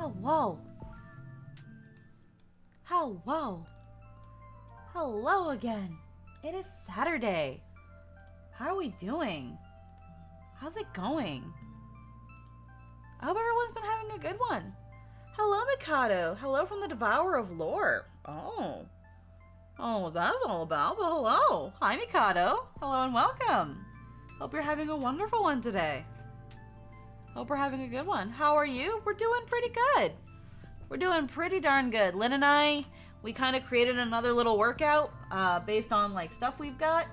Hello. Hello. Hello again. It is Saturday. How are we doing? How's it going? I hope everyone's been having a good one. Hello, Mikado. Hello from the Devourer of Lore. Oh, what that's all about. But hello. Hi, Mikado. Hello and welcome. Hope you're having a wonderful one today. Hope we're having a good one. How are you? We're doing pretty good. We're doing pretty darn good. Lynn and I, we kind of created another little workout based on like stuff we've got.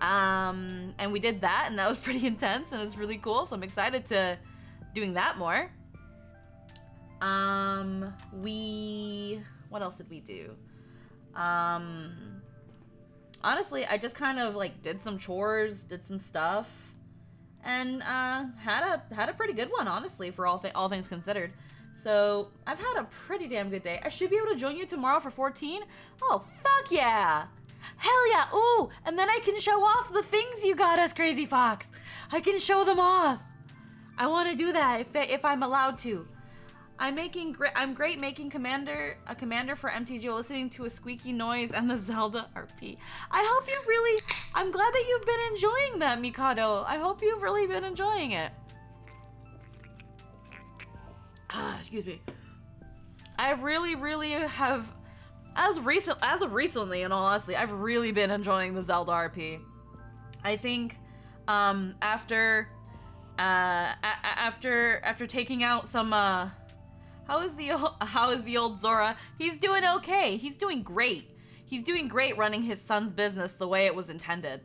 And we did that, and that was pretty intense, and it was really cool. So I'm excited to doing that more. What else did we do? Honestly, I just kind of like did some chores, did some stuff, and had a pretty good one, honestly, for all things considered. So I've had a pretty damn good day. I should be able to join you tomorrow for 14. Oh, fuck yeah! Hell yeah! Ooh, and then I can show off the things you got us, Crazy Fox. I can show them off. I want to do that if I'm allowed to. I'm great making a commander for MTG while listening to a squeaky noise and the Zelda RP. I'm glad that you've been enjoying that, Mikado. I hope you've really been enjoying it. Excuse me. I really have, as of recently, in all honesty, I've really been enjoying the Zelda RP. I think, after taking out some, how is the old Zora? He's doing okay. He's doing great. He's doing great running his son's business the way it was intended.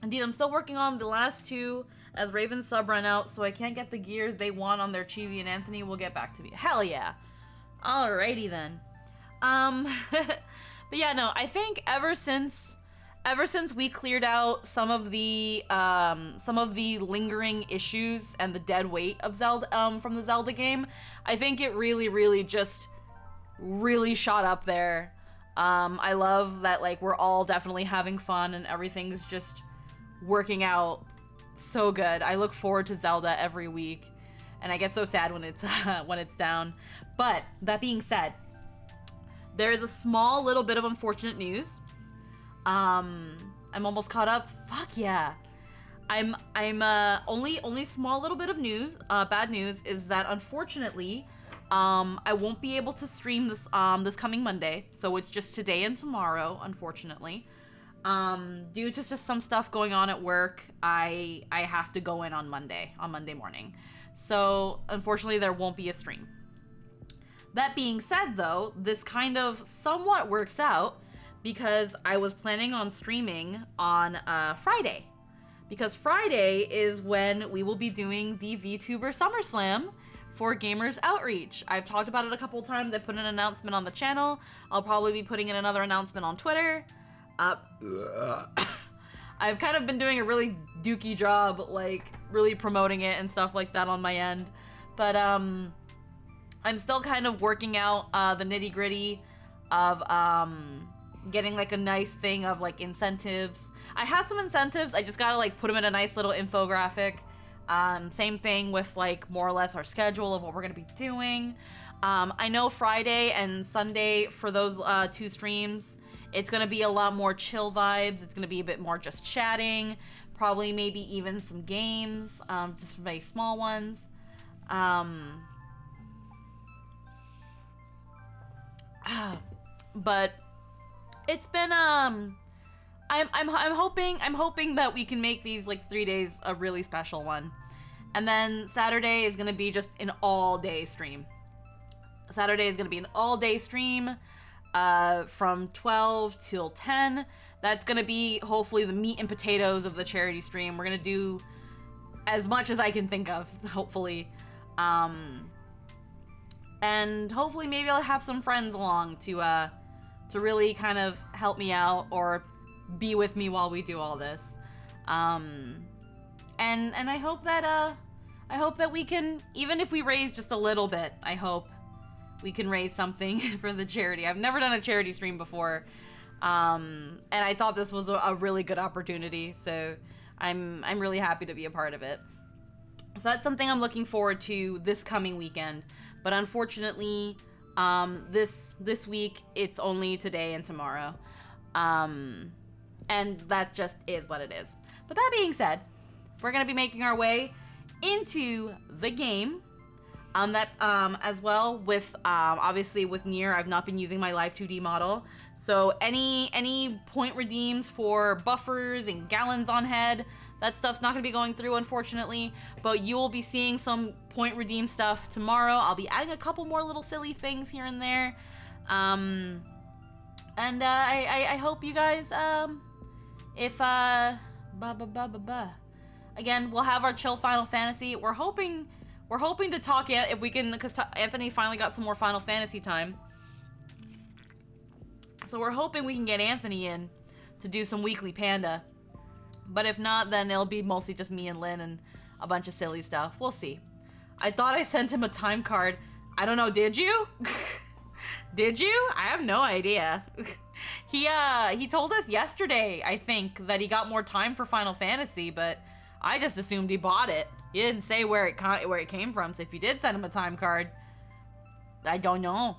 Indeed, I'm still working on the last two as Raven's sub run out, so I can't get the gear they want on their Chibi, and Anthony will get back to me. Hell yeah. Alrighty then. But yeah, no, I think ever since we cleared out some of the lingering issues and the dead weight of Zelda from the Zelda game, I think it really just really shot up there. I love that like we're all definitely having fun and everything's just working out so good. I look forward to Zelda every week, and I get so sad when it's down. But that being said, there is a small little bit of unfortunate news. I'm almost caught up. Fuck yeah. I'm only small little bit of news. Bad news is that unfortunately, I won't be able to stream this this coming Monday. So it's just today and tomorrow, unfortunately. Due to just some stuff going on at work, I have to go in on Monday morning. So unfortunately, there won't be a stream. That being said, though, this kind of somewhat works out because I was planning on streaming on Friday. Because Friday is when we will be doing the VTuber SummerSlam for Gamers Outreach. I've talked about it a couple times. I put an announcement on the channel. I'll probably be putting in another announcement on Twitter. I've kind of been doing a really dookie job, like really promoting it and stuff like that on my end. But I'm still kind of working out the nitty gritty of getting like a nice thing of like incentives. I have some incentives. I just gotta like put them in a nice little infographic. Same thing with like more or less our schedule of what we're gonna be doing. I know Friday and Sunday for those two streams, it's gonna be a lot more chill vibes. It's gonna be a bit more just chatting, probably maybe even some games, just very small ones. But it's been I'm hoping that we can make these like 3 days a really special one. And then Saturday is gonna be just an all-day stream. Saturday is gonna be an all-day stream from 12 till 10. That's gonna be hopefully the meat and potatoes of the charity stream. We're gonna do as much as I can think of, hopefully. And hopefully maybe I'll have some friends along to really kind of help me out or be with me while we do all this. And I hope that we can, even if we raise just a little bit, I hope we can raise something for the charity. I've never done a charity stream before. And I thought this was a really good opportunity, so I'm really happy to be a part of it. So that's something I'm looking forward to this coming weekend. But unfortunately, this week it's only today and tomorrow. And that just is what it is. But that being said, we're gonna be making our way into the game. As well with obviously with NieR, I've not been using my live 2D model. So any point redeems for buffers and gallons on head, that stuff's not gonna be going through, unfortunately. But you will be seeing some point redeem stuff tomorrow. I'll be adding a couple more little silly things here and there. I hope you guys again, we'll have our chill Final Fantasy. We're hoping to talk if we can, because Anthony finally got some more Final Fantasy time. So we're hoping we can get Anthony in to do some weekly Panda. But if not, then it'll be mostly just me and Lynn and a bunch of silly stuff. We'll see. I thought I sent him a time card. I don't know, did you? Did you? I have no idea. He told us yesterday, I think, that he got more time for Final Fantasy, but I just assumed he bought it. He didn't say where it came from, so if you did send him a time card, I don't know.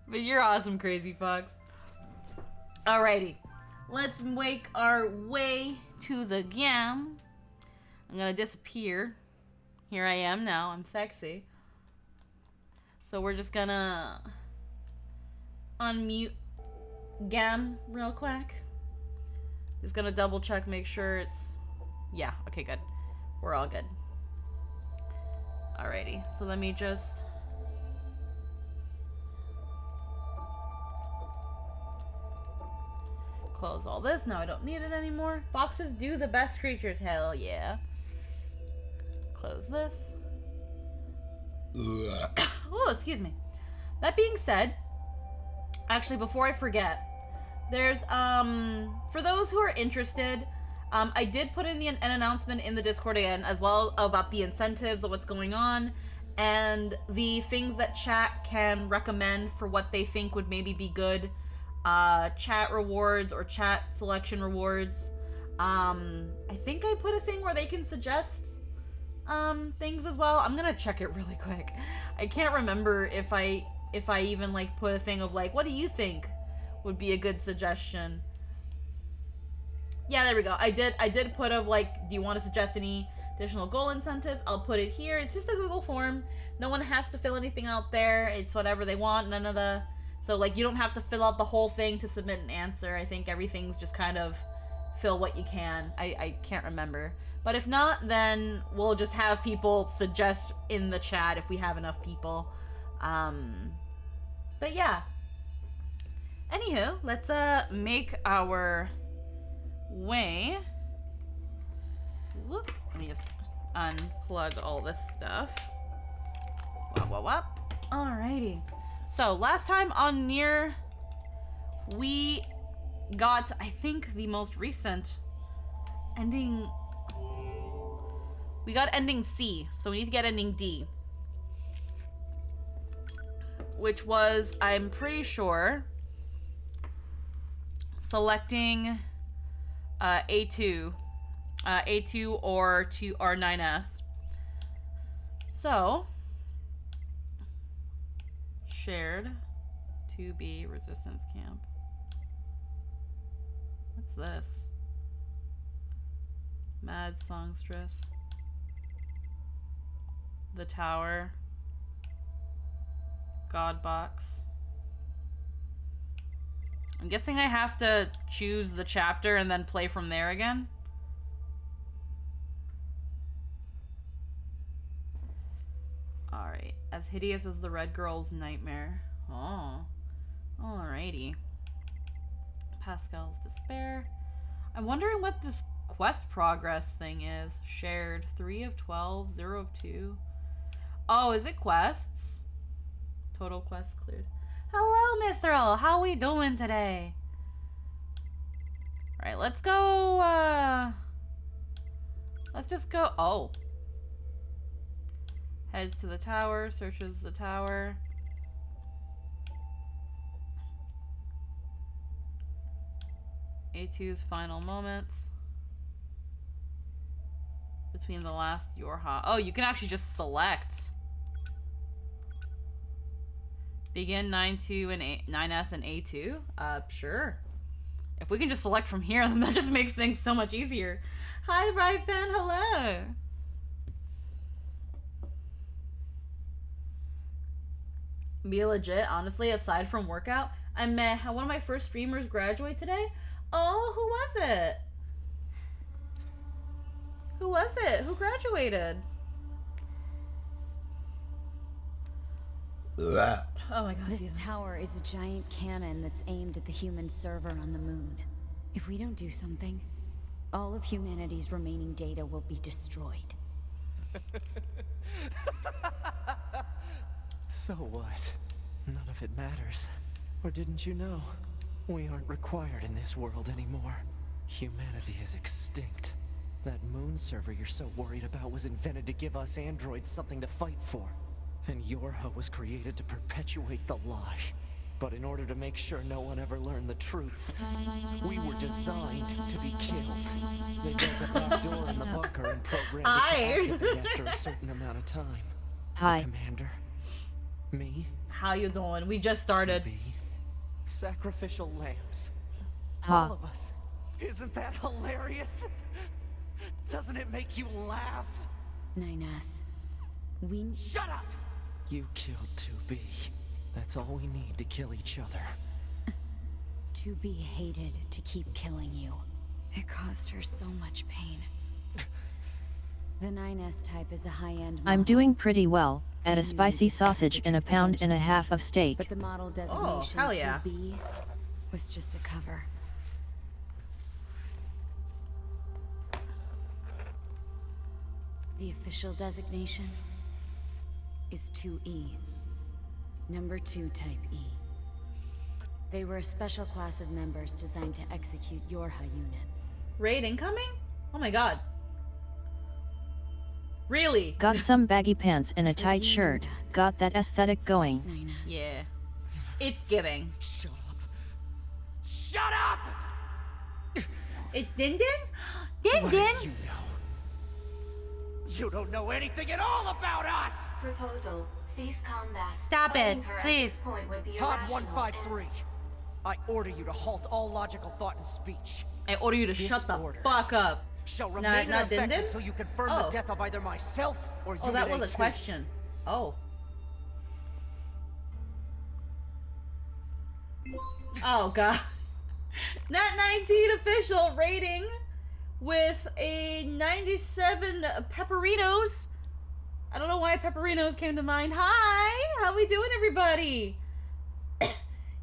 But you're awesome, Crazy Fox. Alrighty. Let's make our way to the game. I'm gonna disappear. Here I am now. I'm sexy. So we're just gonna unmute Gam real quick. Just gonna double check, make sure it's... Yeah, okay, good. We're all good. Alrighty, so let me just... close all this. Now I don't need it anymore. Foxes do the best creatures. Hell yeah. Close this. Oh, excuse me. That being said, actually, before I forget, there's, for those who are interested, I did put in an announcement in the Discord again, as well, about the incentives of what's going on, and the things that chat can recommend for what they think would maybe be good, chat rewards or chat selection rewards. I think I put a thing where they can suggest, things as well. I'm gonna check it really quick. I can't remember if I even, like, put a thing of, like, what do you think would be a good suggestion? Yeah, there we go. I did put of, like, do you want to suggest any additional goal incentives? I'll put it here. It's just a Google form. No one has to fill anything out there. It's whatever they want. None of the... So, like, you don't have to fill out the whole thing to submit an answer. I think everything's just kind of fill what you can. I can't remember. But if not, then we'll just have people suggest in the chat if we have enough people. But yeah. Anywho, let's make our way. Whoop. Let me just unplug all this stuff. Wop. Alrighty. So last time on NieR, we got, I think, the most recent ending. We got ending C, so we need to get ending D. Which was, I'm pretty sure, selecting A2 or 9S. So, shared 2B resistance camp. What's this? Mad songstress. The tower. God box. I'm guessing I have to choose the chapter and then play from there again. Alright. As hideous as the red girl's nightmare. Oh. Alrighty. Pascal's despair. I'm wondering what this quest progress thing is. Shared. 3 of 12. 0 of 2. Oh, is it quests? Total quests cleared. Hello, Mithril. How we doing today? Alright, let's go, let's just go... Oh. Heads to the tower. Searches the tower. A2's final moments. between the last Yorha. Oh, you can actually just select. Begin 9-2 and 9S and A2? Sure. If we can just select from here, then that just makes things so much easier. Hi, Ryfan, hello! Be legit, honestly, aside from workout, I met one of my first streamers graduate today. Oh, who was it? Who was it? Who graduated? Oh my god. This tower is a giant cannon that's aimed at the human server on the moon. If we don't do something, all of humanity's remaining data will be destroyed. So what? None of it matters. Or didn't you know? We aren't required in this world anymore. Humanity is extinct. That moon server you're so worried about was invented to give us androids something to fight for. And Yorha was created to perpetuate the lie. But in order to make sure no one ever learned the truth, we were designed to be killed. They built a back door in the bunker and programmed it to activate after a certain amount of time. Hi. The commander, me, How you doing? We just started. to be sacrificial lambs. Ha. All of us. Isn't that hilarious? Doesn't it make you laugh? 9S. We... Shut up! You killed 2B. That's all we need to kill each other. To be hated to keep killing you. It caused her so much pain. The 9S type is a high-end model. I'm doing pretty well, at a spicy sausage and a pound and a half of steak. But the model designation hell yeah. 2B was just a cover. The official designation is 2E. Number 2 type E. They were a special class of members designed to execute Yorha units. Raid incoming? Oh my god. Really? Got some baggy pants and a tight shirt. Got that aesthetic going. 9S. Yeah. It's giving. Shut up. Shut up! It's Din Din? Din What Din? do you know? You don't know anything at all about us! Proposal. Cease combat. Stop Fighting it, her at please. this point would be Pod irrational 153. I order you to halt all logical thought and speech. I order you to This shut the order fuck up. Shall Not- remain in not Din effect Din? until you confirm Oh. the death of either myself or Oh, that Unit was a A2. question. Oh. Oh god. Nat 19 official rating with a 97 pepperinos. I don't know why pepperinos came to mind. Hi, how we doing, everybody?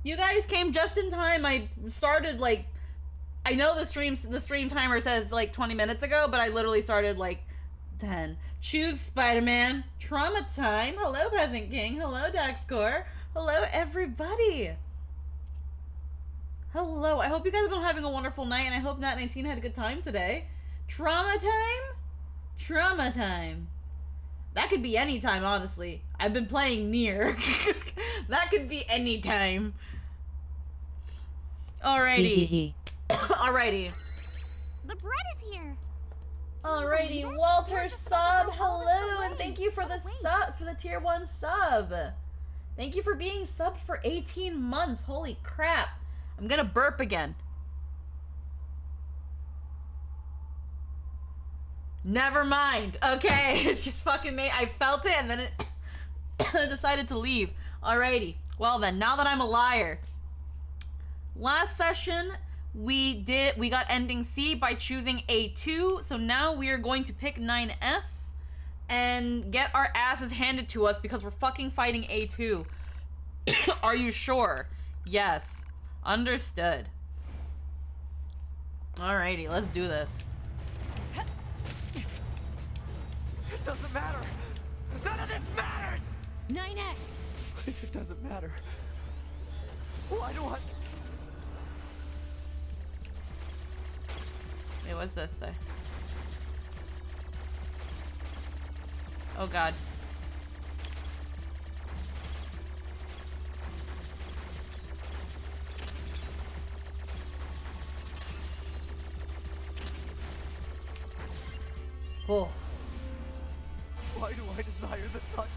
You guys came just in time. I started like, I know the stream timer says like 20 minutes ago, but I literally started like 10. Choose Spider-Man. Trauma time. Hello, Peasant King. Hello, Daxcore. Hello, everybody. Hello. I hope you guys have been having a wonderful night, and I hope Nat 19 had a good time today. Trauma time? Trauma time. That could be any time, honestly. I've been playing NieR. That could be any time. Alrighty. Alrighty. The bread is here. Alrighty, Walter sub, hello, and thank you for the sub, for the tier 1 sub. Thank you for being subbed for 18 months. Holy crap. I'm gonna burp again. Never mind. Okay, it's just fucking me. I felt it and then it decided to leave. Alrighty. Well then, now that I'm a liar. Last session, we got ending C by choosing A2. So now we are going to pick 9S and get our asses handed to us because we're fucking fighting A2. Are you sure? Yes. Understood. Alrighty, let's do this. It doesn't matter. None of this matters! 9S! What if it doesn't matter? Why do I... Wait, what's this say? Oh god. Cool. I desire the touch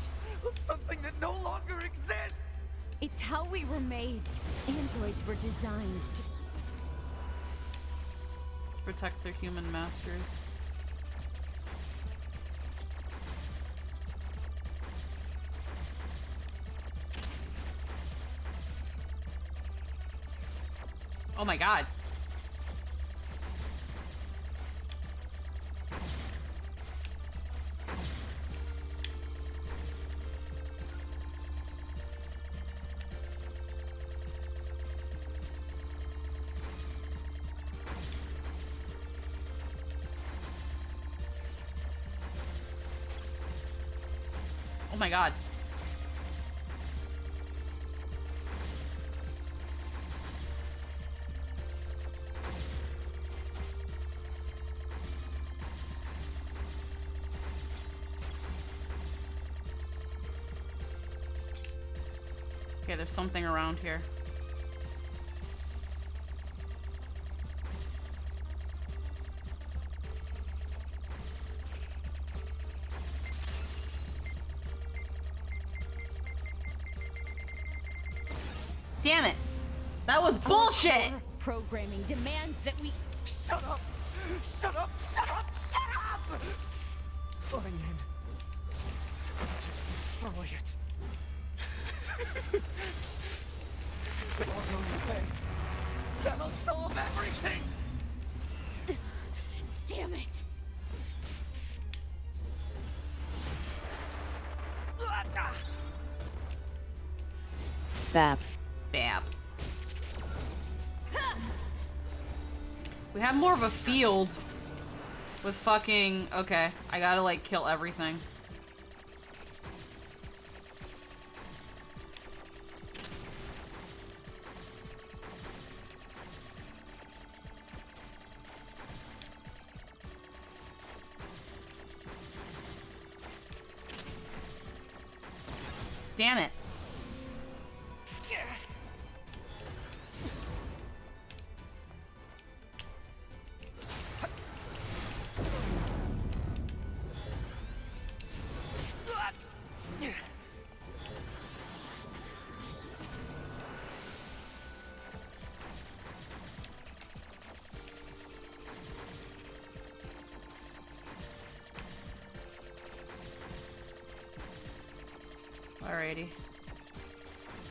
of something that no longer exists! It's how we were made. Androids were designed to Protect their human masters. Oh my god. Oh my god. Okay, there's something around here. Damn it! That was bullshit! Our programming demands that we Shut up! Shut up! Shut up! Shut up! Fine then. Just destroy it. If it all goes away, that'll solve everything! damn it. Bap. Bam. We have more of a field with fucking... Okay, I gotta like kill everything. Damn it. Alrighty.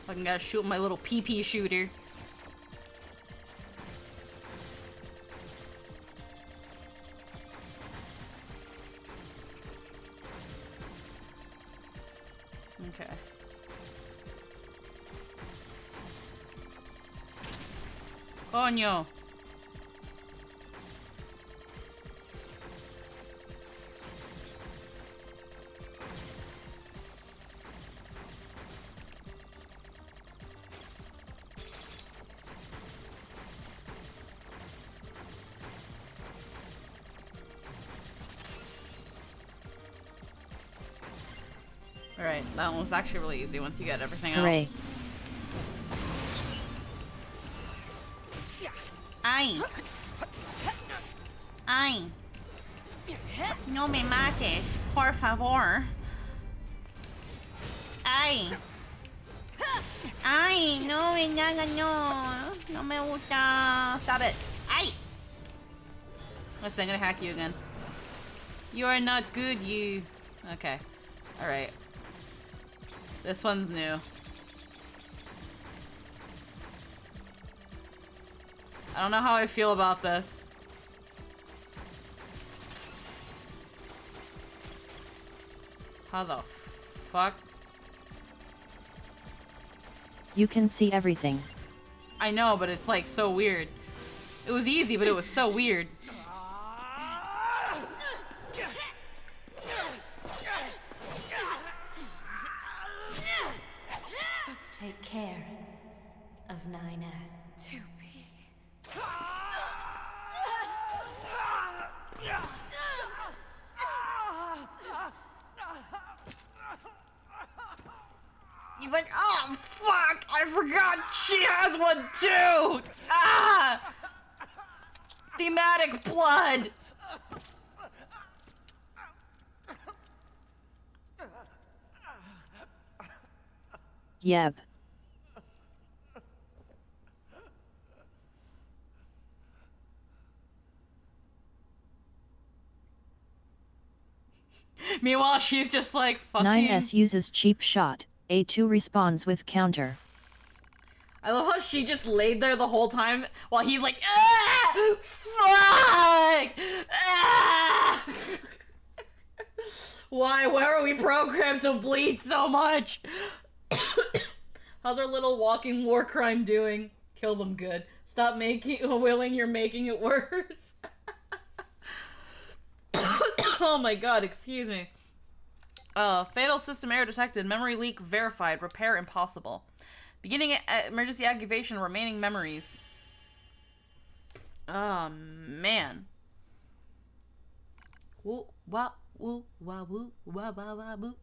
Fucking gotta shoot my little PP shooter. Okay. Coño. Alright, that one was actually really easy once you get everything out. Hooray. Ay. Ay. No me mates, por favor. Ay. Ay, no me no. No me gusta. Stop it. Ay. Let's I'm gonna hack you again. You are not good, you. Okay. Alright. This one's new. I don't know how I feel about this. How the fuck? You can see everything. I know, but it's like so weird. It was easy, but it was so weird. Take care of 9S. 2B. He's like, oh fuck! I forgot she has one too! Ah! Thematic blood! Yep. Meanwhile, she's just like fucking. 9S uses cheap shot. A2 responds with counter. I love how she just laid there the whole time while he's like, ah, fuck, ah. Why are we programmed to bleed so much? How's our little walking war crime doing? Kill them good. Stop willing you're making it worse. Oh my god, excuse me. Fatal system error detected. Memory leak verified. Repair impossible. Beginning emergency activation. Remaining memories. Oh man. Woo wah woo wah woo wah wah wah boo.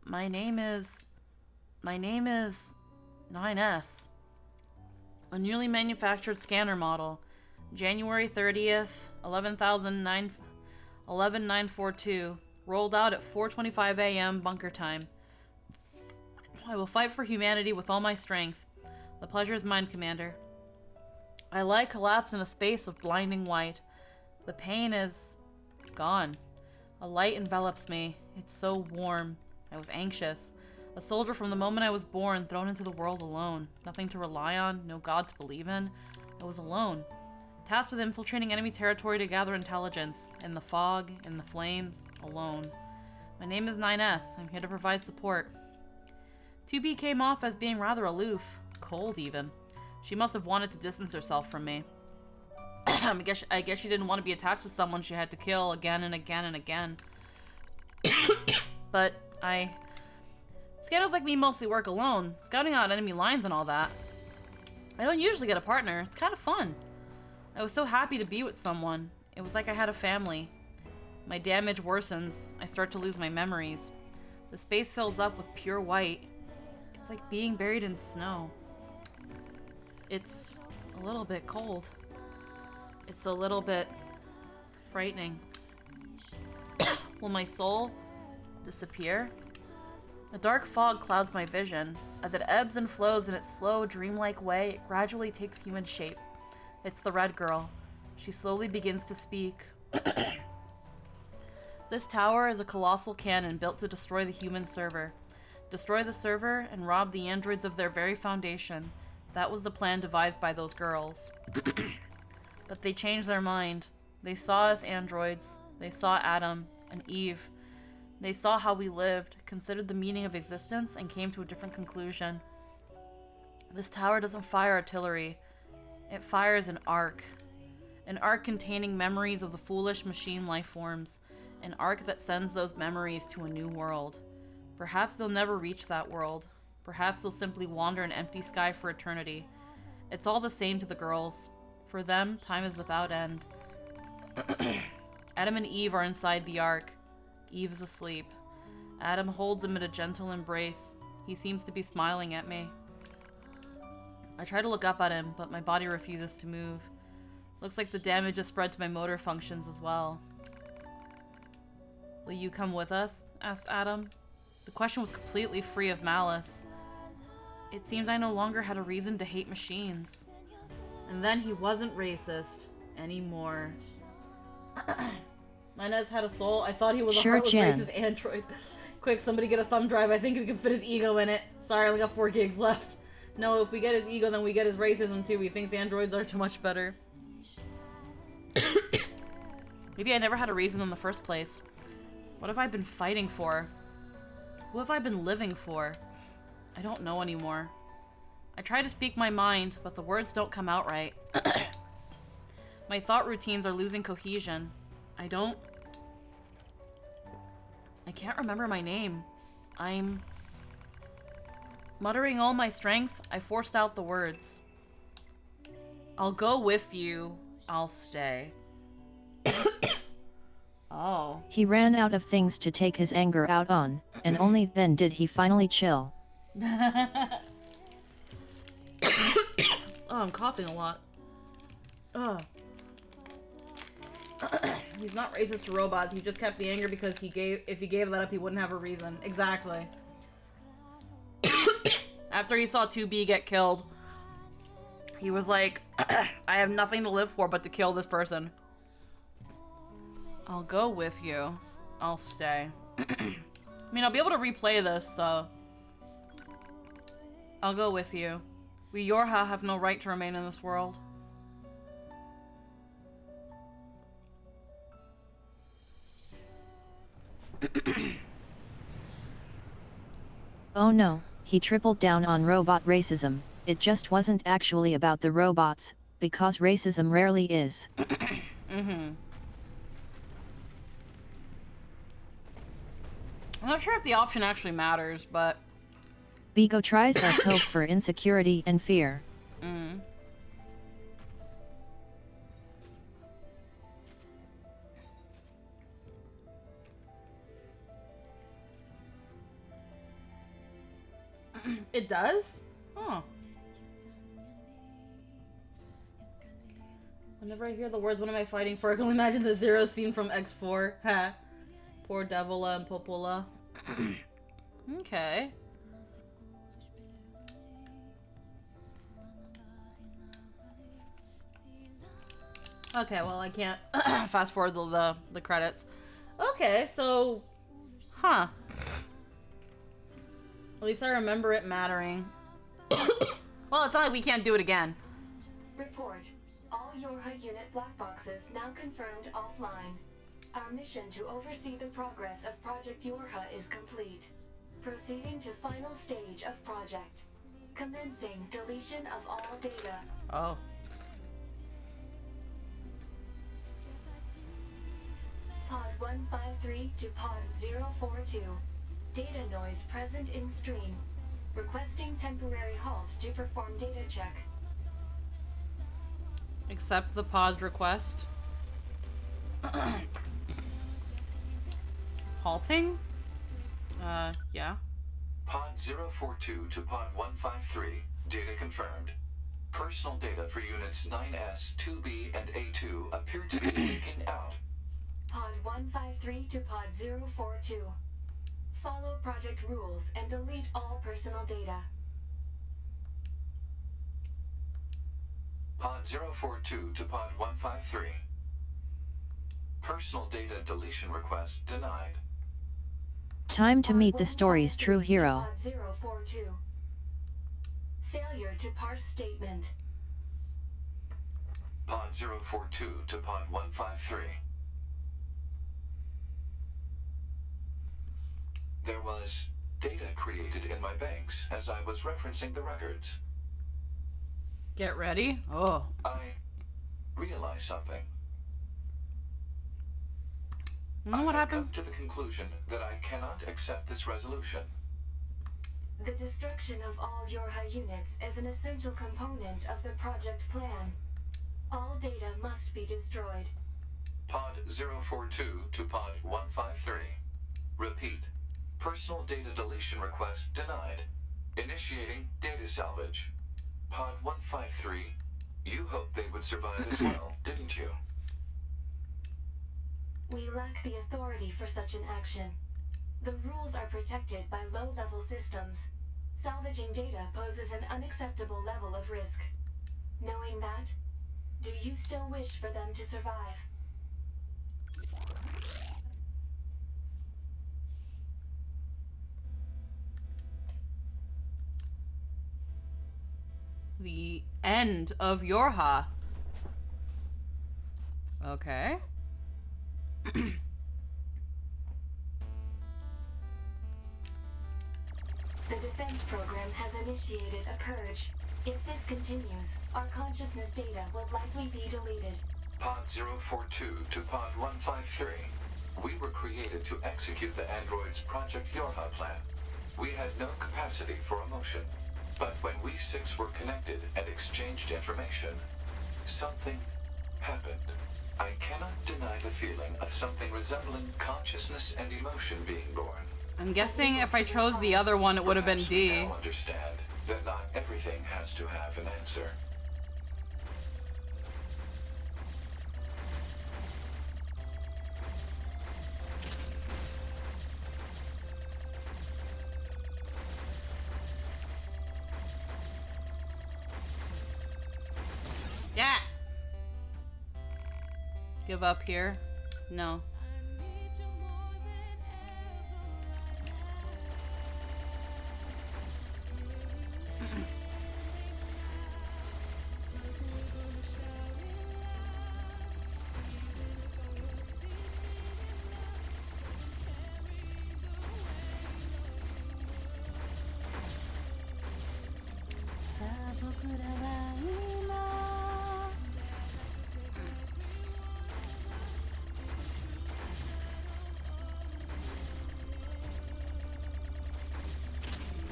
My name is 9S. A newly manufactured scanner model. January 30th, 11942. Rolled out at 4:25 a.m. bunker time. I will fight for humanity with all my strength. The pleasure is mine, Commander. I lie collapsed in a space of blinding white. The pain is gone. A light envelops me. It's so warm. I was anxious. A soldier from the moment I was born, thrown into the world alone. Nothing to rely on, no god to believe in. I was alone. Tasked with infiltrating enemy territory to gather intelligence. In the fog, in the flames, alone. My name is 9S. I'm here to provide support. 2B came off as being rather aloof. Cold, even. She must have wanted to distance herself from me. I guess she didn't want to be attached to someone she had to kill again and again and again. But Scouts like me mostly work alone, scouting out enemy lines and all that. I don't usually get a partner. It's kind of fun. I was so happy to be with someone. It was like I had a family. My damage worsens. I start to lose my memories. The space fills up with pure white. It's like being buried in snow. It's a little bit cold. It's a little bit frightening. Will my soul disappear? A dark fog clouds my vision. As it ebbs and flows in its slow, dreamlike way, it gradually takes human shape. It's the Red Girl. She slowly begins to speak. This tower is a colossal cannon built to destroy the human server. Destroy the server and rob the androids of their very foundation. That was the plan devised by those girls. But they changed their mind. They saw us androids. They saw Adam and Eve. They saw how we lived, considered the meaning of existence, and came to a different conclusion. This tower doesn't fire artillery. It fires an arc. An arc containing memories of the foolish machine life forms. An arc that sends those memories to a new world. Perhaps they'll never reach that world. Perhaps they'll simply wander an empty sky for eternity. It's all the same to the girls. For them, time is without end. Adam and Eve are inside the ark. Eve is asleep. Adam holds him in a gentle embrace. He seems to be smiling at me. I try to look up at him, but my body refuses to move. Looks like the damage has spread to my motor functions as well. Will you come with us? Asked Adam. The question was completely free of malice. It seemed I no longer had a reason to hate machines. And then he wasn't racist anymore. 9S had a soul. I thought he was a heartless racist android. Quick, somebody get a thumb drive. I think we can fit his ego in it. Sorry, I only got 4 gigs left. No, if we get his ego, then we get his racism too. He thinks androids are too much better. Maybe I never had a reason in the first place. What have I been fighting for? Who have I been living for? I don't know anymore. I try to speak my mind, but the words don't come out right. My thought routines are losing cohesion. I can't remember my name. I'm... Muttering all my strength, I forced out the words. I'll go with you. I'll stay. Oh. He ran out of things to take his anger out on, and only then did he finally chill. Oh, I'm coughing a lot. Ugh. He's not racist to robots. He just kept the anger because if he gave that up, he wouldn't have a reason. Exactly. After he saw 2B get killed, he was like, I have nothing to live for but to kill this person. I'll go with you. I'll stay. I mean, I'll be able to replay this, so... I'll go with you. We Yorha have no right to remain in this world. Oh no, he tripled down on robot racism. It just wasn't actually about the robots, because racism rarely is. Mm-hmm. I'm not sure if the option actually matters, but... Vigo tries a cope for insecurity and fear. Mm. It does? Huh. Whenever I hear the words, what am I fighting for? I can only imagine the Zero scene from X4. Ha. Poor Devila and Popola. Okay. Okay, well, I can't fast forward the credits. Okay, so... Huh. At least I remember it mattering. Well, it's not like we can't do it again. Report. All Yorha unit black boxes now confirmed offline. Our mission to oversee the progress of Project Yorha is complete. Proceeding to final stage of project. Commencing deletion of all data. Oh. Pod 153 to Pod 042. Data noise present in stream. Requesting temporary halt to perform data check. Accept the pod's request. Halting? Yeah. Pod 042 to Pod 153. Data confirmed. Personal data for units 9S, 2B, and A2 appear to be leaking out. Pod 153 to Pod 042. Follow project rules and delete all personal data. Pod 042 to Pod 153. Personal data deletion request denied. Time to meet the story's true hero. Pod 042. Failure to parse statement. Pod 042 to Pod 153. There was data created in my banks as I was referencing the records. Get ready. Oh. I realized something. What I have happened? come to the conclusion that I cannot accept this resolution. The destruction of all Yorha units is an essential component of the project plan. All data must be destroyed. Pod 042 to Pod 153. Repeat. Personal data deletion request denied. Initiating data salvage. Pod 153. You hoped they would survive as well, didn't you? We lack the authority for such an action. The rules are protected by low-level systems. Salvaging data poses an unacceptable level of risk. Knowing that, do you still wish for them to survive? The end of Yorha. Okay. The defense program has initiated a purge. If this continues, our consciousness data will likely be deleted. Pod 042 to Pod 153. We were created to execute the android's Project Yorha plan. We had no capacity for emotion. But when we six were connected and exchanged information, something happened. I cannot deny the feeling of something resembling consciousness and emotion being born. I'm guessing if I chose the other one, it would have been Perhaps we D. now understand that not everything has to have an answer. Give up here? No.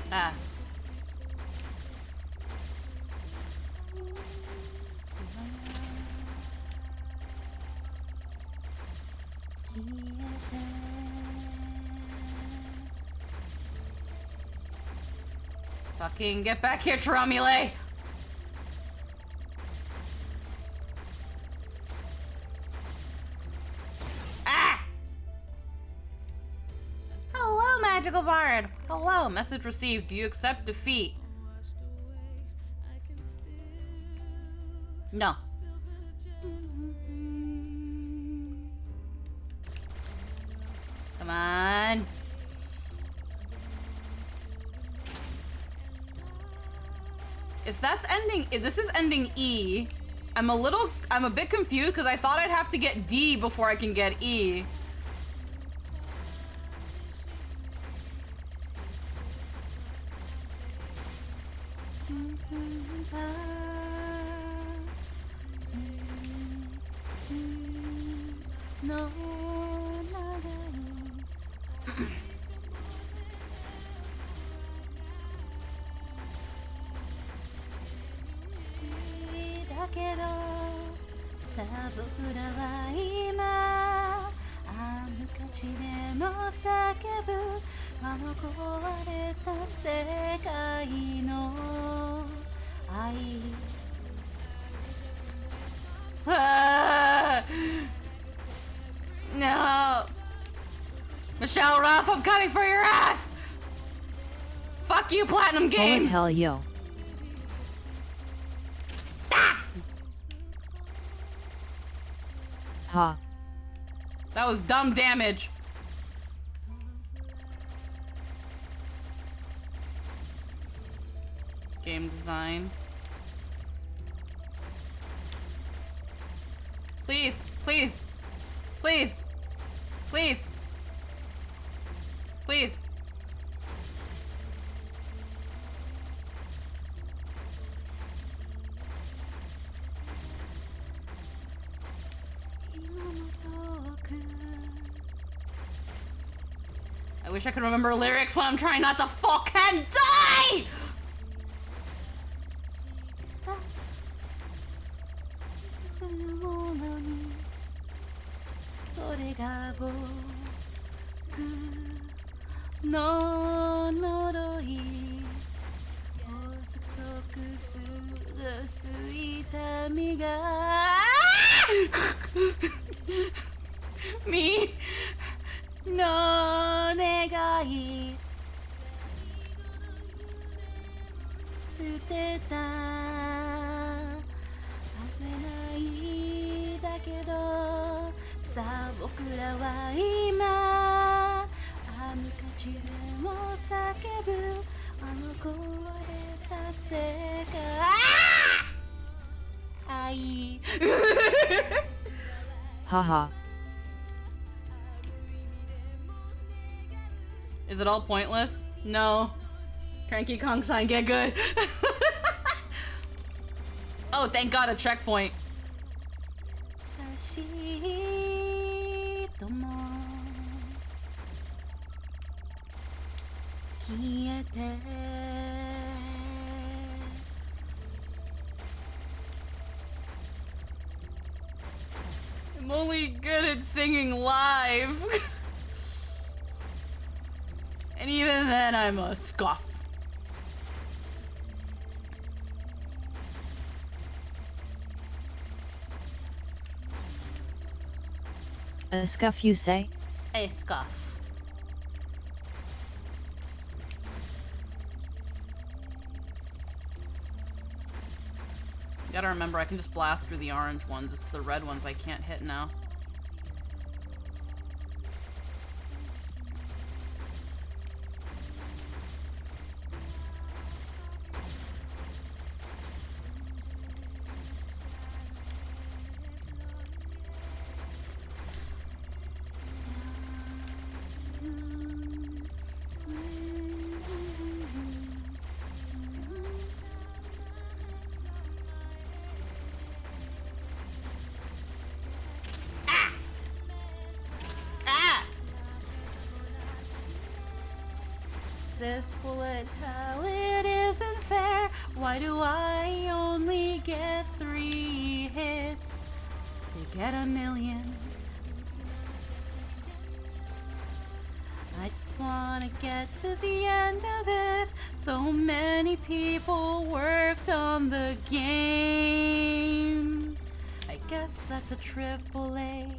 Ah. Fucking get back here, Taramile! Ah! Hello, Magical Bard! Hello, message received. Do you accept defeat? No. Come on. If this is ending E, I'm a bit confused because I thought I'd have to get D before I can get E. No. Michelle Ruff, I'm coming for your ass! Fuck you, Platinum Games! Hell yo. Ah! Ha. That was dumb damage. Game design. Please, please, please, please, please. I wish I could remember lyrics when I'm trying not to fucking die! Me no negai tsuteta abenai dakedo sa bokura wa ima amukachi de mo sakebu ano kowareta sekai ai. Haha. Is it all pointless? No. Cranky Kong sign, get good. Oh, thank God, a checkpoint. I'm only good at singing live. And even then, I'm a scoff. A scuff, you say? A scoff. Gotta remember, I can just blast through the orange ones. It's the red ones I can't hit now. this bullet hell, it isn't fair. Why do I only get 3 hits? They get 1,000,000. I just wanna get to the end of it. So many people worked on the game. I guess that's a AAA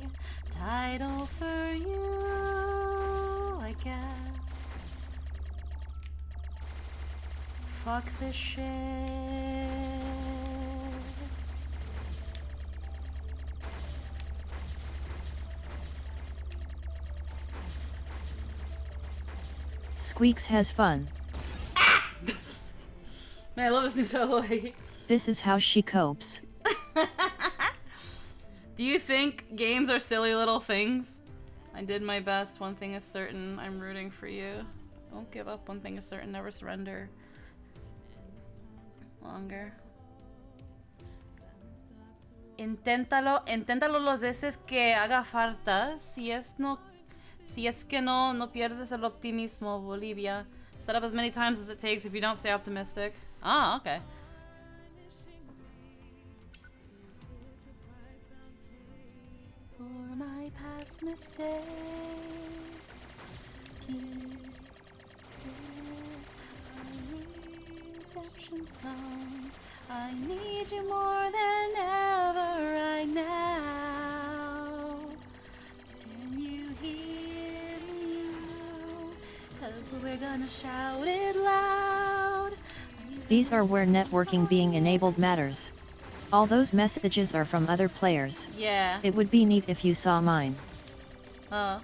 title for you, I guess. Fuck this shit. Squeaks has fun. Man, I love this new toy. This is how she copes. Do you think games are silly little things? I did my best, one thing is certain, I'm rooting for you. Don't give up, one thing is certain, never surrender. Longer. Inténtalo las veces que haga falta. Si es que no pierdes el optimismo, Bolivia. Set up as many times as it takes if you don't stay optimistic. Ah, okay. For my past mistakes, redemption song. I need you more than ever right now. Can you hear me? 'Cause we're gonna shout it loud. These are where networking being enabled matters. All those messages are from other players. Yeah. It would be neat if you saw mine. Every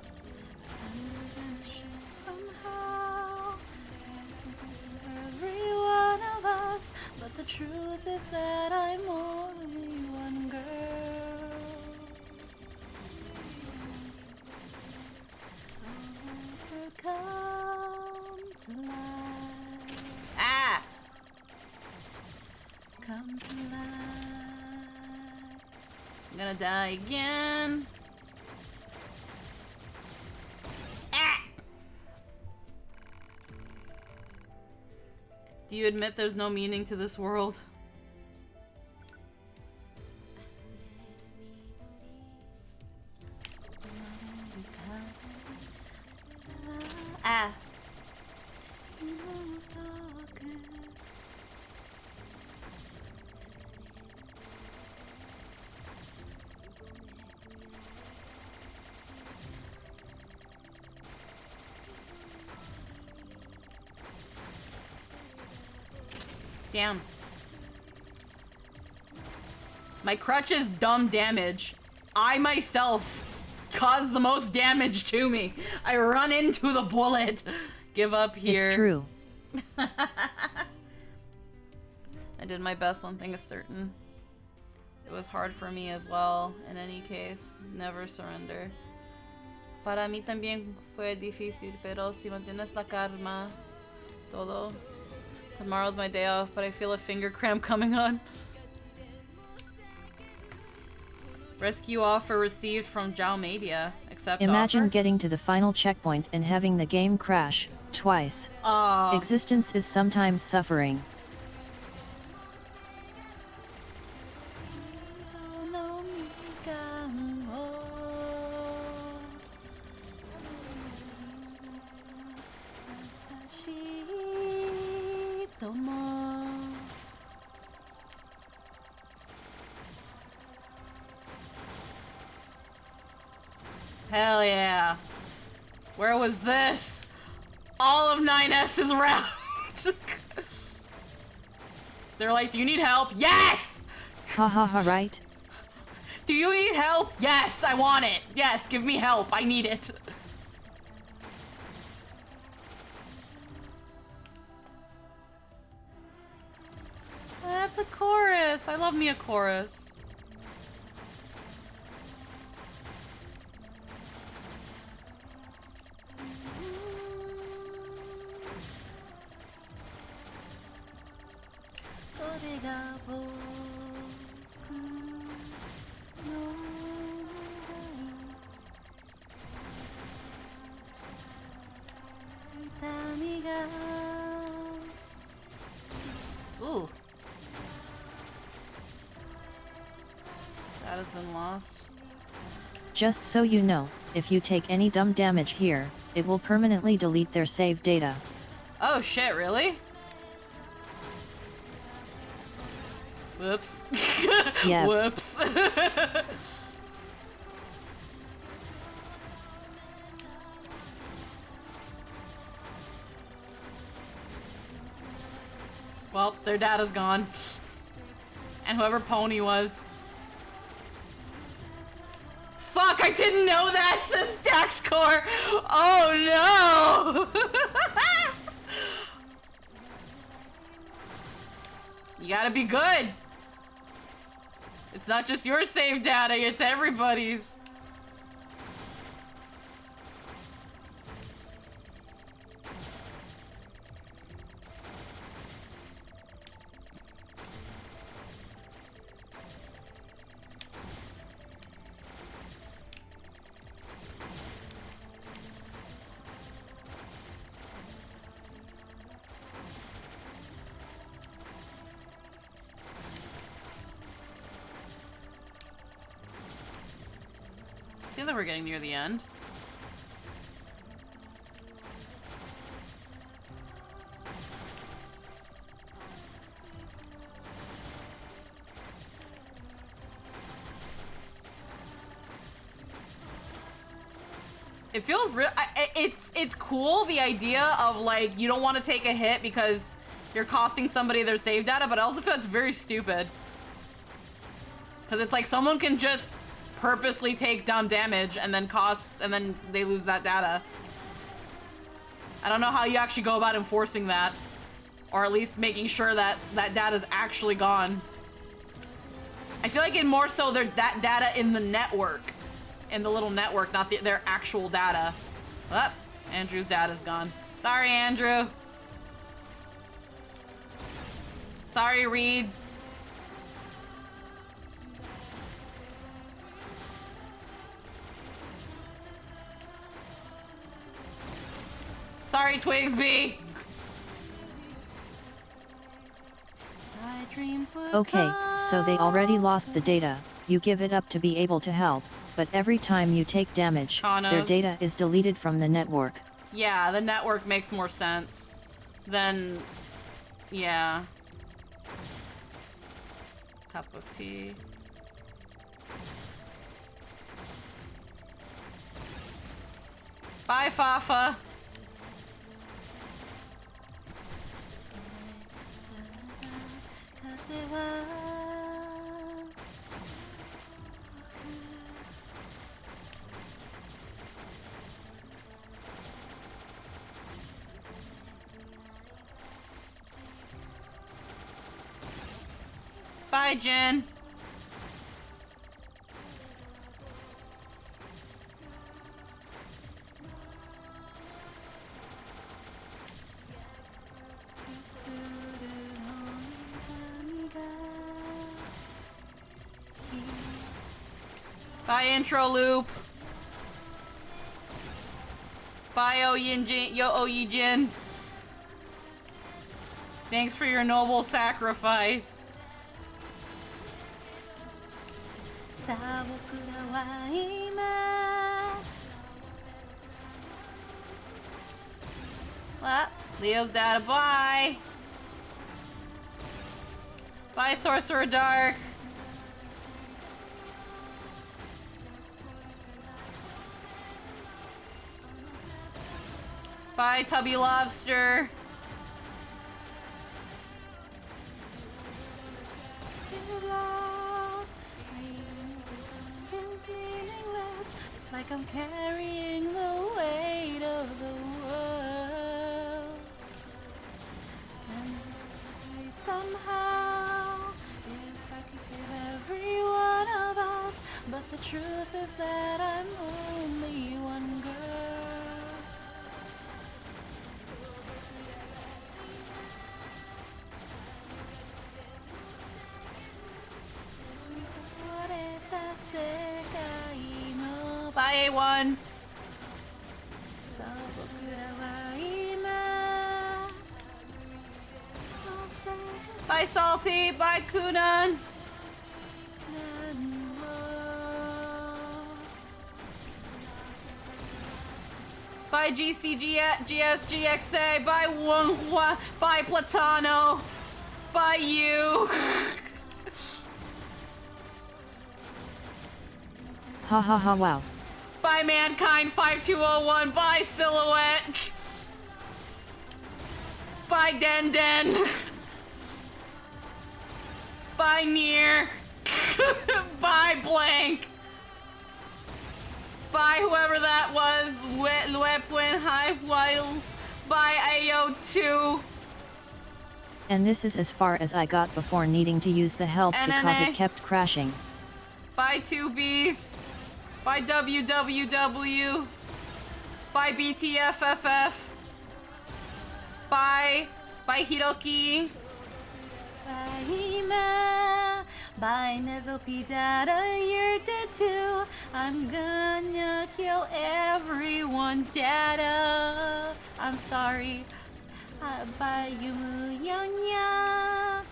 one of us, but the truth is that I'm only one girl. Come to life. Ah! Come to life. I'm gonna die again. Ah! Do you admit there's no meaning to this world? Ah. Damn. My crutch is dumb damage. I myself cause the most damage to me. I run into the bullet. Give up here. It's true. I did my best, one thing is certain. It was hard for me as well. In any case, never surrender. Para mí también fue difícil, pero si mantienes la calma, todo. Tomorrow's my day off, but I feel a finger cramp coming on. Rescue offer received from Jalmadia. Accept Imagine offer? getting to the final checkpoint and having the game crash twice. Existence is sometimes suffering. Hell yeah. Where was this? All of 9S's round. They're like, do you need help? Yes! Ha ha ha, right? Do you need help? Yes, I want it. Yes, give me help. I need it. I have the chorus. I love me a chorus. been lost. Just so you know, if you take any dumb damage here, it will permanently delete their save data. Oh shit, really? Whoops. Yeah. Whoops. Well, their data's gone. And whoever Pony was. Fuck, I didn't know that, says Daxcore! Oh no! You gotta be good! It's not just your save data, it's everybody's. Seems like we're getting near the end. It feels real. It's cool, the idea of like you don't want to take a hit because you're costing somebody their save data, but I also feel it's very stupid. Because it's like someone can just purposely take dumb damage and then they lose that data. I don't know how you actually go about enforcing that, or at least making sure that that data is actually gone. I feel like it more so that data in the network, in the little network, not their actual data. Oh, Andrew's data's gone. Sorry, Andrew. Sorry, Reed. Sorry, Twigsby. My dreams would Okay, so they already lost the data, you give it up to be able to help, but every time you take damage, their data is deleted from the network. Yeah, the network makes more sense than, yeah. Cup of tea. Bye, Fafa. Bye, Jen. Bye, intro loop. Bye, Oyijin. Thanks for your noble sacrifice. Well, Leo's data, bye. Bye, Sorcerer Dark. Bye, Tubby Lobster. Like I'm carrying the weight of the world. And somehow, if I could give every one of us, but the truth is that I'm only one girl. Bye, A1. Bye, Salty. Bye, Kunan. Bye GCGSGXA. Bye Wonghua. Bye Platano. Bye you. Ha ha ha wow. Bye Mankind 5201. Bye Silhouette. Bye Den Den. Bye NieR. Bye Blank. Bye whoever that was. Luepwin High Wild. Bye AO2. And this is as far as I got before needing to use the help because it kept crashing. Bye 2Bs. Bye WWW. Bye BTFFF. Bye. Bye Hiroki. Bye Hima. Bye Nezopi Data, you're dead too. I'm gonna kill everyone's data. I'm sorry. Bye Yumu Yonya.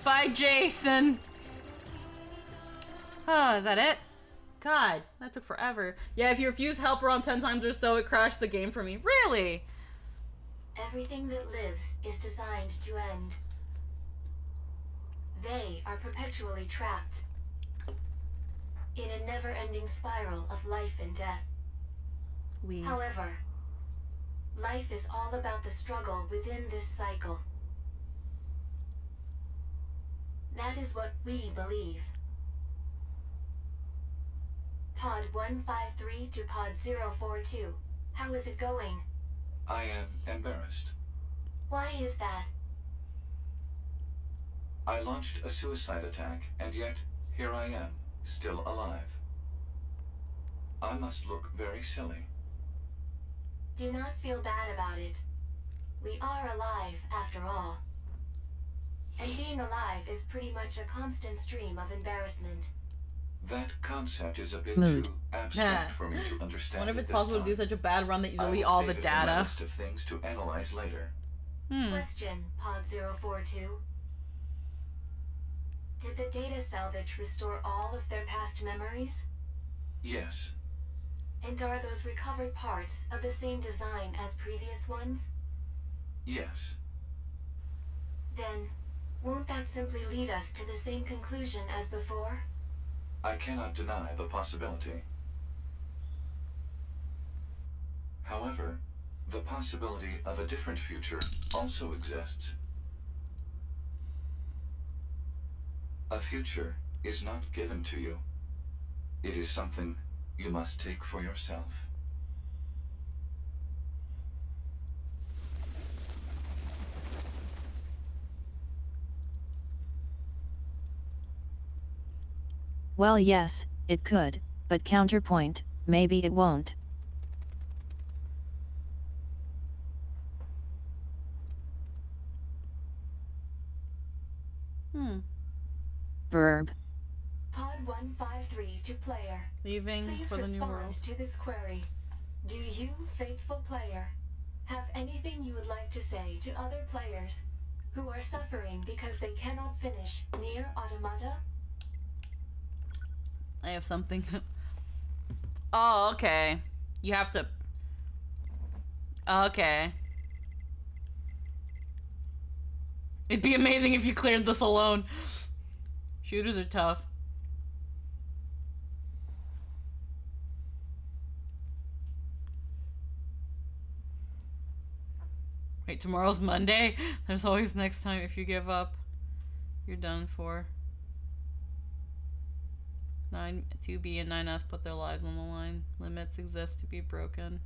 Bye Jason. Oh, is that it? God, that took forever. Yeah, if you refuse help around 10 times or so, it crashed the game for me. Really? Everything that lives is designed to end. They are perpetually trapped in a never-ending spiral of life and death. However, life is all about the struggle within this cycle. That is what we believe. Pod 153 to Pod 042. How is it going? I am embarrassed. Why is that? I launched a suicide attack, and yet here I am, still alive. I must look very silly. Do not feel bad about it. We are alive, after all. And being alive is pretty much a constant stream of embarrassment. That concept is a bit Mood. too abstract for me to understand. I wonder if at it's this possible to time. do such a bad run that you I will delete all save the it in my data. list of things to analyze later. Question, Pod 042. Did the data salvage restore all of their past memories? Yes. And are those recovered parts of the same design as previous ones? Yes. Then, won't that simply lead us to the same conclusion as before? I cannot deny the possibility. However, the possibility of a different future also exists. A future is not given to you. It is something you must take for yourself. Well yes, it could, but counterpoint, maybe it won't. Verb. Pod 153 to player. Leaving Please for the new world. respond to this query. Do you, faithful player, have anything you would like to say to other players who are suffering because they cannot finish NieR Automata? I have something. Oh, okay. You have to. Okay. It'd be amazing if you cleared this alone. Shooters are tough. Wait, tomorrow's Monday? There's always next time. If you give up, you're done for. 2B and 9S put their lives on the line. Limits exist to be broken.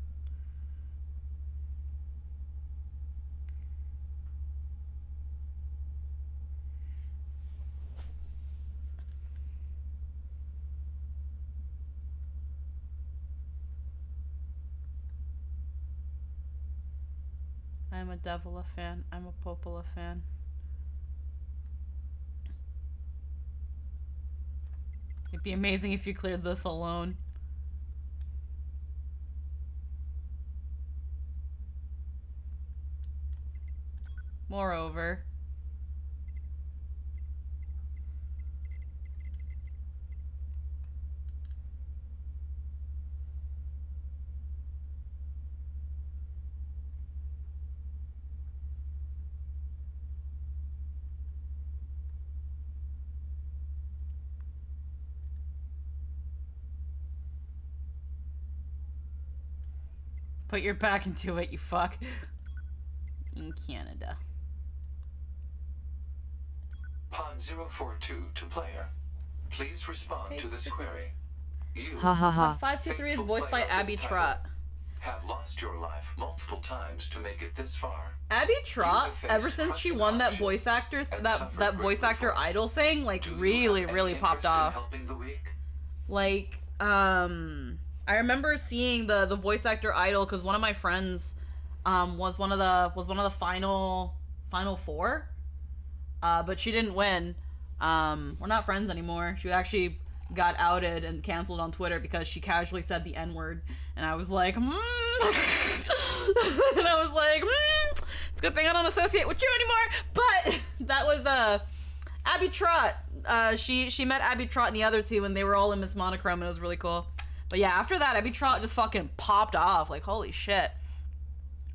I'm a Devila fan. I'm a Popola fan. It'd be amazing if you cleared this alone. Moreover, Put your back into it, you fuck. In Canada. Pod 042 to player. Please respond to this query. You, Ha ha ha. 523 is faithful voiced by player of Abby this title, Trott. have lost your life multiple times to make it this far. Abby Trott, faced ever since she crushing won that hardship voice actor, and that suffered voice great actor reform. idol thing, like Do you really, have any really popped interest in off. helping the weak? Like, I remember seeing the voice actor idol because one of my friends, was one of the final four, but she didn't win. We're not friends anymore. She actually got outed and canceled on Twitter because she casually said the N-word, and I was like, and I was like, it's a good thing I don't associate with you anymore. But that was Abby Trott. She met Abby Trott and the other two, and they were all in Miss Monochrome, and it was really cool. But yeah, after that, Abby Trott just fucking popped off. Like, holy shit.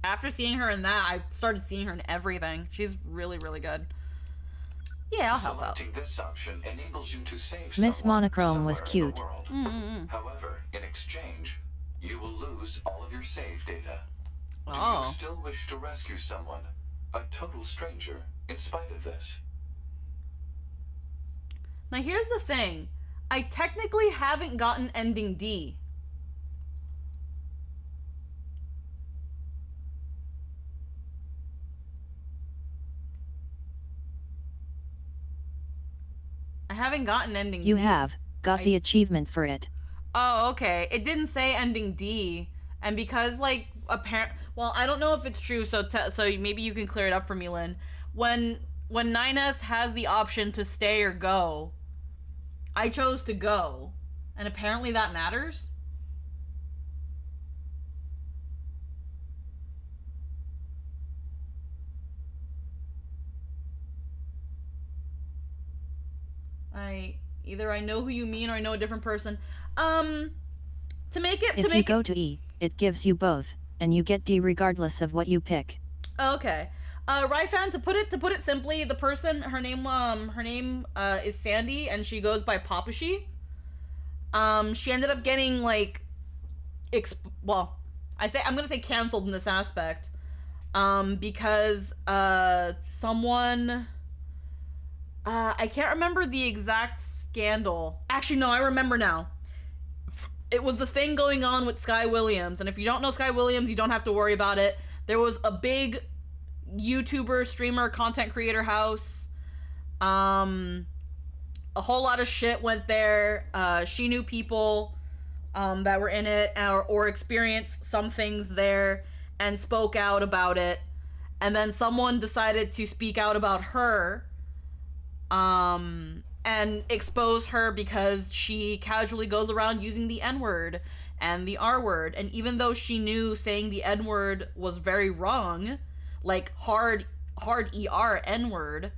After seeing her in that, I started seeing her in everything. She's really, really good. Yeah, I'll help out. Selecting this option enables you to save Miss someone Monochrome was somewhere in the cute. world. However, in exchange, you will lose all of your save data. Do Oh. you still wish to rescue someone, a total stranger, in spite of this? Now here's the thing. I technically haven't gotten ending D. I haven't gotten ending You D. have got the achievement for it. Oh, okay. It didn't say ending D, and because like well, I don't know if it's true. So maybe you can clear it up for me, Lynn. When 9S has the option to stay or go, I chose to go, and apparently that matters. Either I know who you mean or I know a different person. To make it If you go to E, it gives you both, and you get D regardless of what you pick. Okay. Ryfan, to put it simply, the person, her name is Sandy, and she goes by Papashi. She ended up getting like, I'm gonna say canceled in this aspect, because someone, I can't remember the exact scandal. Actually, no, I remember now. It was the thing going on with Sky Williams, and if you don't know Sky Williams, you don't have to worry about it. There was a big YouTuber, streamer, content creator house. A whole lot of shit went there. She knew people that were in it or experienced some things there and spoke out about it. And then someone decided to speak out about her and expose her because she casually goes around using the N-word and the R-word. And even though she knew saying the N-word was very wrong, like hard ER N-word,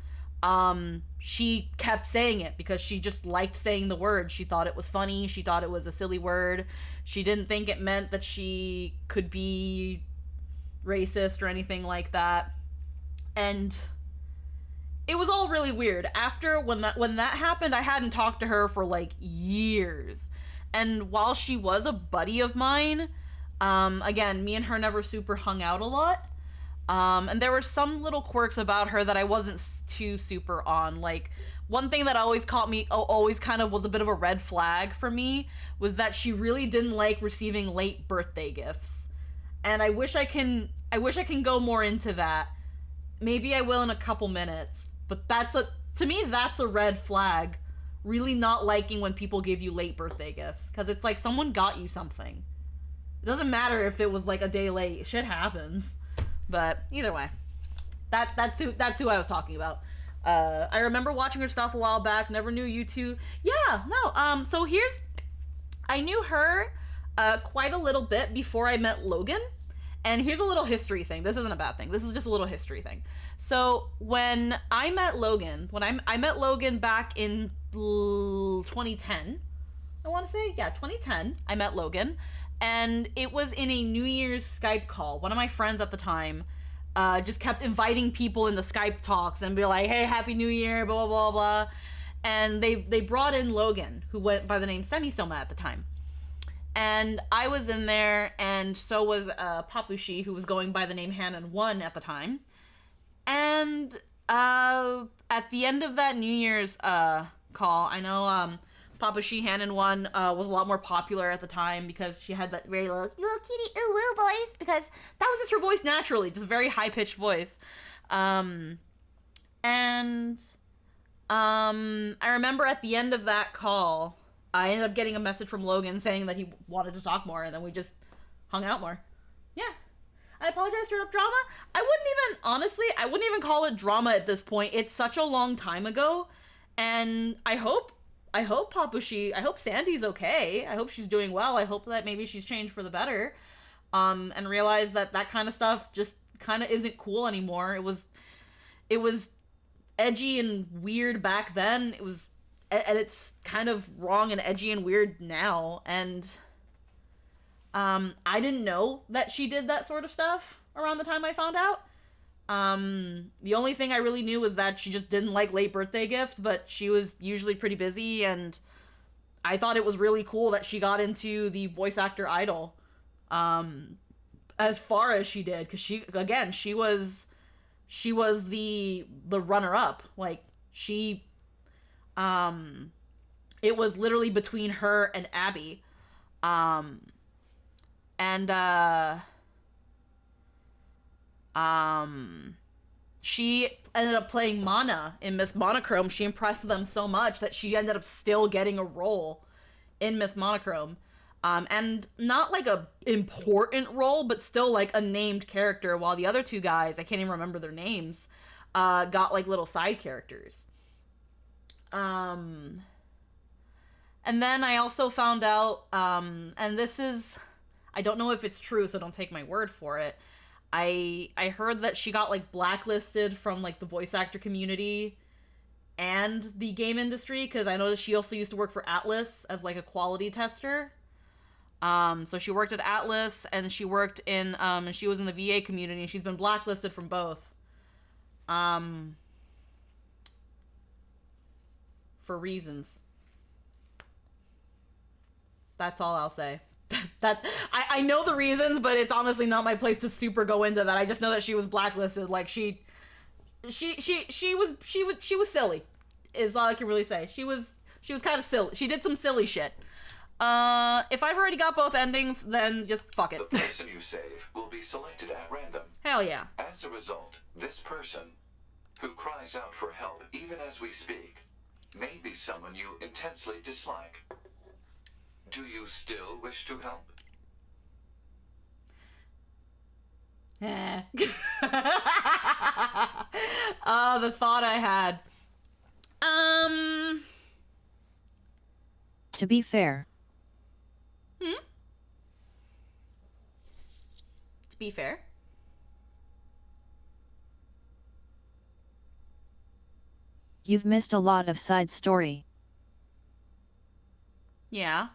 she kept saying it because she just liked saying the word. She thought it was funny. She thought it was a silly word. She didn't think it meant that she could be racist or anything like that. And it was all really weird. After, when that happened, I hadn't talked to her for like years. And while she was a buddy of mine, again, me and her never super hung out a lot. And there were some little quirks about her that I wasn't too super on. Like, one thing that always always kind of was a bit of a red flag for me was that she really didn't like receiving late birthday gifts. And I wish I can go more into that. Maybe I will in a couple minutes. But to me, that's a red flag. Really not liking when people give you late birthday gifts. Because it's like someone got you something. It doesn't matter if it was like a day late. Shit happens. But either way, that's who I was talking about. I remember watching her stuff a while back. Never knew you two. Yeah, no. So I knew her quite a little bit before I met Logan. And here's a little history thing. This isn't a bad thing. This is just a little history thing. So when I met Logan, I met Logan back in 2010, I want to say, 2010. I met Logan. And it was in a New Year's Skype call. One of my friends at the time just kept inviting people into Skype talks and be like, hey, Happy New Year, blah, blah, blah, blah. And they brought in Logan, who went by the name Semisoma at the time. And I was in there, and so was Papushi, who was going by the name Hanan1 at the time. And at the end of that New Year's call, I know Papushi Hanan1 was a lot more popular at the time because she had that very little kitty ooh woo voice, because that was just her voice naturally, just a very high pitched voice. I remember at the end of that call, I ended up getting a message from Logan saying that he wanted to talk more, and then we just hung out more. Yeah. I apologize for drama. I wouldn't even call it drama at this point. It's such a long time ago, and I hope Papushi, I hope Sandy's okay. I hope she's doing well. I hope that maybe she's changed for the better, and realized that kind of stuff just kind of isn't cool anymore. It was edgy and weird back then. And it's kind of wrong and edgy and weird now. And I didn't know that she did that sort of stuff around the time I found out. The only thing I really knew was that she just didn't like late birthday gift, but she was usually pretty busy, and I thought it was really cool that she got into the voice actor idol as far as she did, because she was the runner up. Like, it was literally between her and Abby. She ended up playing Mana in Miss Monochrome. She impressed them so much that she ended up still getting a role in Miss Monochrome. And not like a important role, but still like a named character, while the other two guys, I can't even remember their names, got like little side characters. And then I also found out, and this is, I don't know if it's true, so don't take my word for it. I heard that she got like blacklisted from like the voice actor community and the game industry, because I noticed she also used to work for Atlas as like a quality tester. So she worked at Atlas, and she worked in, and she was in the VA community, and she's been blacklisted from both. For reasons. That's all I'll say. I know the reasons, but it's honestly not my place to super go into that. I just know that she was blacklisted. Like, she was silly, is all I can really say. She was kind of silly. She did some silly shit. If I've already got both endings, then just fuck it. The person you save will be selected at random. Hell yeah. As a result, this person, who cries out for help even as we speak, may be someone you intensely dislike. Do you still wish to help? The thought I had. To be fair. To be fair. You've missed a lot of side story. Yeah.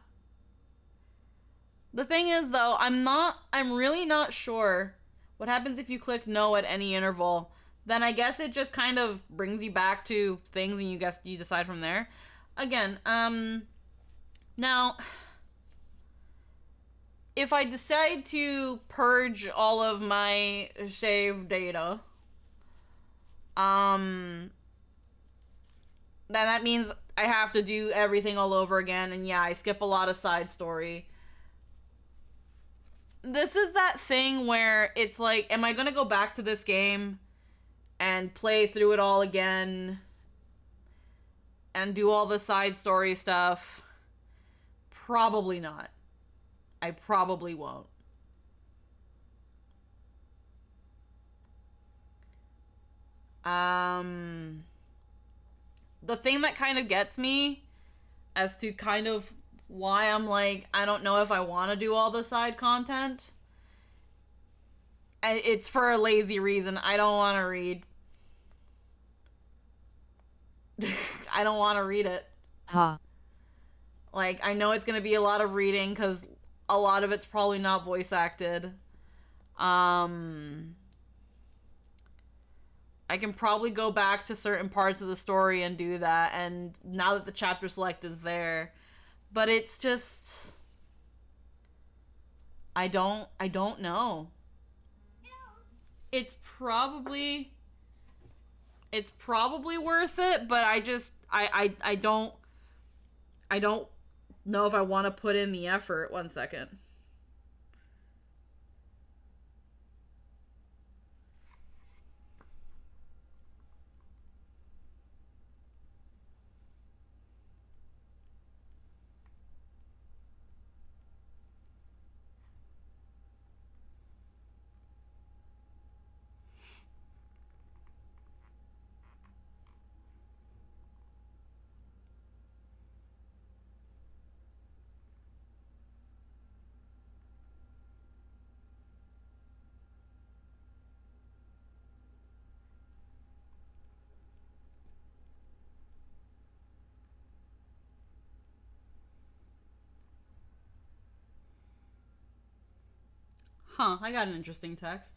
The thing is, though, I'm really not sure what happens if you click no at any interval. Then I guess it just kind of brings you back to things, and you decide from there. Again, now, if I decide to purge all of my save data, then that means I have to do everything all over again, and yeah, I skip a lot of side story. This is that thing where it's like, am I gonna go back to this game and play through it all again and do all the side story stuff? Probably not. I probably won't. The thing that kind of gets me as to kind of why I'm like, I don't know if I want to do all the side content, it's for a lazy reason. I don't want to read. I don't want to read it. Huh. Like, I know it's going to be a lot of reading, because a lot of it's probably not voice acted. I can probably go back to certain parts of the story and do that, and now that the chapter select is there. But it's just... I don't know. It's probably it's probably worth it, but I don't know if I want to put in the effort. 1 second. Huh, I got an interesting text.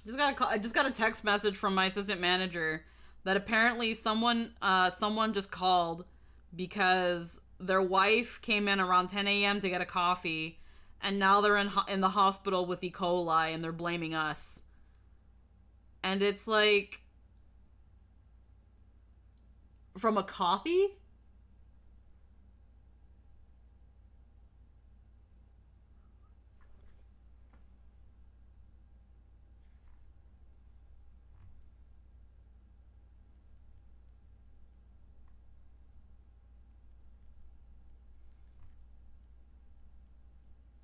I just got a text message from my assistant manager that apparently someone just called because their wife came in around 10 a.m. to get a coffee, and now they're in the hospital with E. coli and they're blaming us. And it's like, from a coffee?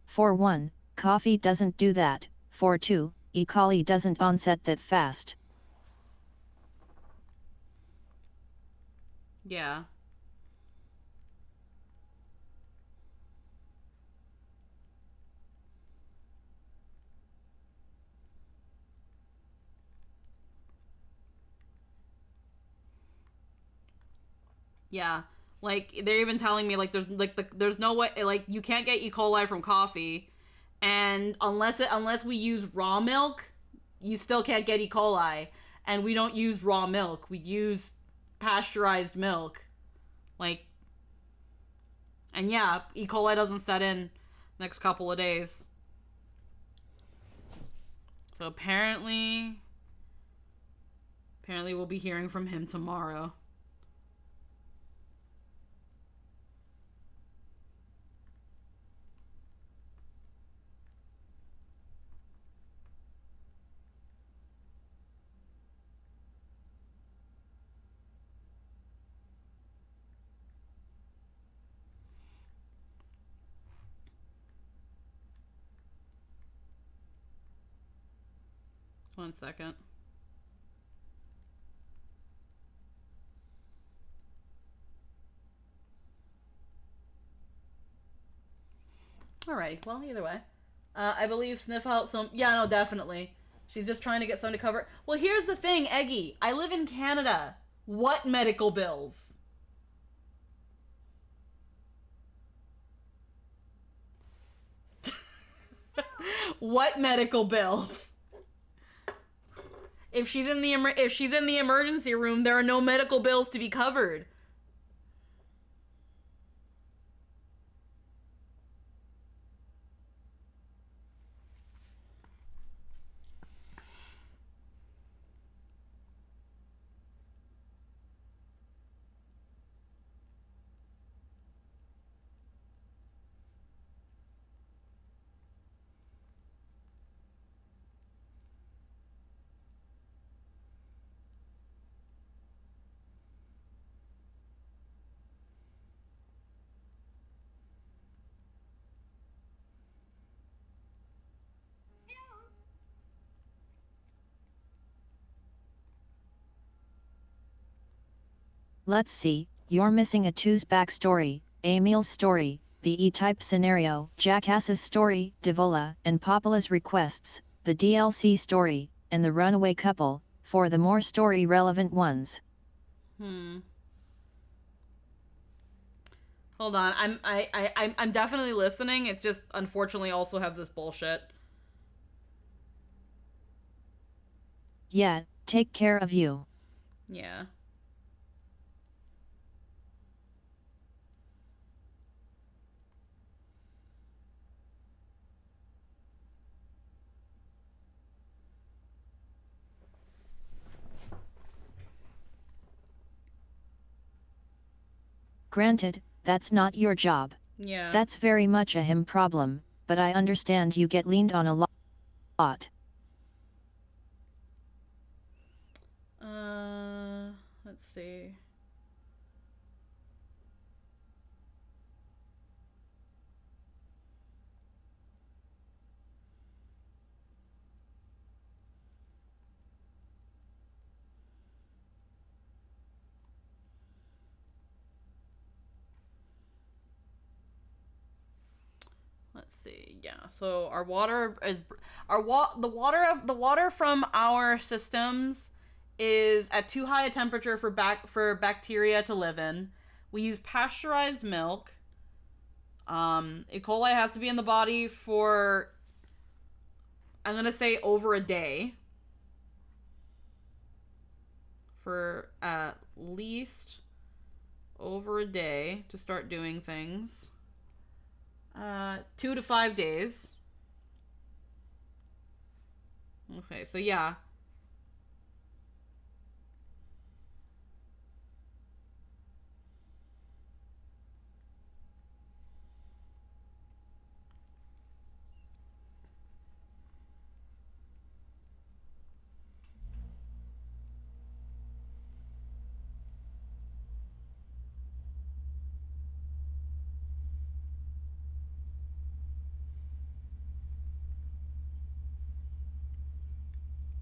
For 1, coffee doesn't do that. For 2, E. coli doesn't onset that fast. Yeah. Yeah. Like, they're even telling me, like, there's no way, like, you can't get E. coli from coffee, and unless we use raw milk, you still can't get E. coli. And we don't use raw milk. We use pasteurized milk. Like, and yeah, E. coli doesn't set in next couple of days. So apparently we'll be hearing from him tomorrow. One second. Alright, well, either way. I believe sniff out some. Yeah, no, definitely. She's just trying to get someone to cover. Well, here's the thing, Eggy. I live in Canada. What medical bills? What medical bills? If she's in the emergency room, there are no medical bills to be covered. Let's see, you're missing a 2's backstory, Emil's story, the E-Type scenario, Jackass's story, Devola and Popola's requests, the DLC story, and the runaway couple, for the more story-relevant ones. Hold on. I'm definitely listening. It's just unfortunately also have this bullshit. Yeah, take care of you. Yeah. Granted, that's not your job. Yeah. That's very much a him problem, but I understand you get leaned on a lot. Let's see. Let's see. Yeah. So our water is the water from our systems is at too high a temperature for bacteria to live in. We use pasteurized milk. E. coli has to be in the body for, I'm gonna say, over a day. For at least over a day to start doing things. 2 to 5 days. Okay, so yeah.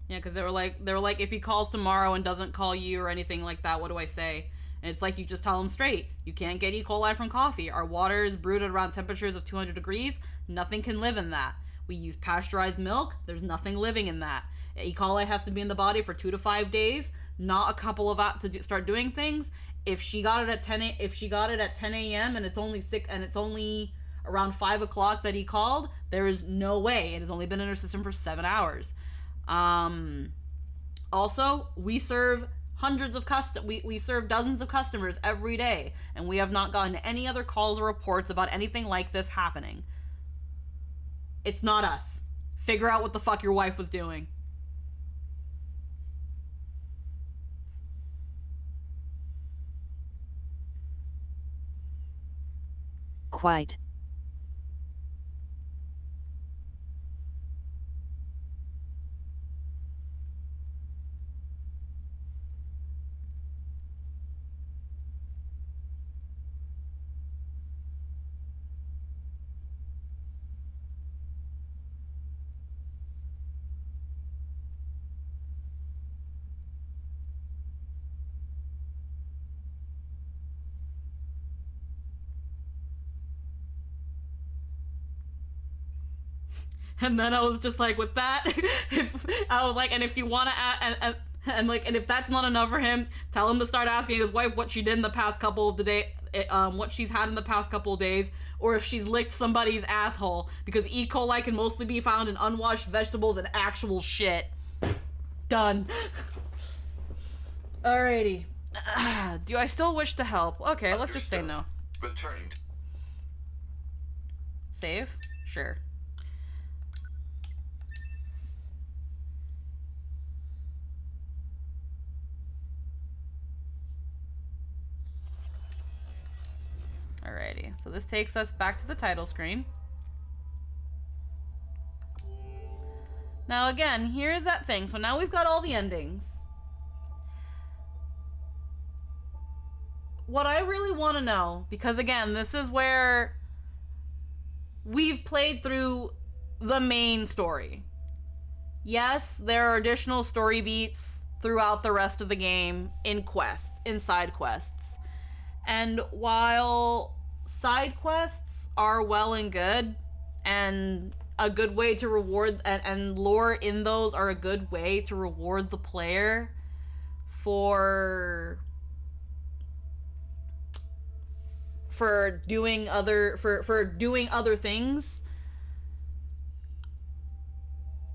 Yeah, because they were like, if he calls tomorrow and doesn't call you or anything like that, what do I say? And it's like, you just tell him straight. You can't get E. coli from coffee. Our water is brewed at around temperatures of 200 degrees. Nothing can live in that. We use pasteurized milk. There's nothing living in that. E. coli has to be in the body for 2 to 5 days, not a couple of hours to start doing things. If she got it at 10 a.m. and it's only around 5 o'clock that he called, there is no way. It has only been in her system for 7 hours. Also, we serve we serve dozens of customers every day, and we have not gotten any other calls or reports about anything like this happening. It's not us. Figure out what the fuck your wife was doing. Quite. And then I was just like, with that, I was like, and if you want to, and if that's not enough for him, tell him to start asking his wife what she did in the past couple of what she's had in the past couple of days, or if she's licked somebody's asshole, because E. coli can mostly be found in unwashed vegetables and actual shit. Done. Alrighty. Do I still wish to help? Okay, let's just say no. Returning. Save? Sure. Alrighty, so this takes us back to the title screen. Now again, here's that thing. So now we've got all the endings. What I really want to know, because again, this is where we've played through the main story. Yes, there are additional story beats throughout the rest of the game in side quests. And while side quests are well and good, and a good way to reward, and lore in those are a good way to reward the player for doing other things.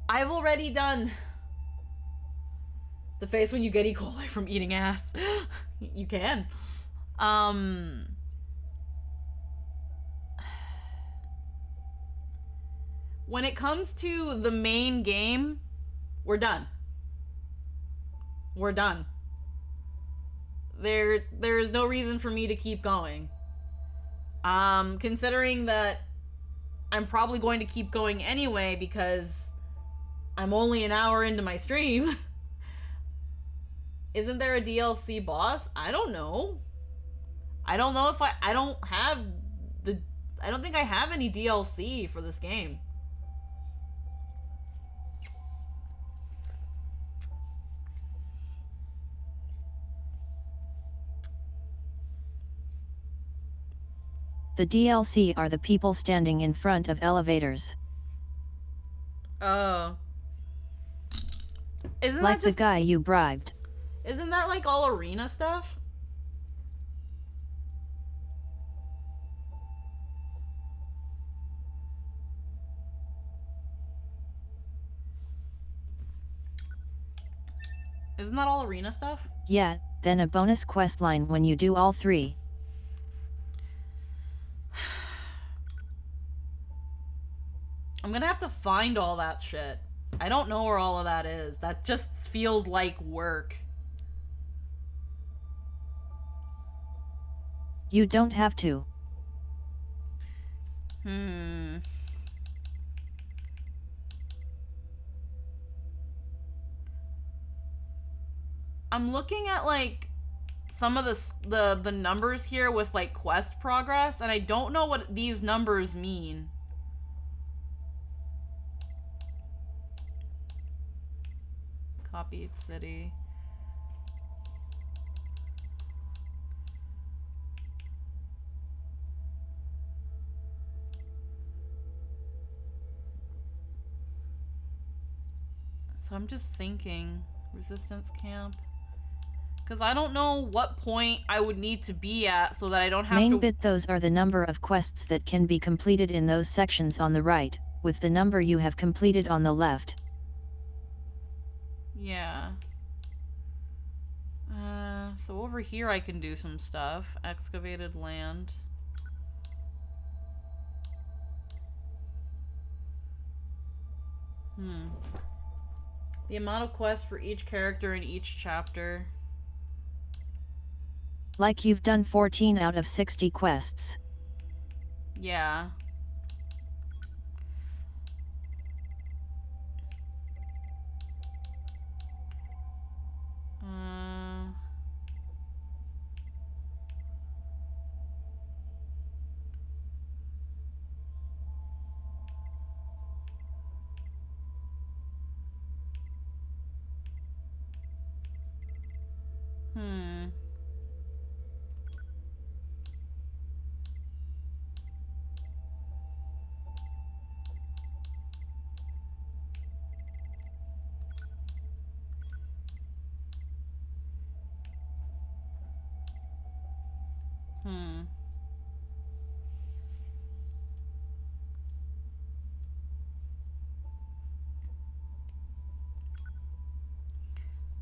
I've already done the face when you get E. coli from eating ass. You can. When it comes to the main game, we're done. We're done. there is no reason for me to keep going. Considering that I'm probably going to keep going anyway because I'm only an hour into my stream. Isn't there a DLC boss? I don't know. I don't know if I don't have the I don't think I have any DLC for this game. The DLC are the people standing in front of elevators. Oh. Isn't Like that just the guy you bribed. Isn't that like all arena stuff? Isn't that all arena stuff? Yeah, then a bonus quest line when you do all 3. I'm gonna have to find all that shit. I don't know where all of that is. That just feels like work. You don't have to. I'm looking at like some of the numbers here with like quest progress, and I don't know what these numbers mean. Copied city. So I'm just thinking, resistance camp. Because I don't know what point I would need to be at so that I don't have Main to... bit, those are the number of quests that can be completed in those sections on the right, with the number you have completed on the left. Yeah. So over here I can do some stuff. Excavated land. The amount of quests for each character in each chapter. Like you've done 14 out of 60 quests. Yeah.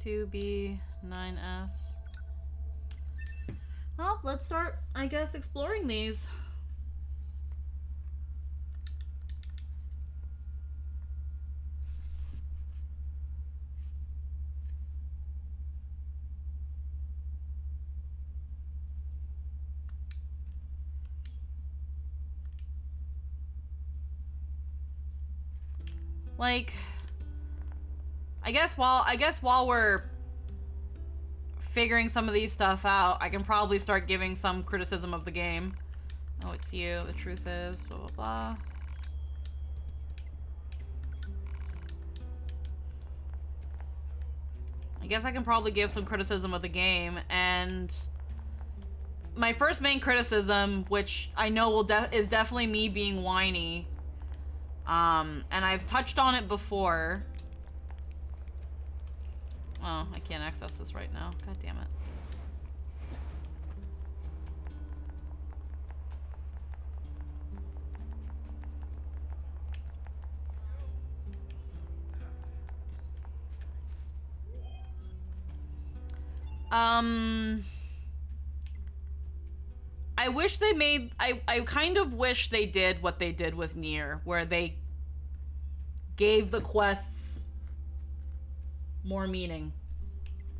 Two B 9S. Well, let's start, I guess, exploring these. Like, I guess while we're figuring some of these stuff out, I can probably start giving some criticism of the game. Oh, it's you. The truth is, blah, blah, blah. I guess I can probably give some criticism of the game, and my first main criticism, which I know is definitely me being whiny, and I've touched on it before. Oh, I can't access this right now. God damn it. I wish they made... I kind of wish they did what they did with NieR, where they gave the quests more meaning,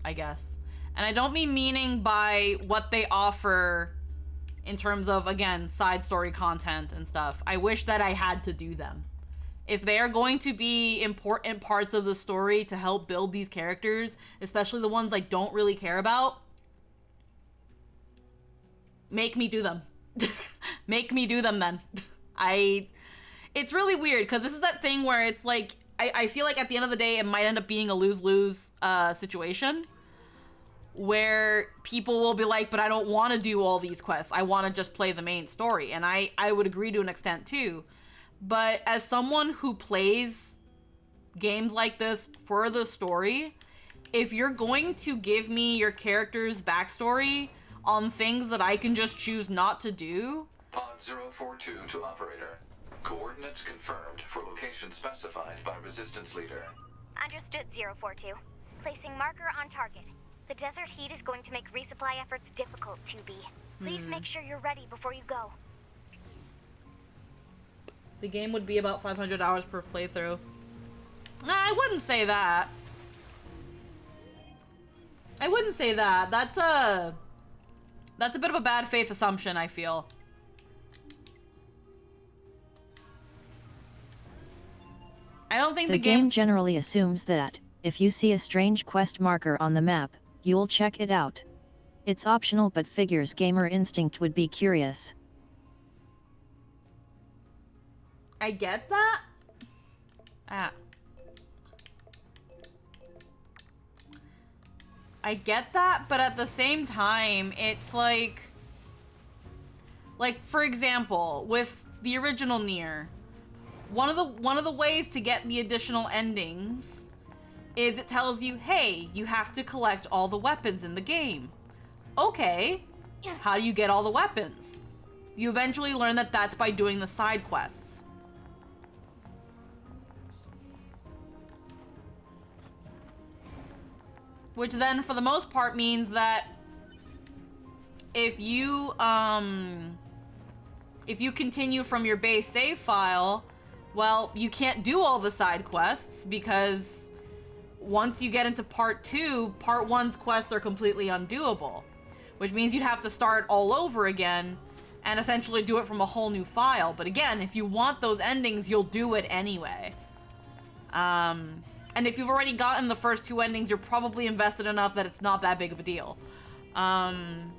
I guess. And I don't mean meaning by what they offer in terms of, again, side story content and stuff. I wish that I had to do them. If they are going to be important parts of the story to help build these characters, especially the ones I don't really care about, make me do them. Make me do them then. It's really weird because this is that thing where it's like, I feel like at the end of the day, it might end up being a lose-lose situation where people will be like, but I don't want to do all these quests. I want to just play the main story. And I would agree to an extent too. But as someone who plays games like this for the story, if you're going to give me your character's backstory on things that I can just choose not to do... Pod 042 to operator. Coordinates confirmed for location specified by Resistance Leader. Understood, 042. Placing marker on target. The desert heat is going to make resupply efforts difficult, 2B. Please make sure you're ready before you go. The game would be about 500 hours per playthrough. Nah, I wouldn't say that. I wouldn't say that. That's a bit of a bad faith assumption, I feel. I don't think the game generally assumes that, if you see a strange quest marker on the map, you'll check it out. It's optional but figures gamer instinct would be curious. I get that. I get that, but at the same time, it's like for example, with the original NieR, one of the ways to get the additional endings is it tells you, hey, you have to collect all the weapons in the game. Okay, how do you get all the weapons? You eventually learn that that's by doing the side quests. Which then, for the most part, means that if you continue from your base save file, well, you can't do all the side quests because once you get into part 2, part 1's quests are completely undoable, which means you'd have to start all over again and essentially do it from a whole new file. But again, if you want those endings, you'll do it anyway. And if you've already gotten the first 2 endings, you're probably invested enough that it's not that big of a deal. I'm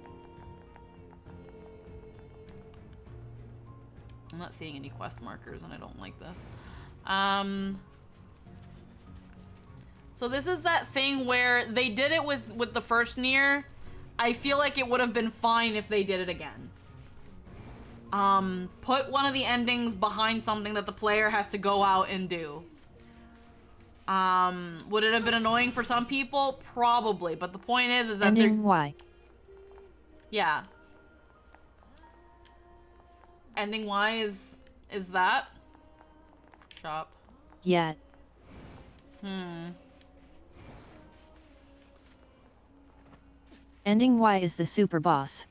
not seeing any quest markers, and I don't like this. So this is that thing where they did it with the first NieR. I feel like it would have been fine if they did it again. Put one of the endings behind something that the player has to go out and do. Would it have been annoying for some people? Probably, but the point is that ending Y. Yeah. Ending Y is that? Shop. Yeah. Ending Y is the super boss.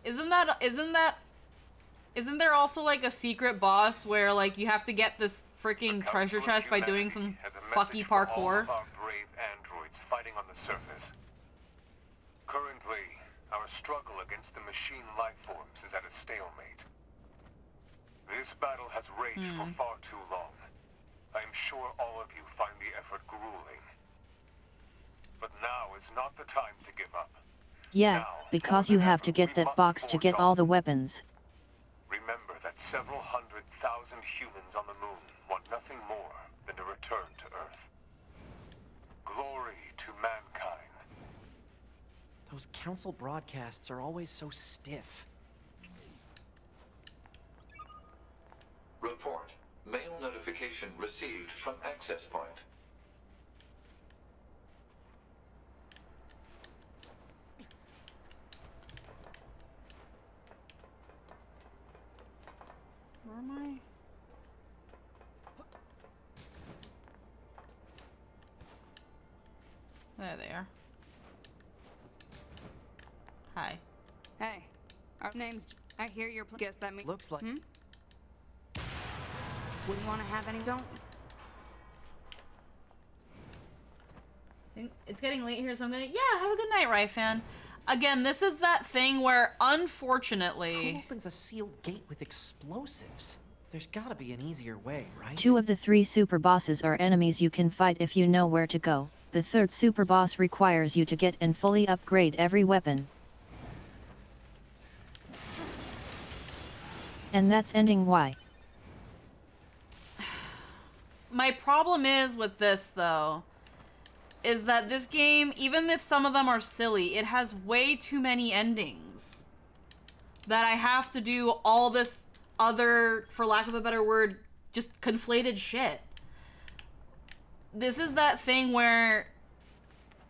Isn't there also like a secret boss where like you have to get this freaking treasure chest by doing some fucky parkour? Brave androids fighting on the surface. Currently, our struggle against the machine life forms is at a stalemate. This battle has raged for far too long. I am sure all of you find the effort grueling. But now is not the time to give up. Yeah, because you have to get that box to get all the weapons. Remember that several 100,000 humans on the moon want nothing more than to return to Earth. Glory to mankind. Those council broadcasts are always so stiff. Report. Mail notification received from access point. Where am I? There they are. Hi. Hey, our name's... I hear your... Guess that means... Looks like... Wouldn't want to have any... Don't... think it's getting late here, so I'm gonna... Yeah, have a good night, Ryfan. Again, this is that thing where, unfortunately... Who opens a sealed gate with explosives? There's gotta be an easier way, right? 2 of the 3 super bosses are enemies you can fight if you know where to go. The 3rd super boss requires you to get and fully upgrade every weapon. And that's ending Y. My problem is with this, though, is that this game, even if some of them are silly, it has way too many endings. That I have to do all this other, for lack of a better word, just conflated shit. This is that thing where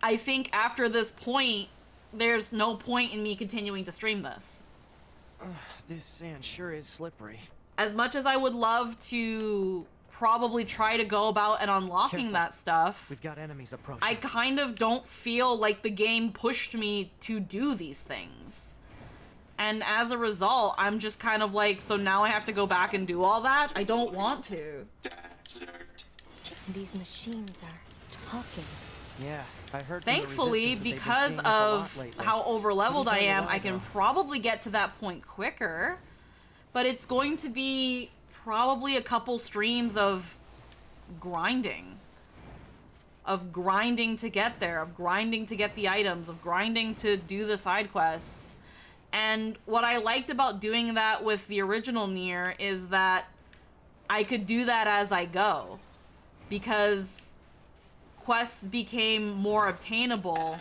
I think after this point, there's no point in me continuing to stream this. This sand sure is slippery. As much as I would love to probably try to go about and unlocking Careful. that stuff, We've got enemies approaching. I kind of don't feel like the game pushed me to do these things. And as a result, I'm just kind of like, so now I have to go back and do all that? I don't want to. These machines are talking. Yeah, I heard from the Thankfully, Resistance that they've been because seeing us a lot of lately. how overleveled Couldn't I tell you am, why, I can though. probably get to that point quicker. But it's going to be probably a couple streams of grinding. Of grinding to get there, of grinding to get the items, of grinding to do the side quests. And what I liked about doing that with the original NieR is that I could do that as I go. Because quests became more obtainable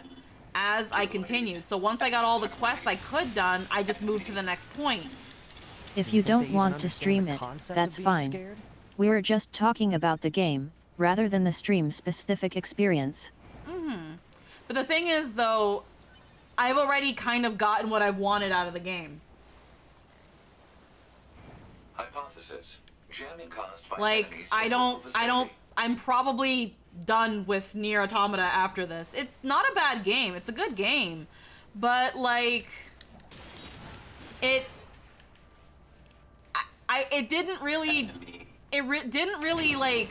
as I continued. So once I got all the quests I could done, I just moved to the next point. If you don't want to stream it, that's fine. We're just talking about the game, rather than the stream-specific experience. But the thing is, though, I've already kind of gotten what I've wanted out of the game. Hypothesis. Jamming caused by Like, enemies in local vicinity. I'm probably done with NieR Automata after this. It's not a bad game. It's a good game. But, like, it didn't really, didn't really, like,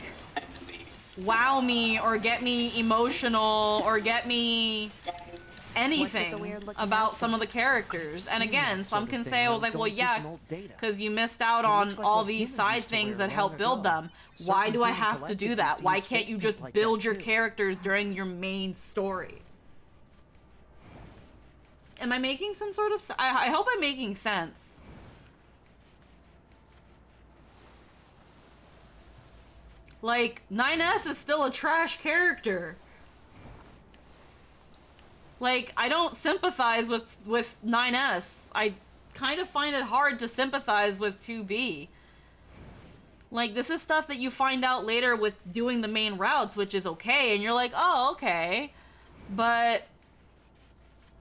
wow me or get me emotional or get me anything about some of the characters. And again, some can say, I was like, well, yeah, because you missed out on all these side things that help build them. Why do I have to do that? Why can't you just build your characters during your main story? Am I making some sort of... I hope I'm making sense. Like, 9S is still a trash character. Like, I don't sympathize with 9S. I kind of find it hard to sympathize with 2B. Like, this is stuff that you find out later with doing the main routes, which is okay, and you're like, oh, okay. But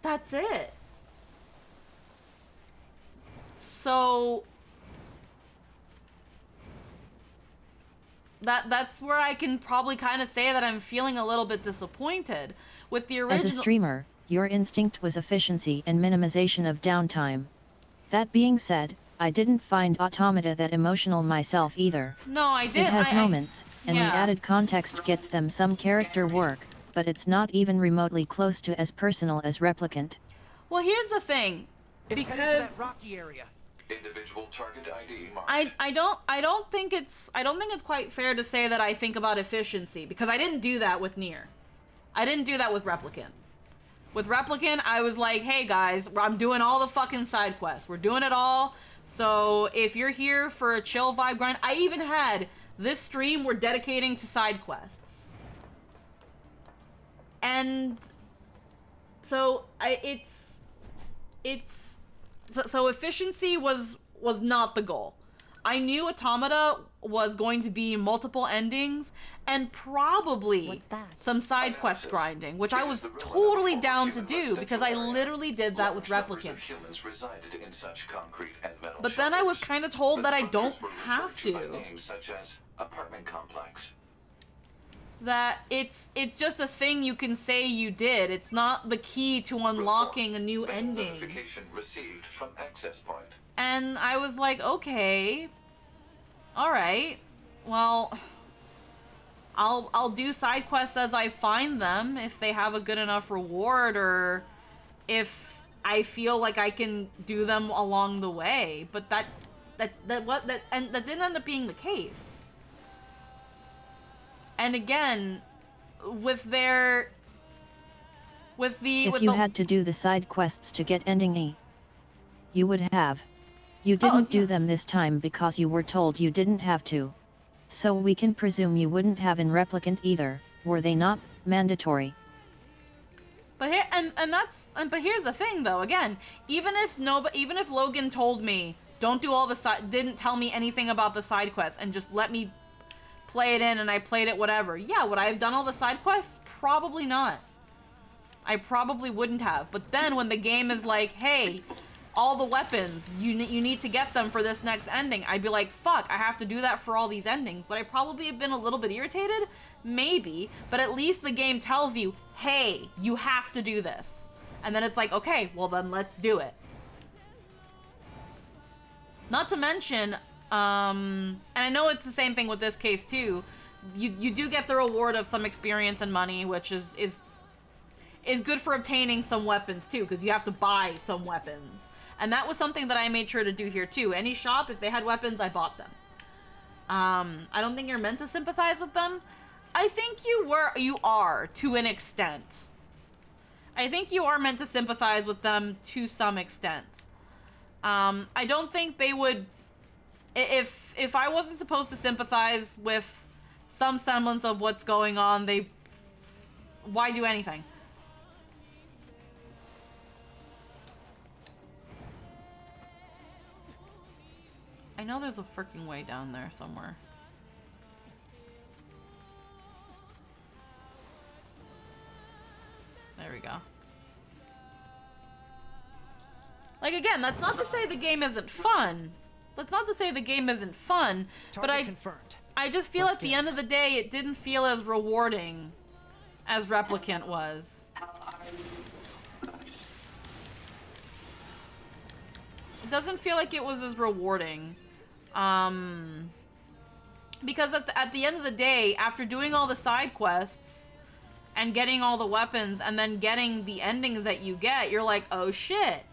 that's it. So that's where I can probably kind of say that I'm feeling a little bit disappointed with the original. As a streamer, your instinct was efficiency and minimization of downtime. That being said, I didn't find Automata that emotional myself either. No, I did. It has moments, and yeah. the added context gets them some character work, but it's not even remotely close to as personal as Replicant. Well, here's the thing, because that rocky area. Individual target ID marked. I don't think it's quite fair to say that I think about efficiency, because I didn't do that with NieR. I didn't do that with Replicant. With Replicant, I was like, hey guys, I'm doing all the fucking side quests. We're doing it all. So if you're here for a chill vibe grind, I even had this stream we're dedicating to side quests. And so so efficiency was not the goal. I knew Automata was going to be multiple endings and probably some side quest grinding, which I was totally down to do because I literally did that with Replicant. But then I was kind of told that I don't have to. Such as apartment complex. That it's just a thing you can say you did. It's not the key to unlocking a new ending. Notification received from access point. And I was like, okay, all right, well, I'll do side quests as I find them if they have a good enough reward, or if I feel like I can do them along the way. But that didn't end up being the case. And again, if you had to do the side quests to get ending E, you would have. You didn't do them this time because you were told you didn't have to. So we can presume you wouldn't have in Replicant either, were they not mandatory? But here's the thing though, again, even if Logan told me, don't do all the didn't tell me anything about the side quests and just let me play it in and I played it whatever. Yeah, would I have done all the side quests? Probably not. I probably wouldn't have. But then when the game is like, hey, all the weapons, you need to get them for this next ending, I'd be like, fuck, I have to do that for all these endings. Would I probably have been a little bit irritated? Maybe. But at least the game tells you, hey, you have to do this. And then it's like, okay, well then let's do it. Not to mention, and I know it's the same thing with this case too, you do get the reward of some experience and money, which is good for obtaining some weapons too, because you have to buy some weapons. And that was something that I made sure to do here too. Any shop, if they had weapons, I bought them. I don't think you're meant to sympathize with them. I think you are to an extent. I think you are meant to sympathize with them to some extent. I don't think they would, if I wasn't supposed to sympathize with some semblance of what's going on, why do anything? I know there's a freaking way down there somewhere. There we go. Like, again, that's not to say the game isn't fun. That's not to say the game isn't fun, but I just feel at the end of the day, it didn't feel as rewarding as Replicant was. It doesn't feel like it was as rewarding. Because at the end of the day, after doing all the side quests and getting all the weapons and then getting the endings that you get, you're like, oh shit.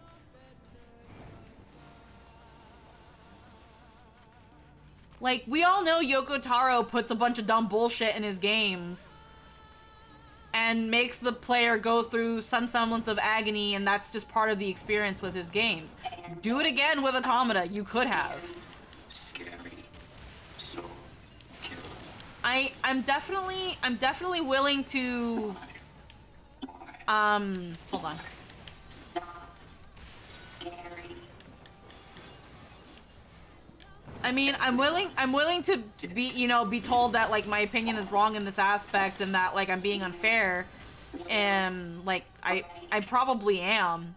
Like, we all know Yoko Taro puts a bunch of dumb bullshit in his games and makes the player go through some semblance of agony, and that's just part of the experience with his games. Do it again with Automata. You could have. I'm definitely willing to hold on. I mean, I'm willing to be told that, like, my opinion is wrong in this aspect and that, like, I'm being unfair, and, like, I probably am.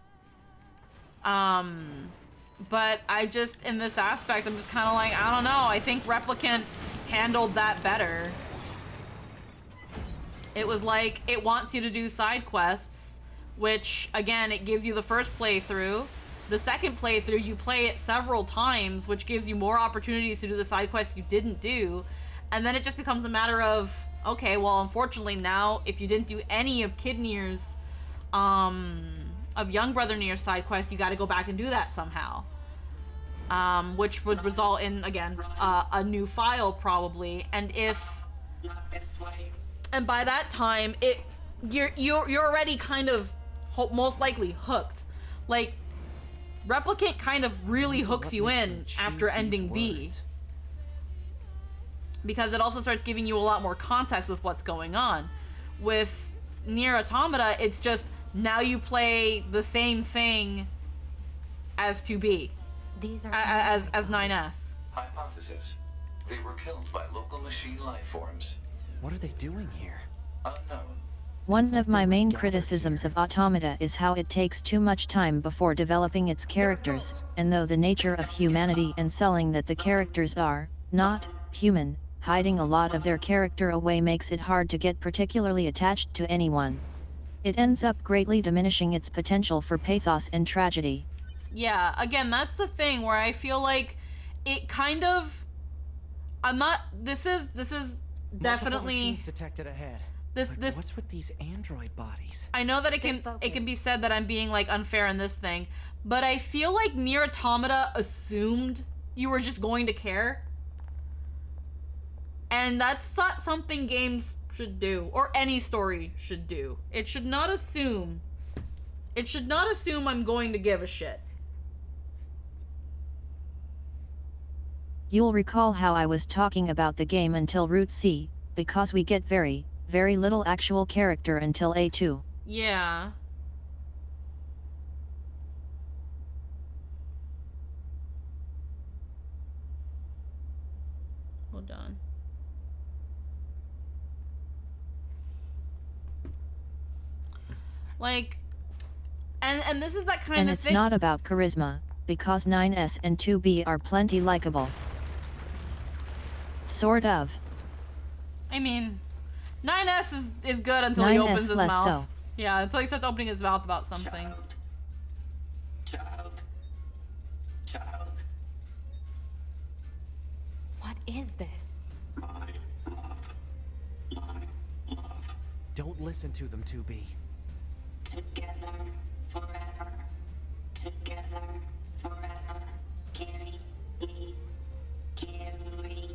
But I just, in this aspect, I'm just kind of like, I don't know, I think Replicant handled that better. It was like, it wants you to do side quests, which, again, it gives you the first playthrough. The second playthrough, you play it several times, which gives you more opportunities to do the side quests you didn't do. And then it just becomes a matter of, okay, well, unfortunately now, if you didn't do any of Kid NieR's, of Young Brother NieR's side quests, you gotta go back and do that somehow. Which would result in, again, a new file probably. And and by that time, you're already kind of most likely hooked. Like, Replicant kind of really hooks you in after ending B. Because it also starts giving you a lot more context with what's going on. With NieR Automata, it's just, now you play the same thing as 2B. These are as 9S. Hypothesis. They were killed by local machine life forms. What are they doing here? Unknown. One of my main criticisms of Automata is how it takes too much time before developing its characters, and though the nature of humanity and selling that the characters are not human, hiding a lot of their character away makes it hard to get particularly attached to anyone. It ends up greatly diminishing its potential for pathos and tragedy. Yeah, again, that's the thing where I feel like it kind of, this is definitely machines detected ahead. But what's with these android bodies? I know that it can be said that I'm being like unfair in this thing, but I feel like NieR Automata assumed you were just going to care. And that's not something games should do, or any story should do. It should not assume I'm going to give a shit. You'll recall how I was talking about the game until Route C, because we get very, very little actual character until A2. Yeah. Hold on. Like, and this is that kind and of it's thing. not about charisma, because 9S and 2B are plenty likable. Sort of. I mean, 9S is good until 9S he opens his less mouth. so. Yeah, until he starts opening his mouth about something. Child. What is this? Don't listen to them, 2B. Together forever. Together forever. Carry me. Carry.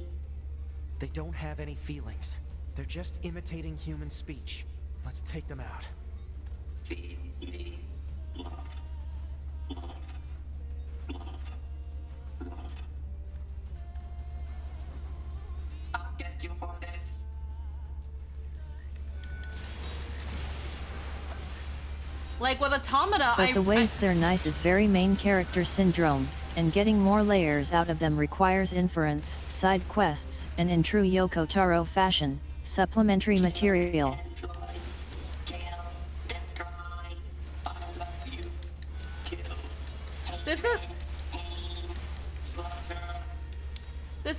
They don't have any feelings. They're just imitating human speech. Let's take them out. Feed me. Love. Love. Love. Love. I'll get you for this. Like with Automata, But the ways they're nice is very main character syndrome, and getting more layers out of them requires inference, side quests, and in true Yoko Taro fashion, supplementary material. Androids. Kill. Destroy. I love you. Kill. This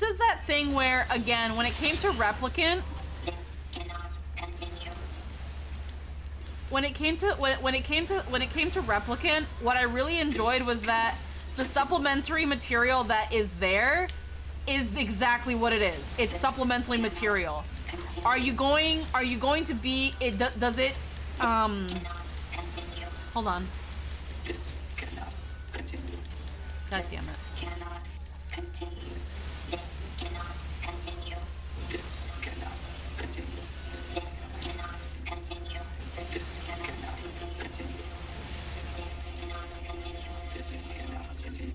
is that thing where, again, when it came to Replicant, This cannot continue. when it came to Replicant, what I really enjoyed was that the supplementary material that is there is exactly what it is. It's supplementary material. Are you going to be it? Does it? Hold on. This cannot continue. God damn it. Cannot continue. This cannot continue. This cannot continue. This cannot continue. This cannot continue. This cannot continue. This cannot continue.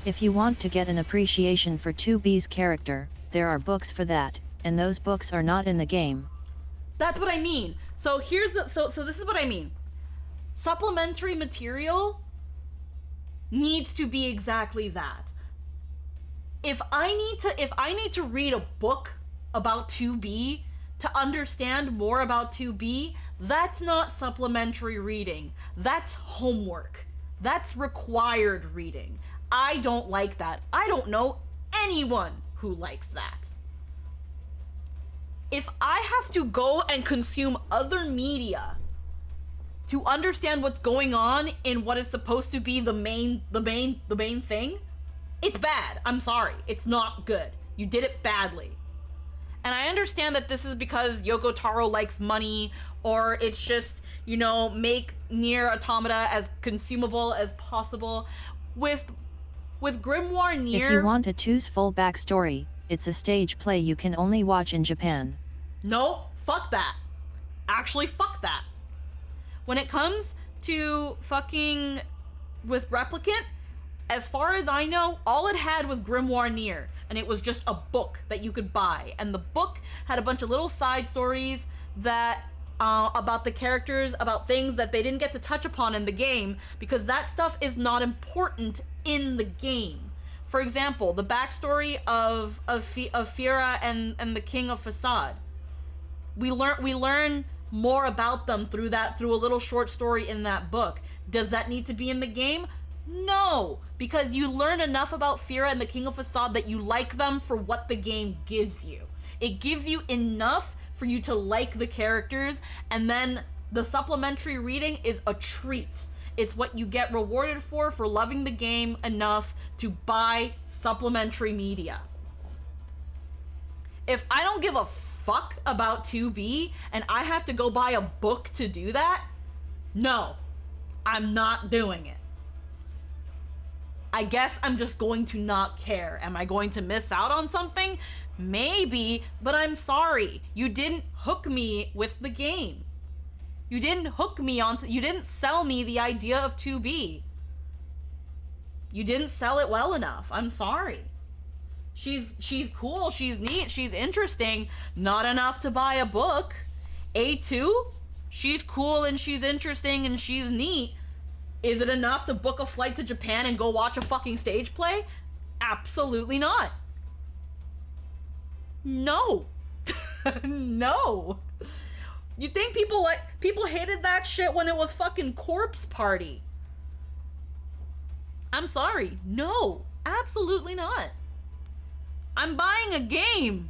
If you want to get an appreciation for 2B's character, there are books for that, and those books are not in the game. That's what I mean. So here's the so this is what I mean. Supplementary material needs to be exactly that. If I need to read a book about 2B to understand more about 2B, that's not supplementary reading. That's homework. That's required reading. I don't like that. I don't know anyone who likes that. If I have to go and consume other media to understand what's going on in what is supposed to be the main thing, it's bad. I'm sorry. It's not good. You did it badly. And I understand that this is because Yoko Taro likes money, or it's just, make NieR Automata as consumable as possible. With Grimoire NieR... If you want a 2's full backstory, it's a stage play you can only watch in Japan. No, fuck that. Actually, fuck that. When it comes to fucking with Replicant, as far as I know, all it had was Grimoire NieR, and it was just a book that you could buy. And the book had a bunch of little side stories that about the characters, about things that they didn't get to touch upon in the game, because that stuff is not important in the game. For example, the backstory of Fira and the King of Facade. We learn more about them through a little short story in that book. Does that need to be in the game? No, because you learn enough about Fira and the King of Facade that you like them for what the game gives you. It gives you enough for you to like the characters, and then the supplementary reading is a treat. It's what you get rewarded for loving the game enough to buy supplementary media. If I don't give a fuck about 2B and I have to go buy a book to do that, no, I'm not doing it. I guess I'm just going to not care. Am I going to miss out on something? Maybe, but I'm sorry. You didn't hook me with the game. You didn't hook me onto, you didn't sell me the idea of 2B. You didn't sell it well enough. I'm sorry. She's cool, she's neat, she's interesting. Not enough to buy a book. A2, she's cool and she's interesting and she's neat. Is it enough to book a flight to Japan and go watch a fucking stage play? Absolutely not. No. No. You think people hated that shit when it was fucking Corpse Party? I'm sorry. No. Absolutely not. I'm buying a game.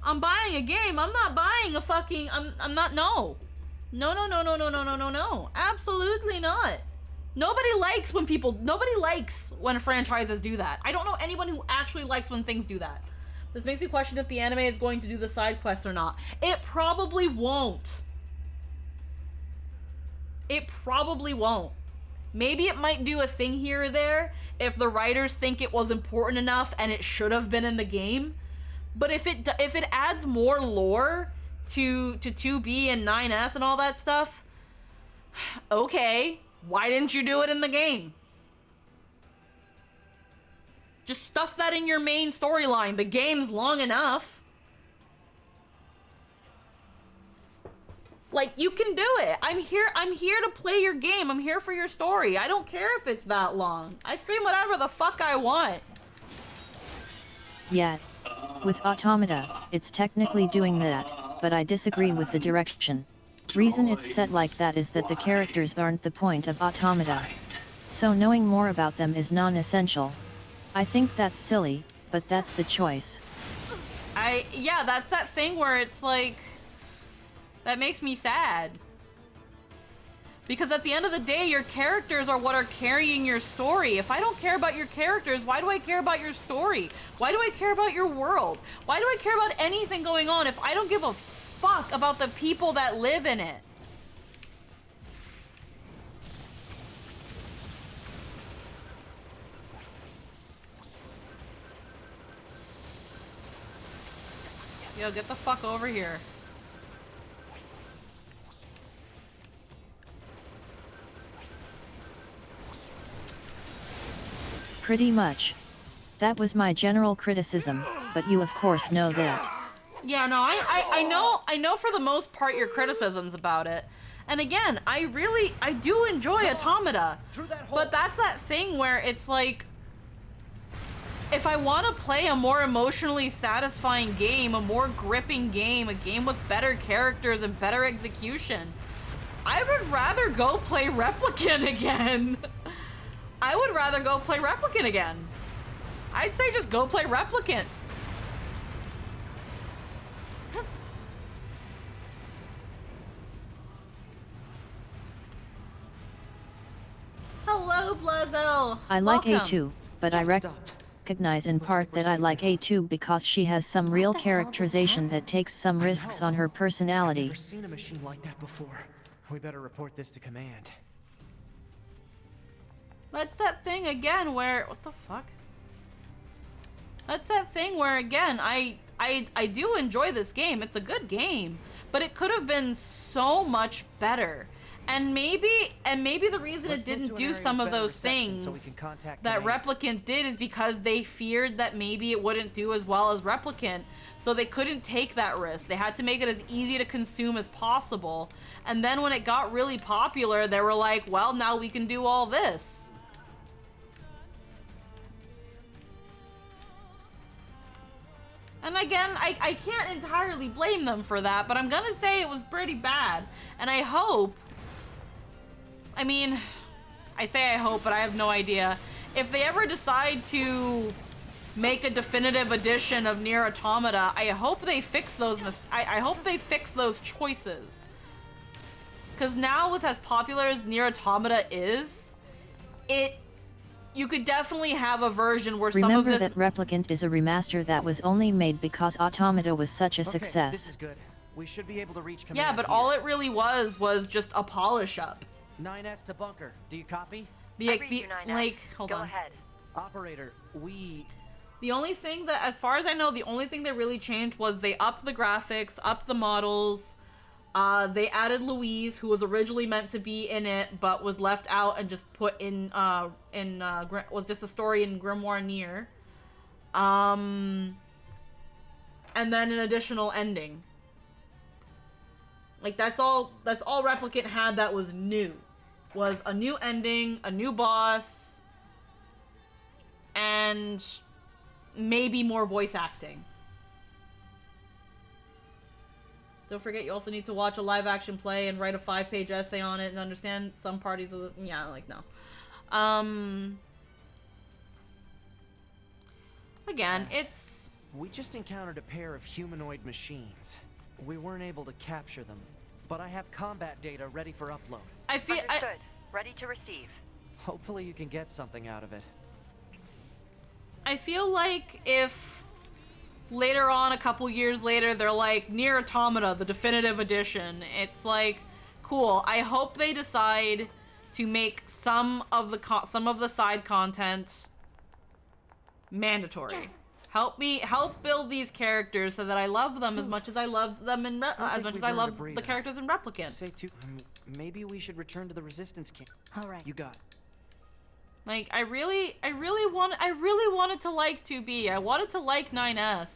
I'm buying a game. I'm not buying a fucking I'm not no. No. Absolutely not. Nobody likes when franchises do that. I don't know anyone who actually likes when things do that. This makes me question if the anime is going to do the side quests or not. It probably won't. It probably won't. Maybe it might do a thing here or there if the writers think it was important enough and it should have been in the game. But if it adds more lore to 2B and 9S and all that stuff, okay, why didn't you do it in the game? Just stuff that in your main storyline. The game's long enough. Like, you can do it. I'm here to play your game. I'm here for your story. I don't care if it's that long. I stream whatever the fuck I want. Yeah. With Automata, it's technically doing that, but I disagree with the direction. Reason it's set like that is that the characters aren't the point of Automata. So knowing more about them is non-essential. I think that's silly, but that's the choice. Yeah, that's that thing where it's like, that makes me sad. Because at the end of the day, your characters are what are carrying your story. If I don't care about your characters, why do I care about your story? Why do I care about your world? Why do I care about anything going on if I don't give a fuck about the people that live in it? Yo, get the fuck over here. Pretty much. That was my general criticism, but you of course know that. Yeah, no, I know for the most part your criticisms about it. And again, I do enjoy Automata. But that's that thing where it's like, if I want to play a more emotionally satisfying game, a more gripping game, a game with better characters and better execution, I would rather go play Replicant again. I would rather go play Replicant again. I'd say just go play Replicant. Hello, Blazel. I like Welcome. A2, but I recognize in part that I like A2 because she has some real characterization that takes some risks on her personality. I've never seen a machine like that before. We better report this to command. That's that thing again where, what the fuck? That's that thing where, again, I do enjoy this game. It's a good game, but it could have been so much better. And maybe the reason it didn't do some of those things that Replicant did is because they feared that maybe it wouldn't do as well as Replicant. So they couldn't take that risk. They had to make it as easy to consume as possible. And then when it got really popular, they were like, well, now we can do all this. And again, I can't entirely blame them for that, but I'm gonna say it was pretty bad. And I hope, I mean, I say I hope, but I have no idea. If they ever decide to make a definitive edition of NieR Automata, I hope they fix those I hope they fix those choices. Because now with as popular as NieR Automata is, you could definitely have a version where some of Remember this. that Replicant is a remaster that was only made because Automata was such a Okay, success. this is good. We should be able to reach command Yeah, but here. all it really was just a polish up. 9S to bunker. Do you copy? Like, hold Go on. ahead. Operator, we... The only thing that, as far as I know, the only thing that really changed was they upped the graphics, upped the models. They added Louise, who was originally meant to be in it, but was left out and just put in was just a story in Grimoire NieR. And then an additional ending. Like, that's all Replicant had that was new. Was a new ending, a new boss, and maybe more voice acting. Don't forget, you also need to watch a live action play and write a 5-page essay on it and understand some parties of the... Yeah, like, no. Again, it's... We just encountered a pair of humanoid machines. We weren't able to capture them, but I have combat data ready for upload. I feel... Understood. Ready to receive. Hopefully you can get something out of it. I feel like if later on, a couple years later, they're like, NieR Automata, the definitive edition, it's like, cool. I hope they decide to make some of the side content mandatory. Help build these characters so that I love them as much as I loved them in as much as I loved the characters in Replicant. Say to maybe we should return to the resistance camp. All right. You got it. Like, I really wanted to like 2B. I wanted to like 9S.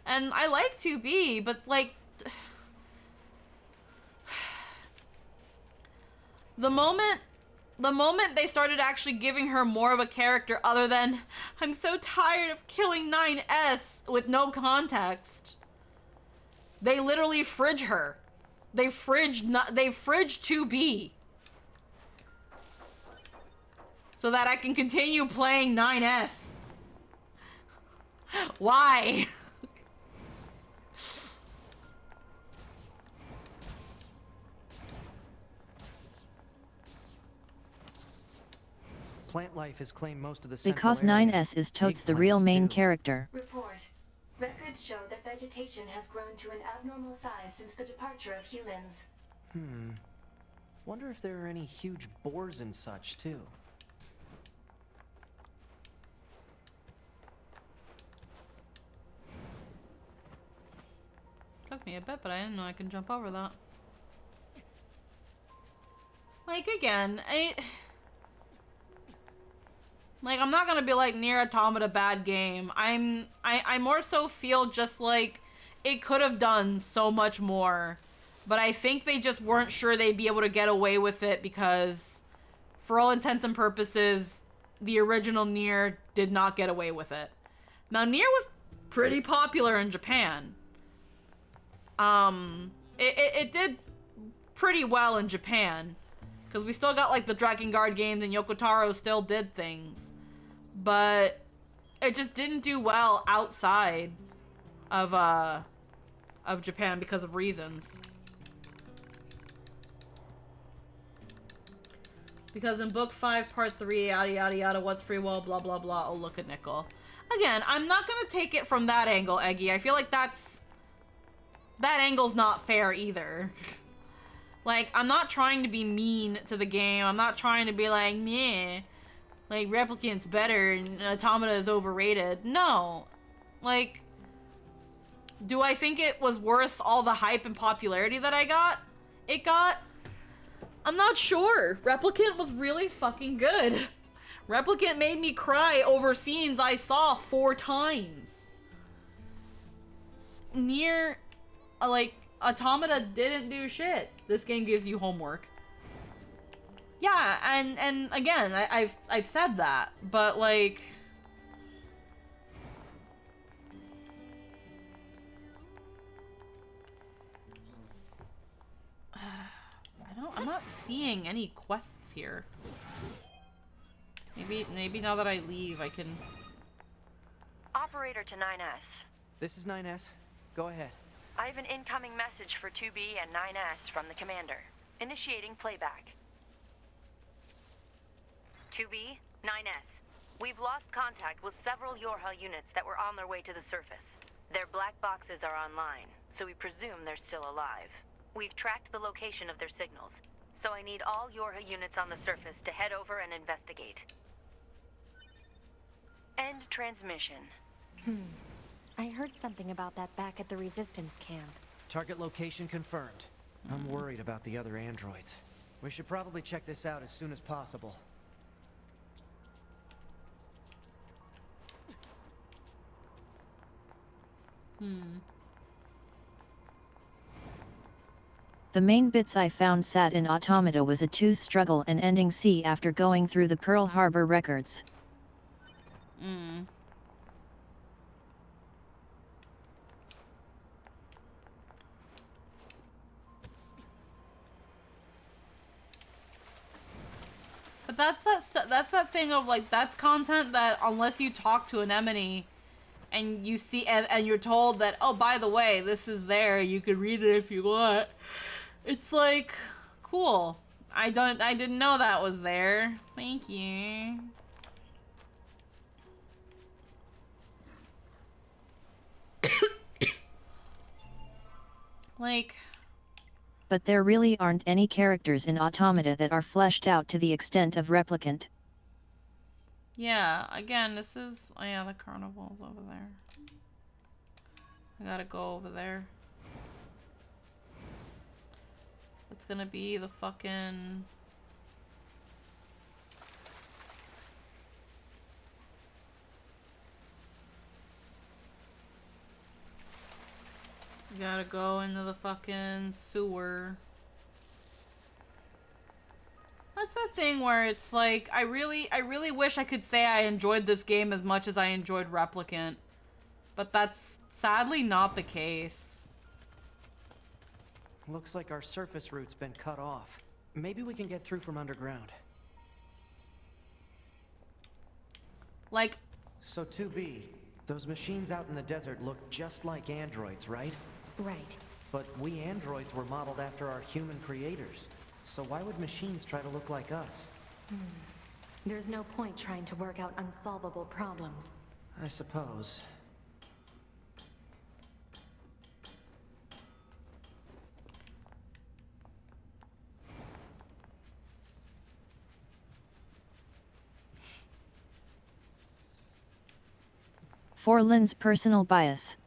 And I like 2B, but like the moment they started actually giving her more of a character other than, I'm so tired of killing 9S with no context. They literally fridge her. They fridge 2B. So that I can continue playing 9S. Why? Plant life has claimed most of the Because central area. 9S is totes Big the real plants, main too. character. Report. Records show that vegetation has grown to an abnormal size since the departure of humans. Wonder if there are any huge boars and such, too. Took me a bit, but I didn't know I could jump over that. Like, again, I'm not gonna be like NieR Automata bad game. I more so feel just like it could have done so much more, but I think they just weren't sure they'd be able to get away with it because, for all intents and purposes, the original NieR did not get away with it. Now, NieR was pretty popular in Japan. It did pretty well in Japan, because we still got like the Dragon Guard games and Yoko Taro still did things, but it just didn't do well outside of Japan because of reasons. Because in book 5, part 3, yada yada yada, what's free will, blah blah blah, oh look at Nickel. Again, I'm not gonna take it from that angle, Eggy. I feel like that angle's not fair either. Like, I'm not trying to be mean to the game. I'm not trying to be like, meh, like, Replicant's better and Automata is overrated. No. Like, do I think it was worth all the hype and popularity that it got? I'm not sure. Replicant was really fucking good. Replicant made me cry over scenes I saw 4 times. NieR, like, Automata didn't do shit. This game gives you homework. Yeah, and again, I've said that, but like, I'm not seeing any quests here. Maybe now that I leave, I can. Operator to 9S. This is 9S. Go ahead. I have an incoming message for 2B and 9S from the commander. Initiating playback. 2B, 9S. We've lost contact with several Yorha units that were on their way to the surface. Their black boxes are online, so we presume they're still alive. We've tracked the location of their signals, so I need all Yorha units on the surface to head over and investigate. End transmission. I heard something about that back at the Resistance camp. Target location confirmed. I'm worried about the other androids. We should probably check this out as soon as possible. The main bits I found sat in Automata was a two's struggle and ending C after going through the Pearl Harbor records. But that's that thing of like, that's content that unless you talk to an enemy and you see and you're told that, oh, by the way, this is there, you could read it if you want. It's like, cool. I didn't know that was there. Thank you. Like, But there really aren't any characters in Automata that are fleshed out to the extent of Replicant. yeah, again, this is, oh yeah, the carnival's over there. I gotta go over there. It's gonna be the fucking... You gotta go into the fucking sewer. That's the thing where it's like, I really wish I could say I enjoyed this game as much as I enjoyed Replicant. But that's sadly not the case. Looks like our surface route's been cut off. Maybe we can get through from underground. Like... So 2B, those machines out in the desert look just like androids, right? Right. But we androids were modeled after our human creators. So why would machines try to look like us? There's no point trying to work out unsolvable problems. I suppose. For Lynn's personal bias.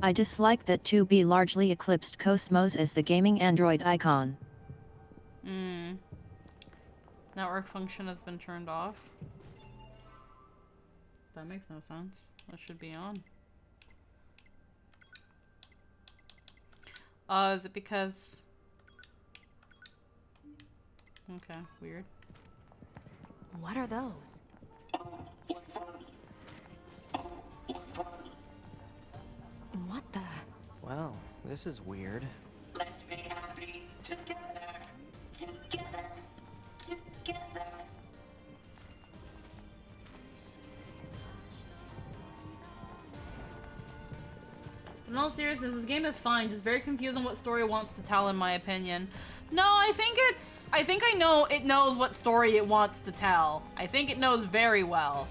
I dislike that 2B largely eclipsed Cosmos as the gaming android icon. Network function has been turned off. That makes no sense. That should be on. Is it because... Okay, weird. What are those? What the? Well, this is weird. Let's be happy together. Together. Together. In all seriousness, this game is fine. Just very confused on what story it wants to tell, in my opinion. No, I think I know it knows what story it wants to tell. I think it knows very well.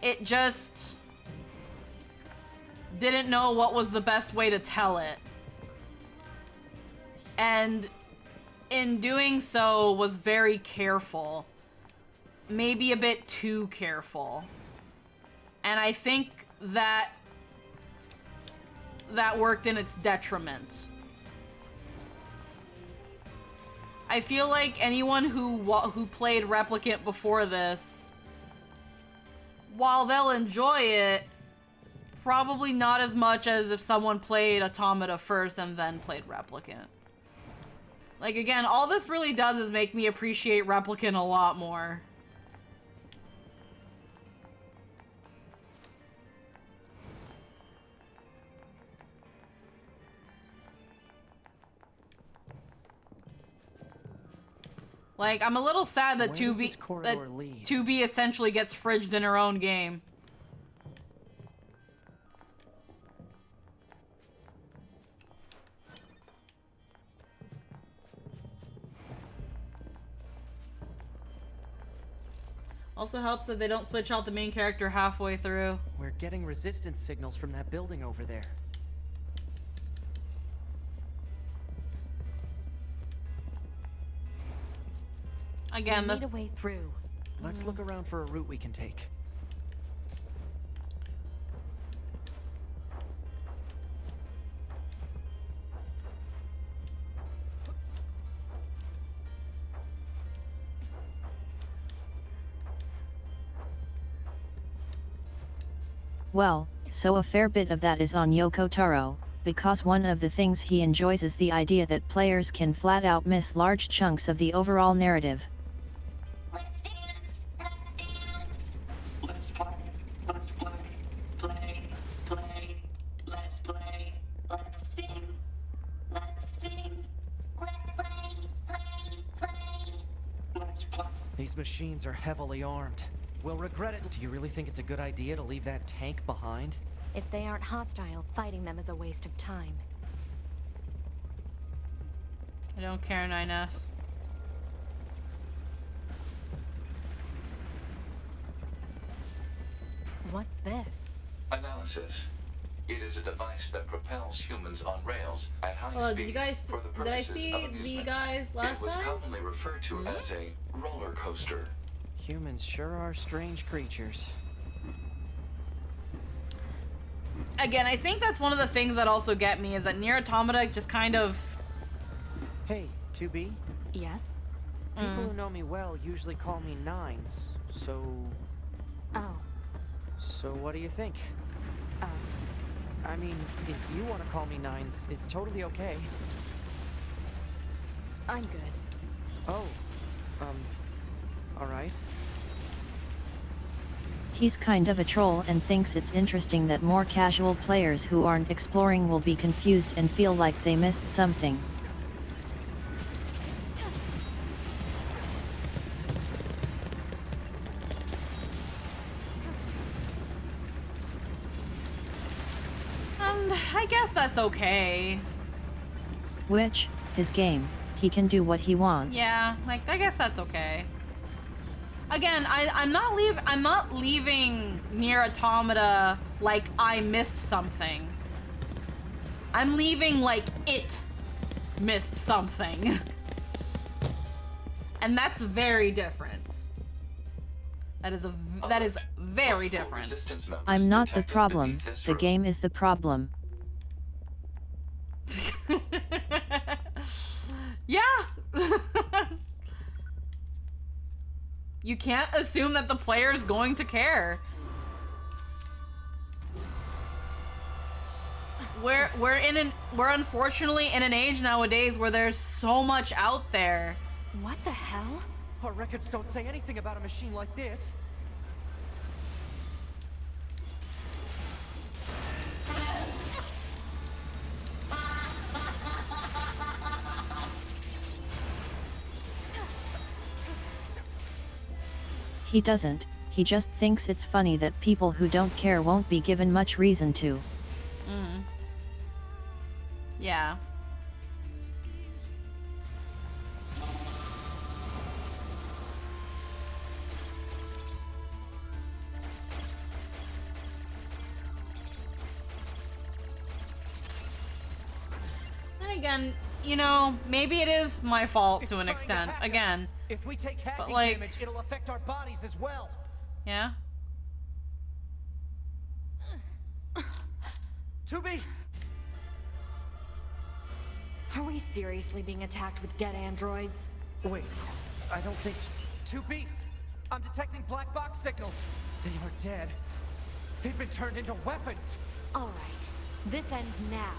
It just didn't know what was the best way to tell it. And in doing so was very careful. Maybe a bit too careful. And I think that worked in its detriment. I feel like anyone who played Replicant before this, while they'll enjoy it, probably not as much as if someone played Automata first and then played Replicant. Like, again, all this really does is make me appreciate Replicant a lot more. Like, I'm a little sad that Where does this corridor lead? 2B essentially gets fridged in her own game. Also helps that they don't switch out the main character halfway through. We're getting resistance signals from that building over there. Again, we need a way through. Let's look around for a route we can take. Well, so a fair bit of that is on Yoko Taro, because one of the things he enjoys is the idea that players can flat out miss large chunks of the overall narrative. Let's dance! Let's dance! Let's play! Let's play! Play! Play! Let's play! Let's sing! Let's sing! Let's play! Play! Play! Let's play! These machines are heavily armed. We'll regret it. Do you really think it's a good idea to leave that tank behind? If they aren't hostile, fighting them is a waste of time. I don't care, 9S. What's this? Analysis. It is a device that propels humans on rails at high Well, speeds did you guys? for the Did I purposes see of amusement. the guys last It was time? commonly referred to as a roller coaster. Humans sure are strange creatures. Again, I think that's one of the things that also get me is that NieR Automata just kind of. Hey, 2B? Yes? People who know me well usually call me Nines, so... Oh. So what do you think? I mean, if you want to call me Nines, it's totally okay. I'm good. Oh, alright. He's kind of a troll and thinks it's interesting that more casual players who aren't exploring will be confused and feel like they missed something. I guess that's okay. Which, his game, he can do what he wants. Yeah, like I guess that's okay. Again, I'm not leaving NieR Automata like I missed something. I'm leaving like it missed something. And that's very different. That is very different. I'm not the problem, the game is the problem. Yeah. You can't assume that the player's going to care. We're unfortunately in an age nowadays where there's so much out there. What the hell? Our records don't say anything about a machine like this. He doesn't, he just thinks it's funny that people who don't care won't be given much reason to. Yeah. And again, you know, maybe it is my fault to an extent. Again. If we take hacking like, damage, it'll affect our bodies as well. Yeah? 2B! Are we seriously being attacked with dead androids? Wait, I don't think... 2B! I'm detecting black box signals. They aren't dead. They've been turned into weapons. All right. This ends now.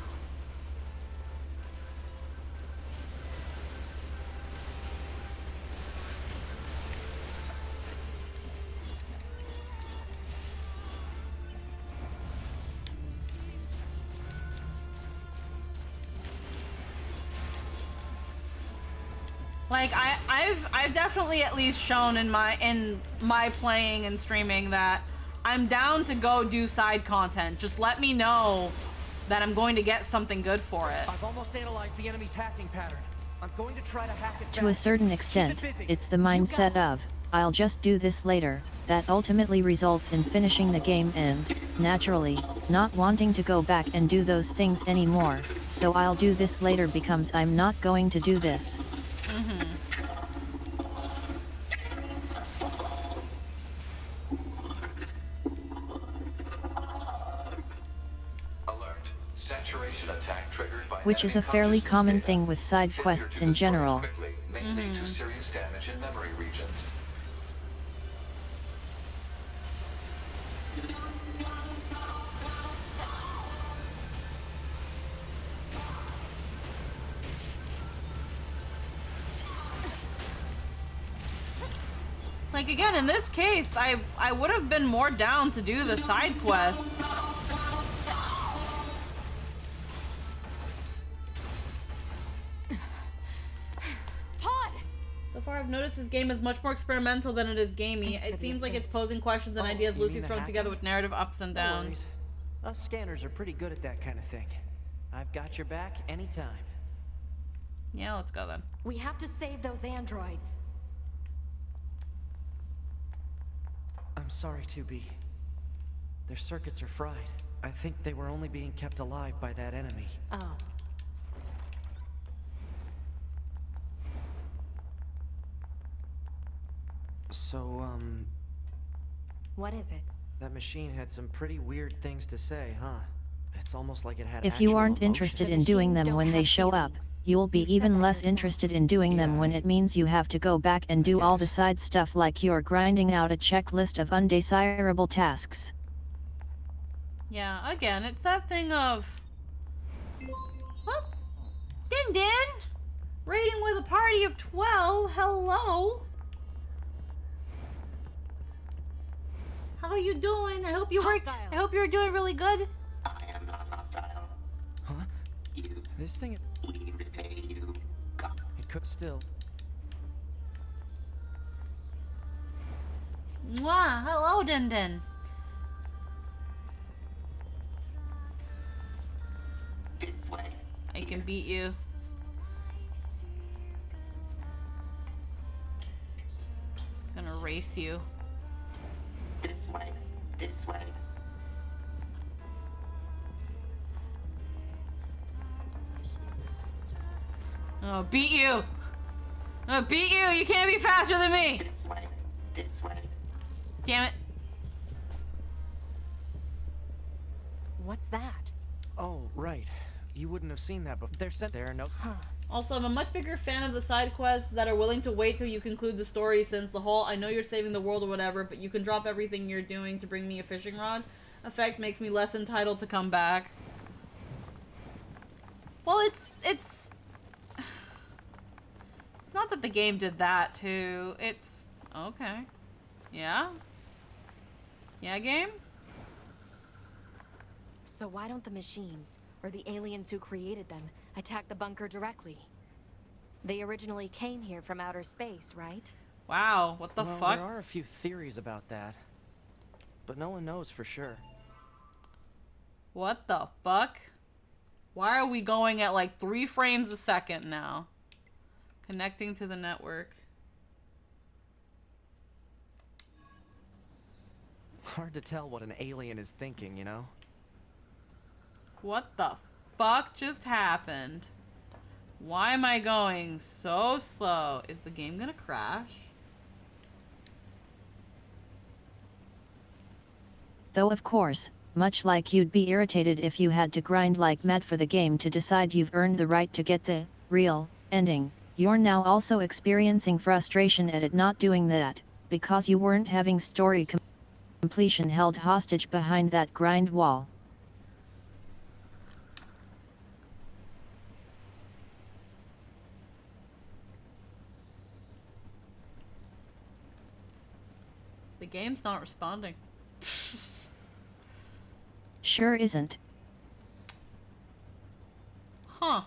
Like I've definitely at least shown in my playing and streaming that I'm down to go do side content. Just let me know that I'm going to get something good for it. I've almost analyzed the enemy's hacking pattern. I'm going to try to hack it To a back. certain Keep extent, it busy. it's the mindset of, I'll just do this later, that ultimately results in finishing the game and, naturally, not wanting to go back and do those things anymore, so I'll do this later becomes I'm not going to do this. Alert. Saturation attack triggered by Which is enemy a fairly consciousness common data. thing with side Failure quests to in destroy it general. quickly may lead to serious damage in memory regions. Like again, in this case, I would have been more down to do the side quests. So far, I've noticed this game is much more experimental than it is gamey. Thanks for It the seems like it's assist. posing questions and Oh, ideas you loosely mean the strung together hacking? with narrative ups and No downs. worries. Us scanners are pretty good at that kind of thing. I've got your back anytime. Yeah, let's go then. We have to save those androids. I'm sorry, 2B. Their circuits are fried. I think they were only being kept alive by that enemy. Oh. So, What is it? that machine had some pretty weird things to say, huh? It's almost like it had If you actual aren't emotion. interested The in doing machines them don't when they have show up, feelings. you'll be You said even that less yourself. interested in doing them Yeah, when it means you have to go back and do all the guess. side stuff like you're grinding out a checklist of undesirable tasks. Yeah, again, it's that thing of... Well, Din Din! Raiding with a party of 12, hello! How you doing? I hope you worked. I Hostiles. hope you're doing really good. I am not hostile. Huh? You, This thing, we repay you. Come. it could still. Mwah, hello, Din Din. This way. I can beat you. Gonna race you. This way. This way. Oh, beat you! I'll beat you! You can't be faster than me! This way. This way. Damn it. What's that? Oh, right. You wouldn't have seen that before. They're sent there, no. Also, I'm a much bigger fan of the side quests that are willing to wait till you conclude the story, since the whole I know you're saving the world or whatever, but you can drop everything you're doing to bring me a fishing rod effect makes me less entitled to come back. Well, it's not that the game did that too. It's okay. Yeah? Yeah, game? So why don't the machines, or the aliens who created them, attack the bunker directly? They originally came here from outer space, right? Wow, what the Well, fuck? there are a few theories about that, but no one knows for sure. What the fuck? Why are we going at like 3 frames a second now? Connecting to the network. Hard to tell what an alien is thinking, you know? What the fuck just happened? Why am I going so slow? Is the game gonna crash? Though of course, much like you'd be irritated if you had to grind like mad for the game to decide you've earned the right to get the real ending, you're now also experiencing frustration at it not doing that, because you weren't having story completion held hostage behind that grind wall. The game's not responding. Sure isn't. Huh.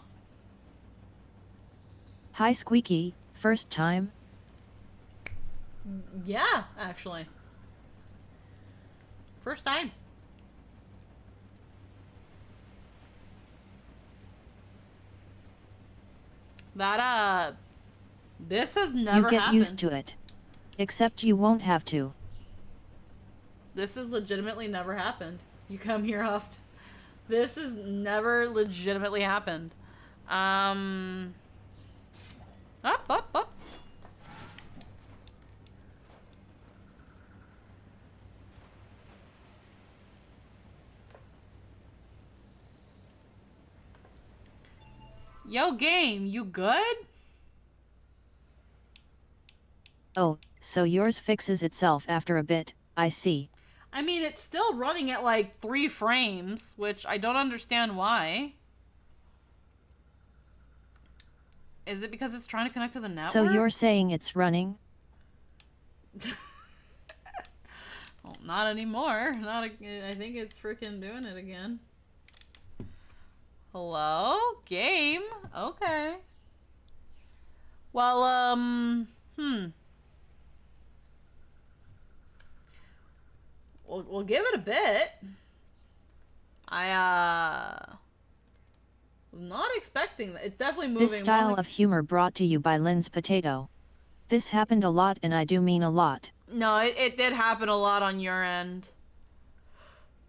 Hi Squeaky, first time? Yeah, actually. First time. That, this has never You get happened. used to it. Except you won't have to. This has legitimately never happened. You come here often. This has never legitimately happened. Up. Yo, game, you good? Oh, so yours fixes itself after a bit, I see. I mean, it's still running at like 3 frames, which I don't understand why. Is it because it's trying to connect to the network? So you're saying it's running? Well, not anymore. I think it's freaking doing it again. Hello? Game? Okay. Well, We'll give it a bit. I, was not expecting that. It's definitely moving. This style of humor brought to you by Lynn's Potato. This happened a lot, and I do mean a lot. No, it did happen a lot on your end.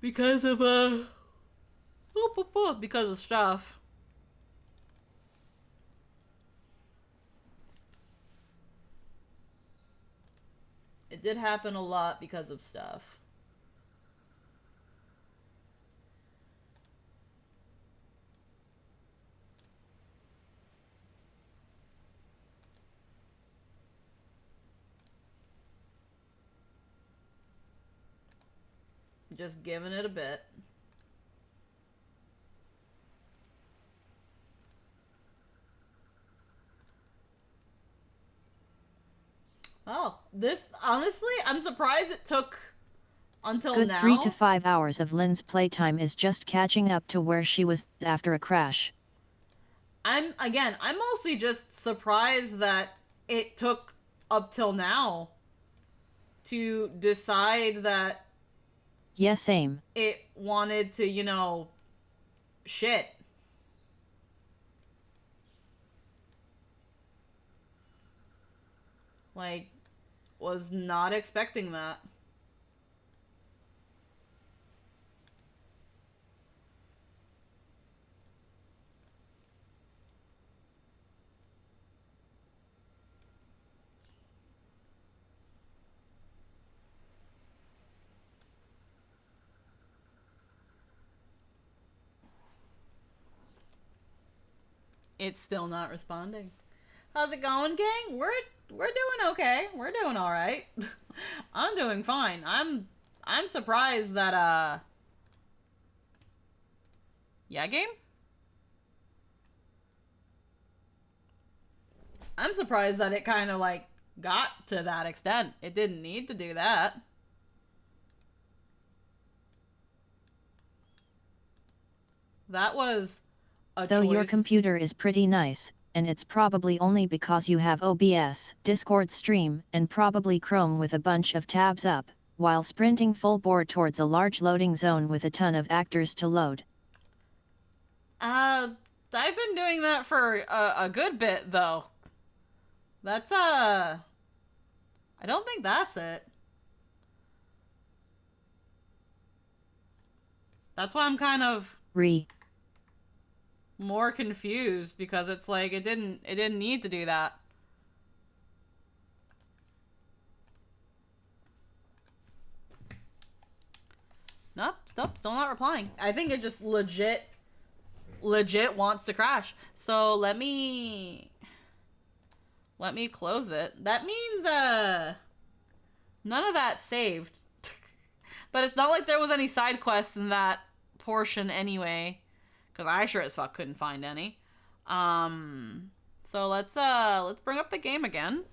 Because of, because of stuff. It did happen a lot because of stuff. Just giving it a bit. Oh, this, honestly, I'm surprised it took until Good now. 3 to 5 hours of Lynn's playtime is just catching up to where she was after a crash. I'm mostly just surprised that it took up till now to decide that Yeah, same. it wanted to, you know, shit. Like, was not expecting that. It's still not responding. How's it going, gang? We're doing okay. We're doing all right. I'm doing fine. I'm surprised that yeah, game? I'm surprised that it kind of like got to that extent. It didn't need to do that. That was a Though choice. your computer is pretty nice, and it's probably only because you have OBS, Discord stream, and probably Chrome with a bunch of tabs up, while sprinting full bore towards a large loading zone with a ton of actors to load. I've been doing that for a good bit, though. That's, I don't think that's it. That's why I'm kind of more confused, because it's like it didn't need to do that. Nope, still not replying. I think it just legit wants to crash. So let me close it. That means none of that saved. But it's not like there was any side quests in that portion anyway, because I sure as fuck couldn't find any. So let's bring up the game again.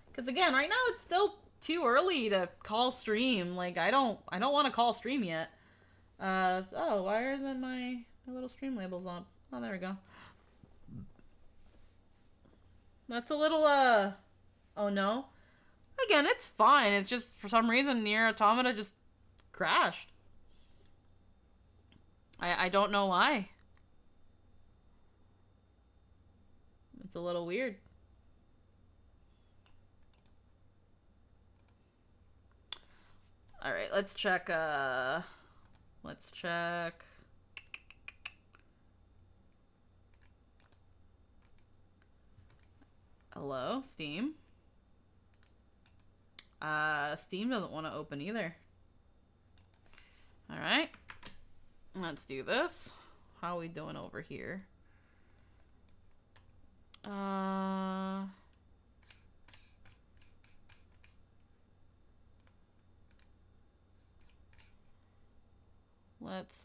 Because again, right now it's still too early to call stream. Like I don't want to call stream yet. Oh, why isn't my little stream labels on? Oh, there we go. That's a little, oh no. Again, it's fine. It's just, for some reason, NieR Automata just crashed. I don't know why. It's a little weird. Alright, let's check, let's check. Hello, Steam? Steam doesn't want to open either. Alright. Let's do this. How are we doing over here? Let's,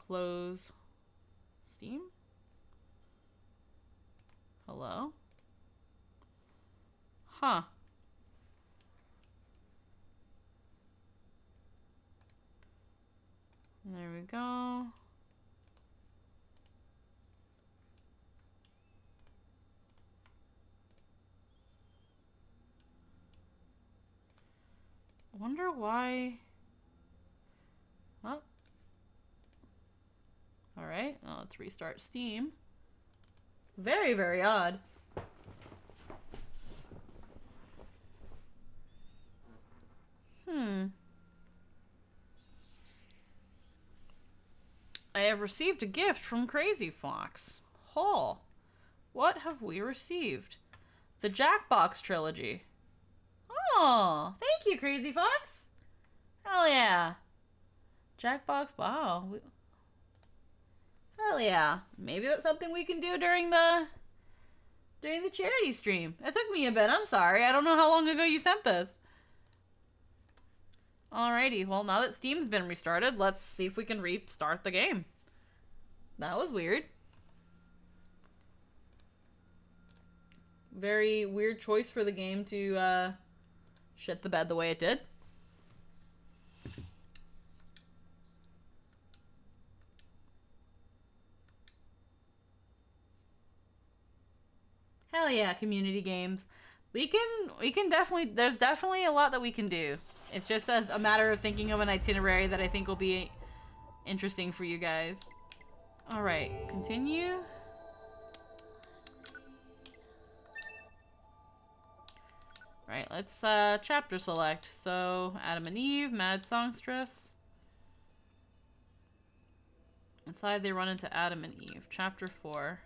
close Steam? Hello? Huh. There we go. Wonder why. Oh. Alright, well, let's restart Steam. Very, very odd. I have received a gift from Crazy Fox. Oh. What have we received? The Jackbox trilogy. Oh, thank you, Crazy Fox. Hell yeah. Jackbox, wow. Hell yeah. Maybe that's something we can do during the charity stream. It took me a bit. I'm sorry. I don't know how long ago you sent this. Alrighty. Well, now that Steam's been restarted, let's see if we can restart the game. That was weird. Very weird choice for the game to shit the bed the way it did. Hell yeah, community games. We can definitely, there's definitely a lot that we can do. It's just a matter of thinking of an itinerary that I think will be interesting for you guys. Alright, continue. Right, let's chapter select. So, Adam and Eve, Mad Songstress. Inside they run into Adam and Eve. Chapter 4.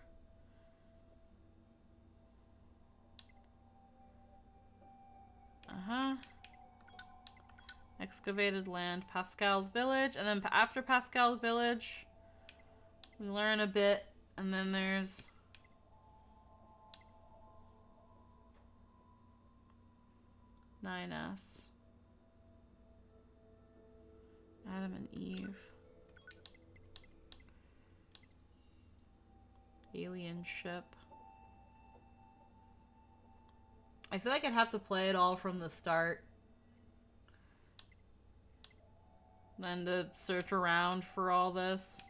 Excavated land, Pascal's village, and then after Pascal's village, we learn a bit, and then there's NieR. Adam and Eve. Alien ship. I feel like I'd have to play it all from the start. Then to search around for all this.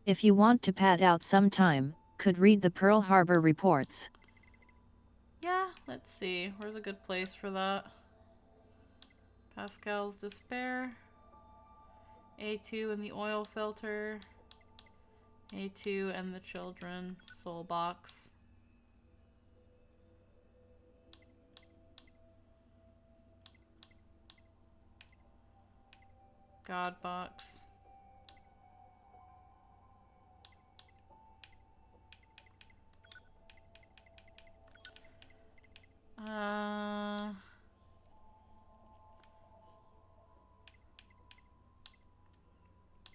If you want to pad out some time, could read the Pearl Harbor reports. Yeah, let's see. Where's a good place for that? Pascal's Despair. A2 and the oil filter. A2 and the children. Soul box. God box.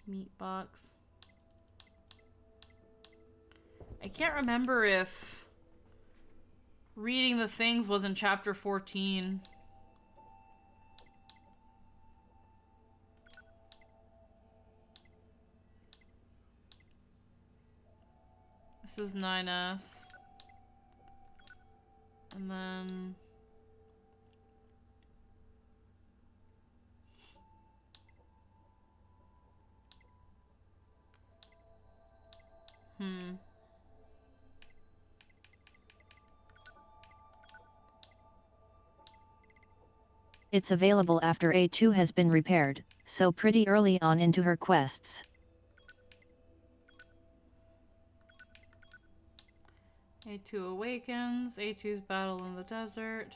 Meat box. I can't remember if reading the things was in chapter 14. This is NieR. And then It's available after A2 has been repaired, so pretty early on into her quests. A2 awakens, A2's battle in the desert.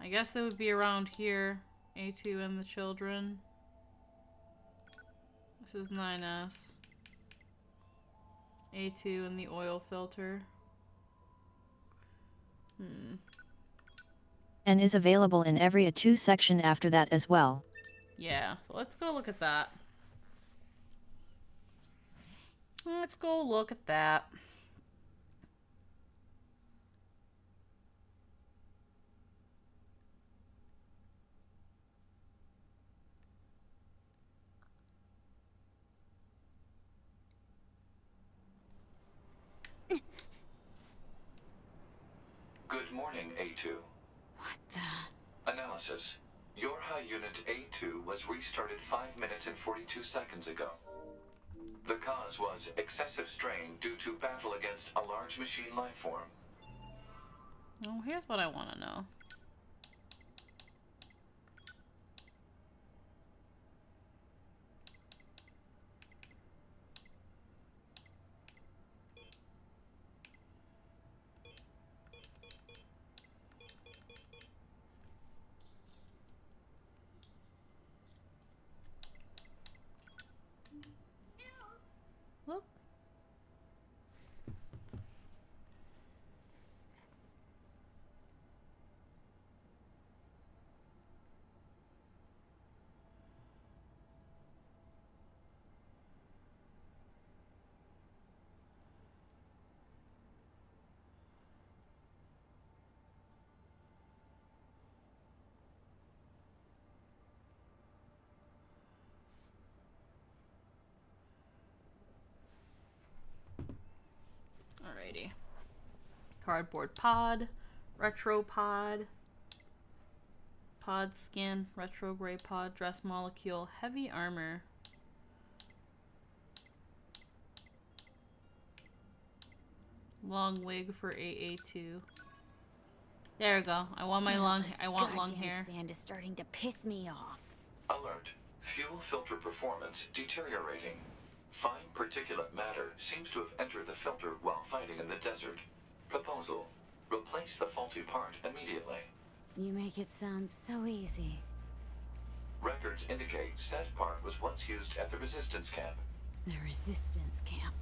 I guess it would be around here. A2 and the children. This is 9S. A2 and the oil filter. And is available in every A2 section after that as well. Yeah, so let's go look at that. Let's go look at that. Good morning, A2. What the? Analysis. Your high unit A2 was restarted 5 minutes and 42 seconds ago. The cause was excessive strain due to battle against a large machine life form. Oh, here's what I want to know. Whoop. Alrighty. Cardboard pod, retro pod, pod skin, retrograde pod, dress molecule, heavy armor. Long wig for AA2. There we go. I want my long. I want long hair. Sand is starting to piss me off. Alert. Fuel filter performance deteriorating. Fine particulate matter seems to have entered the filter while fighting in the desert. Proposal. Replace the faulty part immediately. You make it sound so easy. Records indicate said part was once used at the resistance camp. The resistance camp.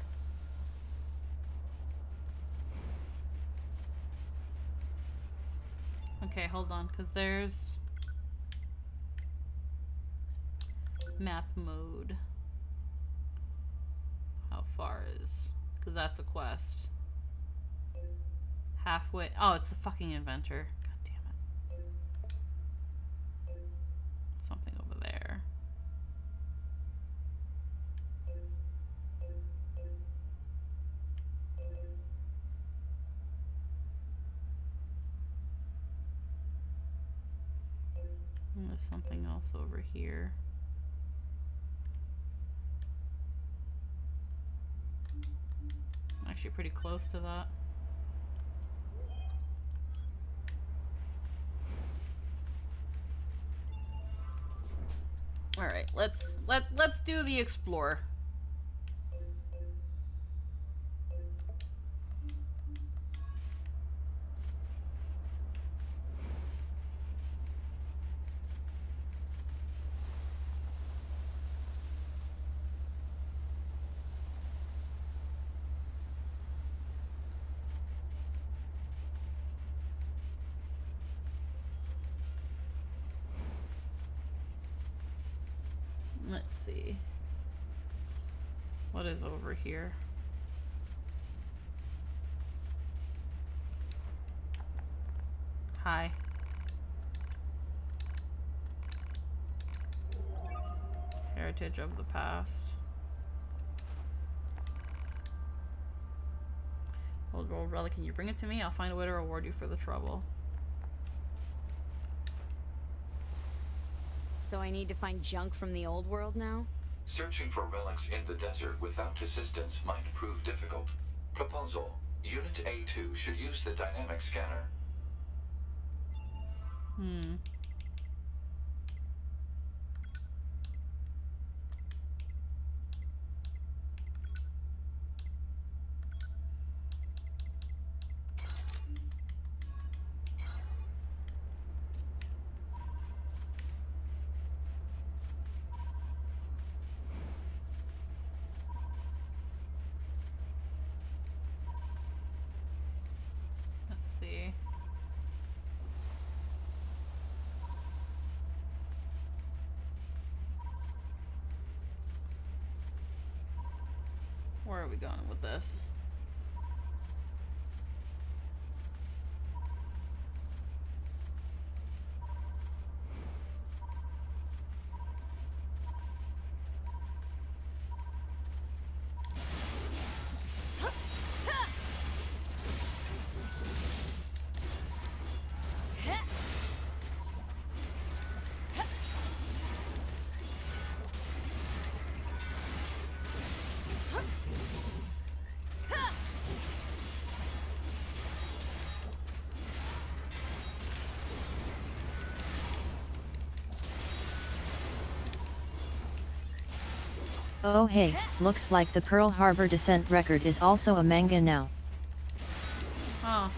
Okay, hold on, because there's map mode. How far is? Because that's a quest. Halfway. Oh, it's the fucking inventor. God damn it. Something over there. And there's something else over here. Actually pretty close to that. All right, let's do the explore. Let's see. What is over here? Hi. Heritage of the past. Old gold relic, can you bring it to me? I'll find a way to reward you for the trouble. So I need to find junk from the old world now? Searching for relics in the desert without assistance might prove difficult. Proposal. Unit A2 should use the dynamic scanner. Let's see. Where are we going with this? Oh hey, looks like the Pearl Harbor descent record is also a manga now. Oh.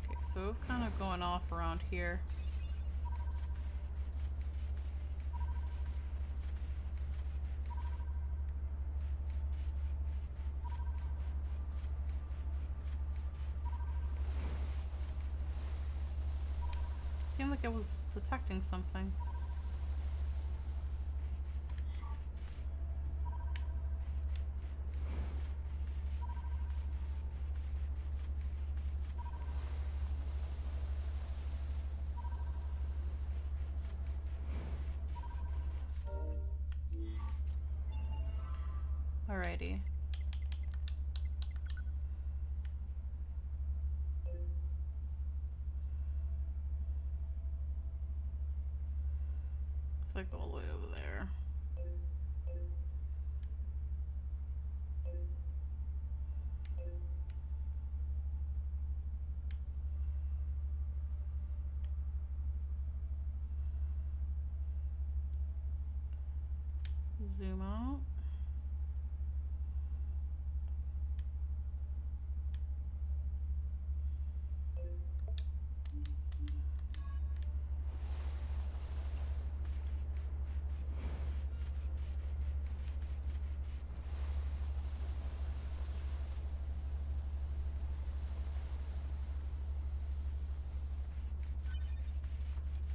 Okay, so it's kind of going off around here. Seemed like it was detecting something. Alrighty. It's like all the way over there. Zoom out.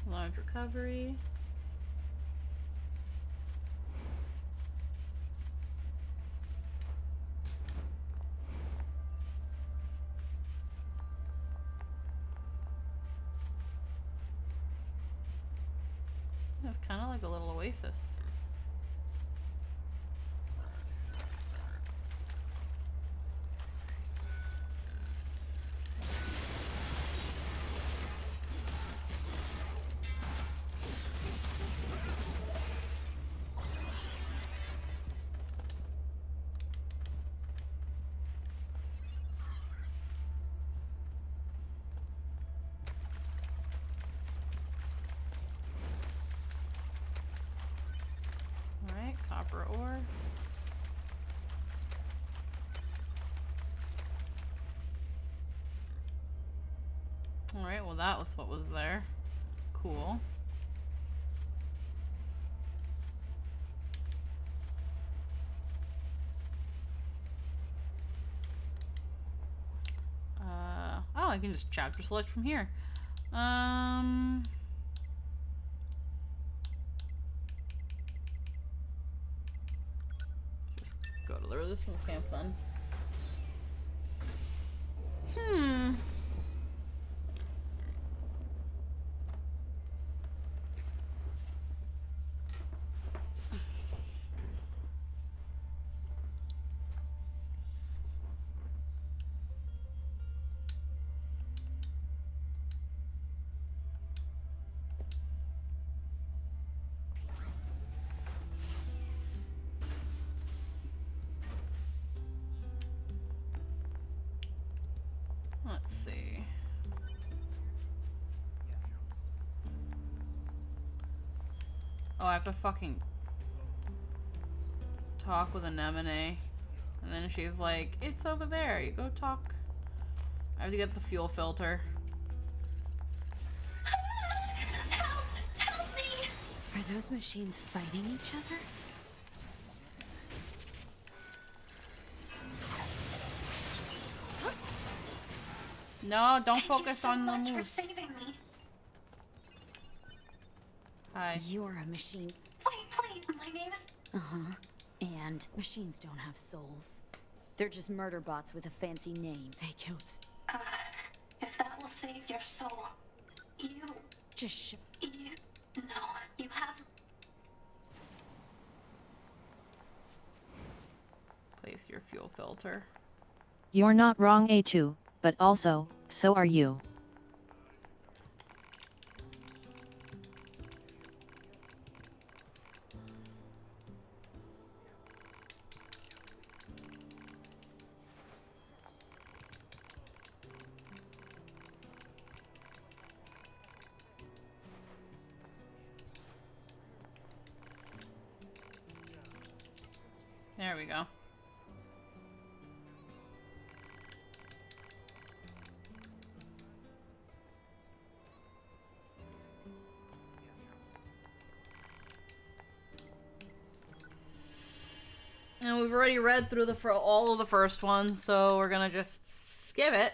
Large recovery. It's kind of like a little oasis. Alright, copper ore. Alright, well that was what was there. Cool. Oh, I can just chapter select from here. Just go to the resistance camp then. Let's see. Oh, I have to fucking talk with Anemone. And then she's like, it's over there. You go talk. I have to get the fuel filter. Help me! Are those machines fighting each other? No, don't Thank focus you so on the much for moves. saving me. Hi. You're a machine. Wait, please. My name is. Uh-huh. And machines don't have souls. They're just murder bots with a fancy name. They killed. If that will save your soul, you. Just You. No, you have. Place your fuel filter. You're not wrong, A2, but also, so are you. There we go. And we've already read through all of the first ones, so we're gonna just skip it.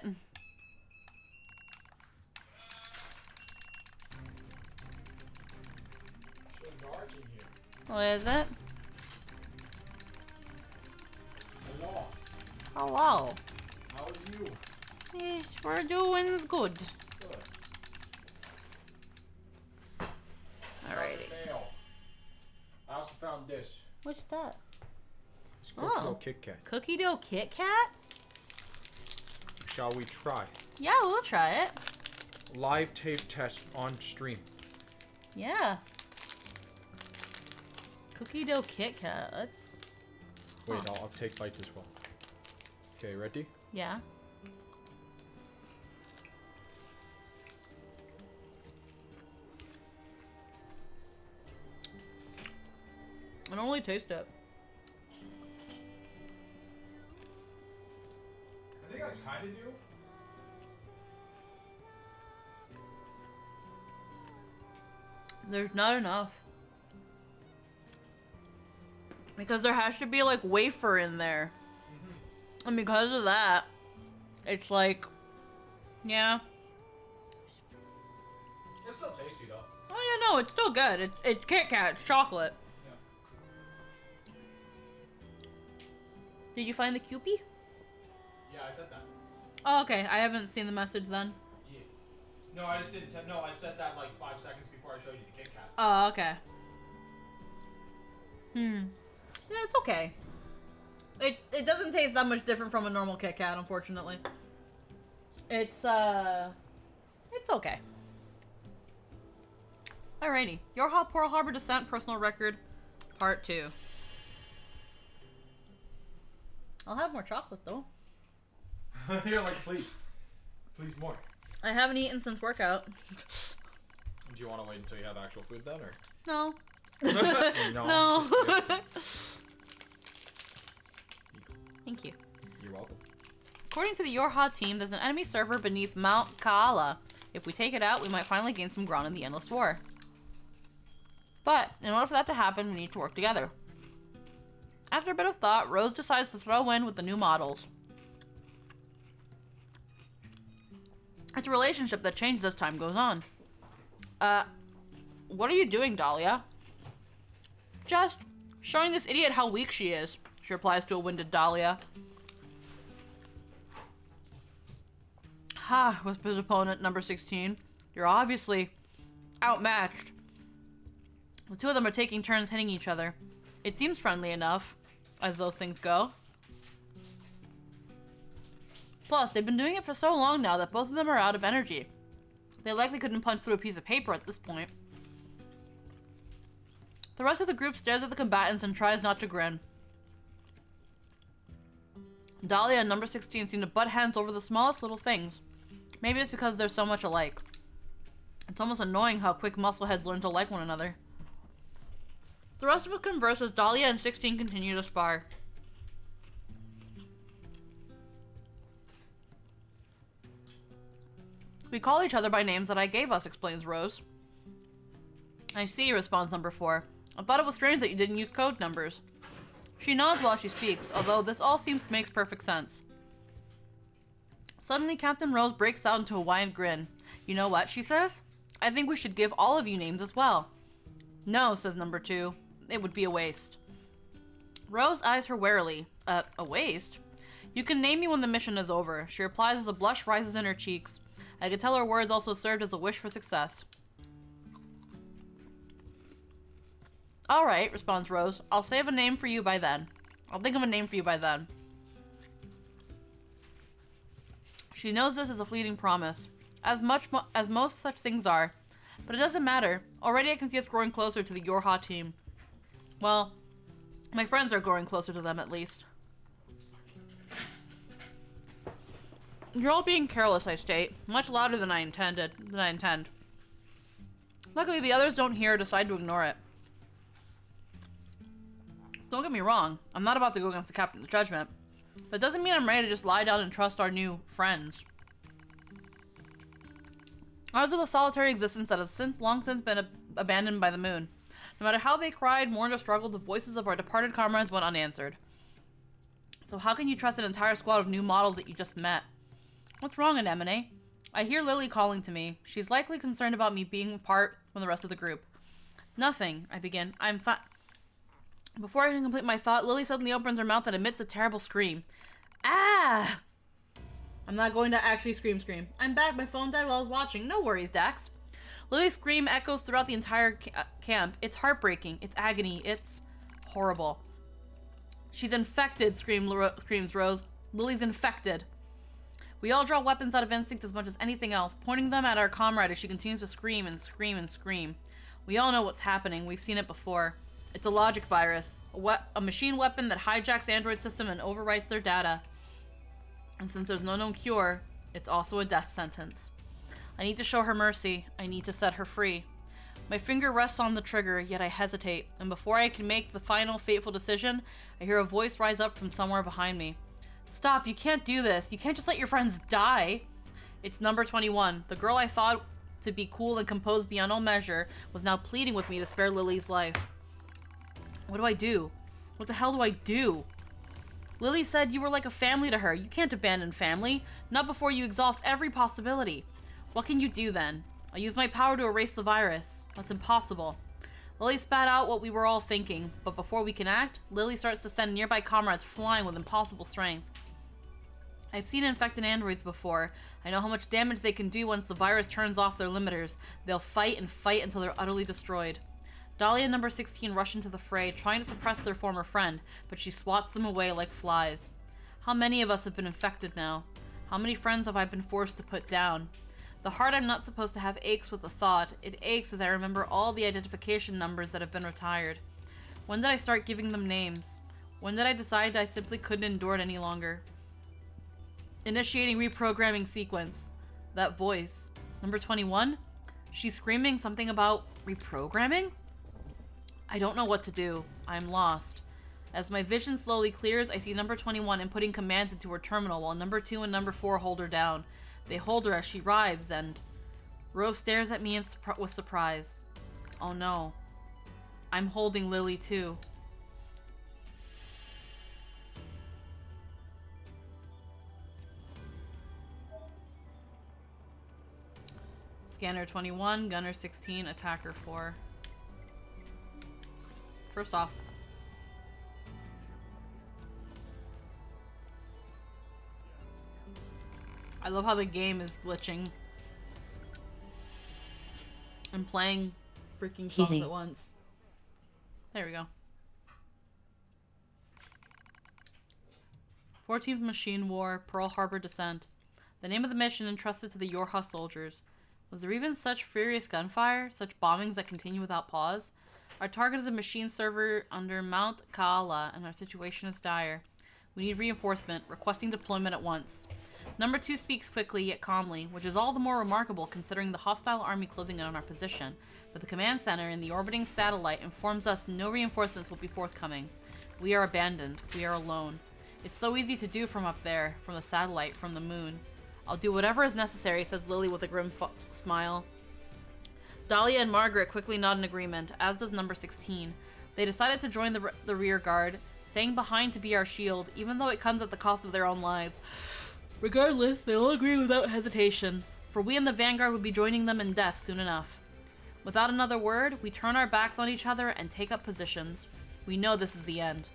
What is it? Hello. Hello. How is you? Yes, we're doing good. Good. Alrighty. Mail. I also found this. What's that? It's cookie dough Kit Kat. Cookie dough Kit Kat? Shall we try? Yeah, we'll try it. Live tape test on stream. Yeah. Cookie dough Kit Kat. Let's. Wait, I'll take bites as well. Okay, ready? Yeah. I don't really taste it. I think I kind of do. There's not enough. Because there has to be like wafer in there. And because of that, it's like, yeah. It's still tasty though. Oh yeah, no, it's still good. It's Kit Kat, it's chocolate. Yeah. Did you find the Kewpie? Yeah, I said that. Oh, okay. I haven't seen the message then. Yeah. No, I just didn't. No, I said that like 5 seconds before I showed you the Kit Kat. Oh, okay. Yeah, it's okay. It doesn't taste that much different from a normal Kit Kat, unfortunately. It's okay. Alrighty. Your Pearl Harbor Descent Personal Record, Part 2. I'll have more chocolate, though. You're like, please. Please more. I haven't eaten since workout. Do you want to wait until you have actual food then, or? No. No. No. Thank you. You're welcome. According to the Yorha team, there's an enemy server beneath Mount Kaala. If we take it out, we might finally gain some ground in the Endless War. But, in order for that to happen, we need to work together. After a bit of thought, Rose decides to throw in with the new models. It's a relationship that changes as time goes on. What are you doing, Dahlia? Just showing this idiot how weak she is, she replies to a winded Dahlia. Ha, whispers opponent number 16. You're obviously outmatched. The two of them are taking turns hitting each other. It seems friendly enough, as those things go. Plus, they've been doing it for so long now that both of them are out of energy. They likely couldn't punch through a piece of paper at this point. The rest of the group stares at the combatants and tries not to grin. Dahlia and number 16 seem to butt heads over the smallest little things. Maybe it's because they're so much alike. It's almost annoying how quick muscleheads learn to like one another. The rest of us converse as Dahlia and 16 continue to spar. We call each other by names that I gave us, explains Rose. I see, responds number 4. I thought it was strange that you didn't use code numbers. She nods while she speaks, although this all makes perfect sense. Suddenly, Captain Rose breaks out into a wide grin. You know what, she says? I think we should give all of you names as well. No, says number 2. It would be a waste. Rose eyes her warily. A waste? You can name me when the mission is over, she replies as a blush rises in her cheeks. I could tell her words also served as a wish for success. Alright, responds Rose. I'll save a name for you by then. I'll think of a name for you by then. She knows this is a fleeting promise, as most such things are. But it doesn't matter. Already I can see us growing closer to the YoRHa team. Well, my friends are growing closer to them at least. You're all being careless, I state, much louder than I intend. Luckily, the others don't hear or decide to ignore it. Don't get me wrong, I'm not about to go against the captain's judgment, but it doesn't mean I'm ready to just lie down and trust our new friends. Ours is a solitary existence that has long since been abandoned by the moon. No matter how they cried, mourned, or struggled, the voices of our departed comrades went unanswered. So how can you trust an entire squad of new models that you just met? What's wrong, Anemone? I hear Lily calling to me. She's likely concerned about me being apart from the rest of the group. Nothing, I begin. I'm fine. Before I can complete my thought, Lily suddenly opens her mouth and emits a terrible scream. Ah! I'm not going to actually scream. I'm back. My phone died while I was watching. No worries, Dax. Lily's scream echoes throughout the entire camp. It's heartbreaking. It's agony. It's horrible. She's infected, screams Rose. Lily's infected. We all draw weapons out of instinct as much as anything else, pointing them at our comrade as she continues to scream and scream and scream. We all know what's happening. We've seen it before. It's a logic virus, a machine weapon that hijacks Android system and overwrites their data. And since there's no known cure, it's also a death sentence. I need to show her mercy. I need to set her free. My finger rests on the trigger, yet I hesitate, and before I can make the final fateful decision, I hear a voice rise up from somewhere behind me. Stop, you can't do this. You can't just let your friends die. It's number 21. The girl I thought to be cool and composed beyond all measure was now pleading with me to spare Lily's life. What do I do? What the hell do I do? Lily said you were like a family to her. You can't abandon family. Not before you exhaust every possibility. What can you do then? I'll use my power to erase the virus. That's impossible. Lily spat out what we were all thinking, but before we can act, Lily starts to send nearby comrades flying with impossible strength. I've seen infected androids before. I know how much damage they can do once the virus turns off their limiters. They'll fight and fight until they're utterly destroyed. Dahlia and number 16 rush into the fray, trying to suppress their former friend, but she swats them away like flies. How many of us have been infected now? How many friends have I been forced to put down? The heart I'm not supposed to have aches with the thought. It aches as I remember all the identification numbers that have been retired. When did I start giving them names? When did I decide I simply couldn't endure it any longer? Initiating reprogramming sequence. That voice. Number 21? She's screaming something about reprogramming? I don't know what to do. I'm lost. As my vision slowly clears, I see number 21 inputting commands into her terminal while number 2 and number 4 hold her down. They hold her as she writhes and... Rose stares at me with surprise. Oh no. I'm holding Lily too. Scanner 21, Gunner 16, Attacker 4. First off, I love how the game is glitching and playing freaking songs at once. There we go. 14th Machine War, Pearl Harbor Descent. The name of the mission entrusted to the YoRHa soldiers. Was there even such furious gunfire? Such bombings that continue without pause? Our target is a machine server under Mount Kaala, and our situation is dire. We need reinforcement, requesting deployment at once. Number 2 speaks quickly yet calmly, which is all the more remarkable considering the hostile army closing in on our position. But the command center in the orbiting satellite informs us no reinforcements will be forthcoming. We are abandoned. We are alone. It's so easy to do from up there, from the satellite, from the moon. I'll do whatever is necessary, says Lily with a grim smile. Dahlia and Margaret quickly nod in agreement, as does number 16. They decided to join the rear guard, staying behind to be our shield, even though it comes at the cost of their own lives. Regardless, they all agree without hesitation, for we in the vanguard would be joining them in death soon enough. Without another word, we turn our backs on each other and take up positions. We know this is the end.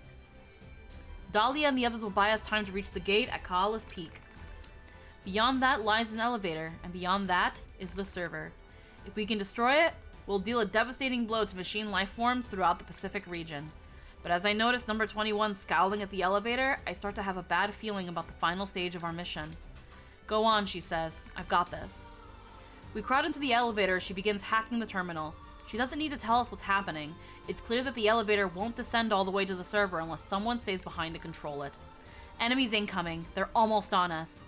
Dahlia and the others will buy us time to reach the gate at Kaala's Peak. Beyond that lies an elevator, and beyond that is the server. If we can destroy it, we'll deal a devastating blow to machine life forms throughout the Pacific region. But as I notice number 21 scowling at the elevator, I start to have a bad feeling about the final stage of our mission. Go on, she says. I've got this. We crowd into the elevator as she begins hacking the terminal. She doesn't need to tell us what's happening. It's clear that the elevator won't descend all the way to the server unless someone stays behind to control it. Enemies incoming. They're almost on us.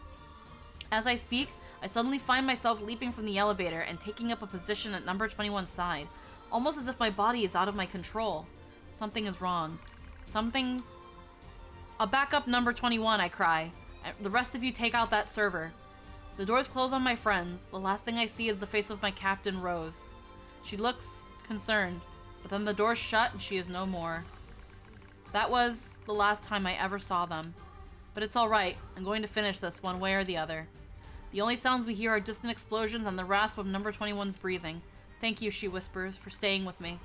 As I speak, I suddenly find myself leaping from the elevator and taking up a position at number 21's side, almost as if my body is out of my control. Something is wrong. Something's... I'll back up number 21, I cry. The rest of you take out that server. The doors close on my friends. The last thing I see is the face of my captain, Rose. She looks concerned, but then the doors shut and she is no more. That was the last time I ever saw them. But it's alright. I'm going to finish this one way or the other. The only sounds we hear are distant explosions and the rasp of number 21's breathing. Thank you, she whispers, for staying with me.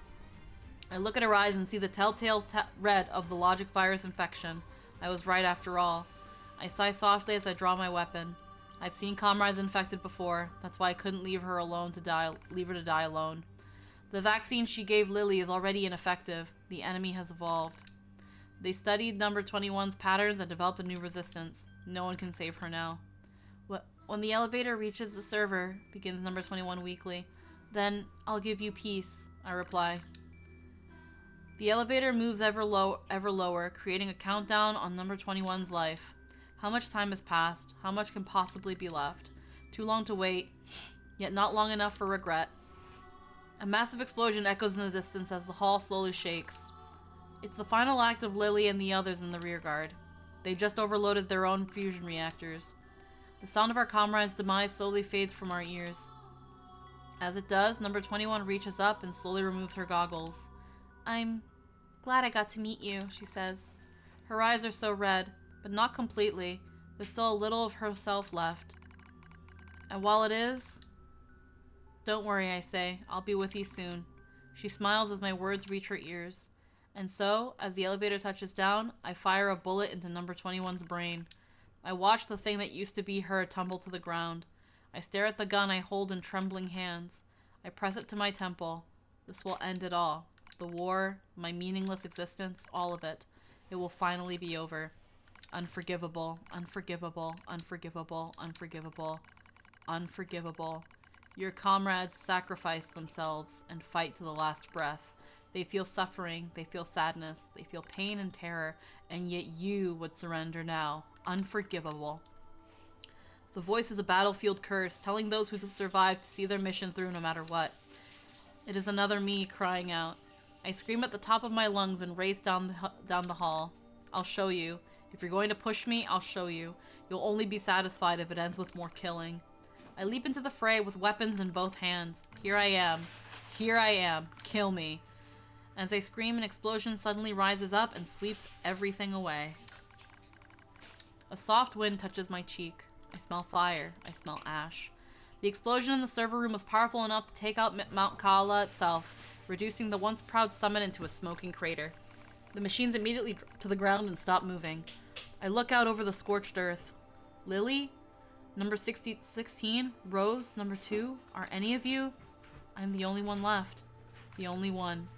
I look at her eyes and see the telltale red of the logic virus infection. I was right after all. I sigh softly as I draw my weapon. I've seen comrades infected before. That's why I couldn't leave her to die alone. The vaccine she gave Lily is already ineffective. The enemy has evolved. They studied number 21's patterns and developed a new resistance. No one can save her now. When the elevator reaches the server, begins number 21 weakly, then I'll give you peace, I reply. The elevator moves ever lower, creating a countdown on number 21's life. How much time has passed? How much can possibly be left? Too long to wait, yet not long enough for regret. A massive explosion echoes in the distance as the hall slowly shakes. It's the final act of Lily and the others in the rearguard. They've just overloaded their own fusion reactors. The sound of our comrades' demise slowly fades from our ears. As it does, number 21 reaches up and slowly removes her goggles. I'm glad I got to meet you, she says. Her eyes are so red, but not completely. There's still a little of herself left. And while it is... Don't worry, I say. I'll be with you soon. She smiles as my words reach her ears. And so, as the elevator touches down, I fire a bullet into number 21's brain. I watch the thing that used to be her tumble to the ground. I stare at the gun I hold in trembling hands. I press it to my temple. This will end it all. The war, my meaningless existence, all of it. It will finally be over. Unforgivable, unforgivable, unforgivable, unforgivable, unforgivable. Your comrades sacrifice themselves and fight to the last breath. They feel suffering, they feel sadness, they feel pain and terror, and yet you would surrender now. Unforgivable. The voice is a battlefield curse, telling those who survive to see their mission through no matter what. It is another me crying out. I scream at the top of my lungs and race down the hall. I'll show you. If you're going to push me, I'll show you. You'll only be satisfied if it ends with more killing. I leap into the fray with weapons in both hands. Here I am. Here I am. Kill me. As I scream, an explosion suddenly rises up and sweeps everything away. A soft wind touches my cheek. I smell fire. I smell ash. The explosion in the server room was powerful enough to take out Mount Kaala itself, reducing the once proud summit into a smoking crater. The machines immediately drop to the ground and stop moving. I look out over the scorched earth. Lily? Number 16? Rose? Number 2? Are any of you? I'm the only one left. The only one.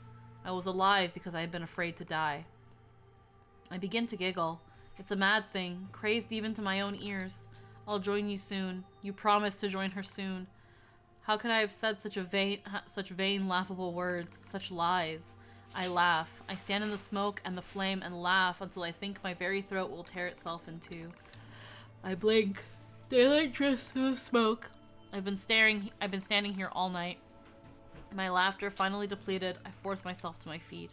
I was alive because I had been afraid to die. I begin to giggle. It's a mad thing, crazed even to my own ears. I'll join you soon. You promised to join her soon. How could I have said such vain, laughable words, such lies? I laugh. I stand in the smoke and the flame and laugh until I think my very throat will tear itself in two. I blink. Daylight drifts through the smoke. I've been standing here all night. My laughter finally depleted, I forced myself to my feet.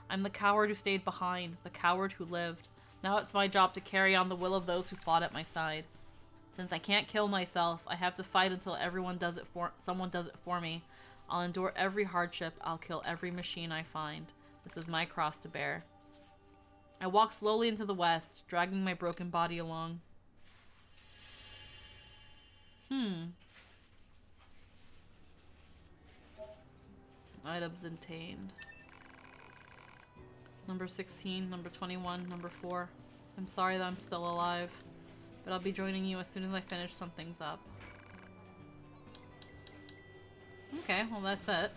I'm the coward who stayed behind, the coward who lived. Now it's my job to carry on the will of those who fought at my side. Since I can't kill myself, I have to fight until someone does it for me. I'll endure every hardship, I'll kill every machine I find. This is my cross to bear. I walk slowly into the west, dragging my broken body along. Items obtained. Number 16, number 21, number 4. I'm sorry that I'm still alive, but I'll be joining you as soon as I finish some things up. Okay, well that's it.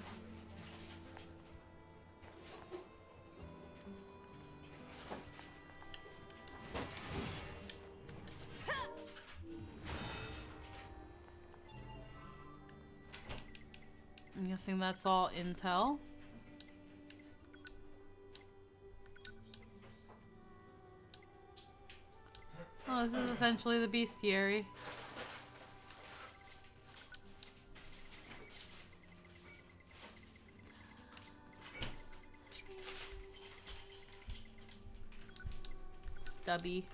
I'm guessing that's all intel. Oh, this is essentially the bestiary. Stubby.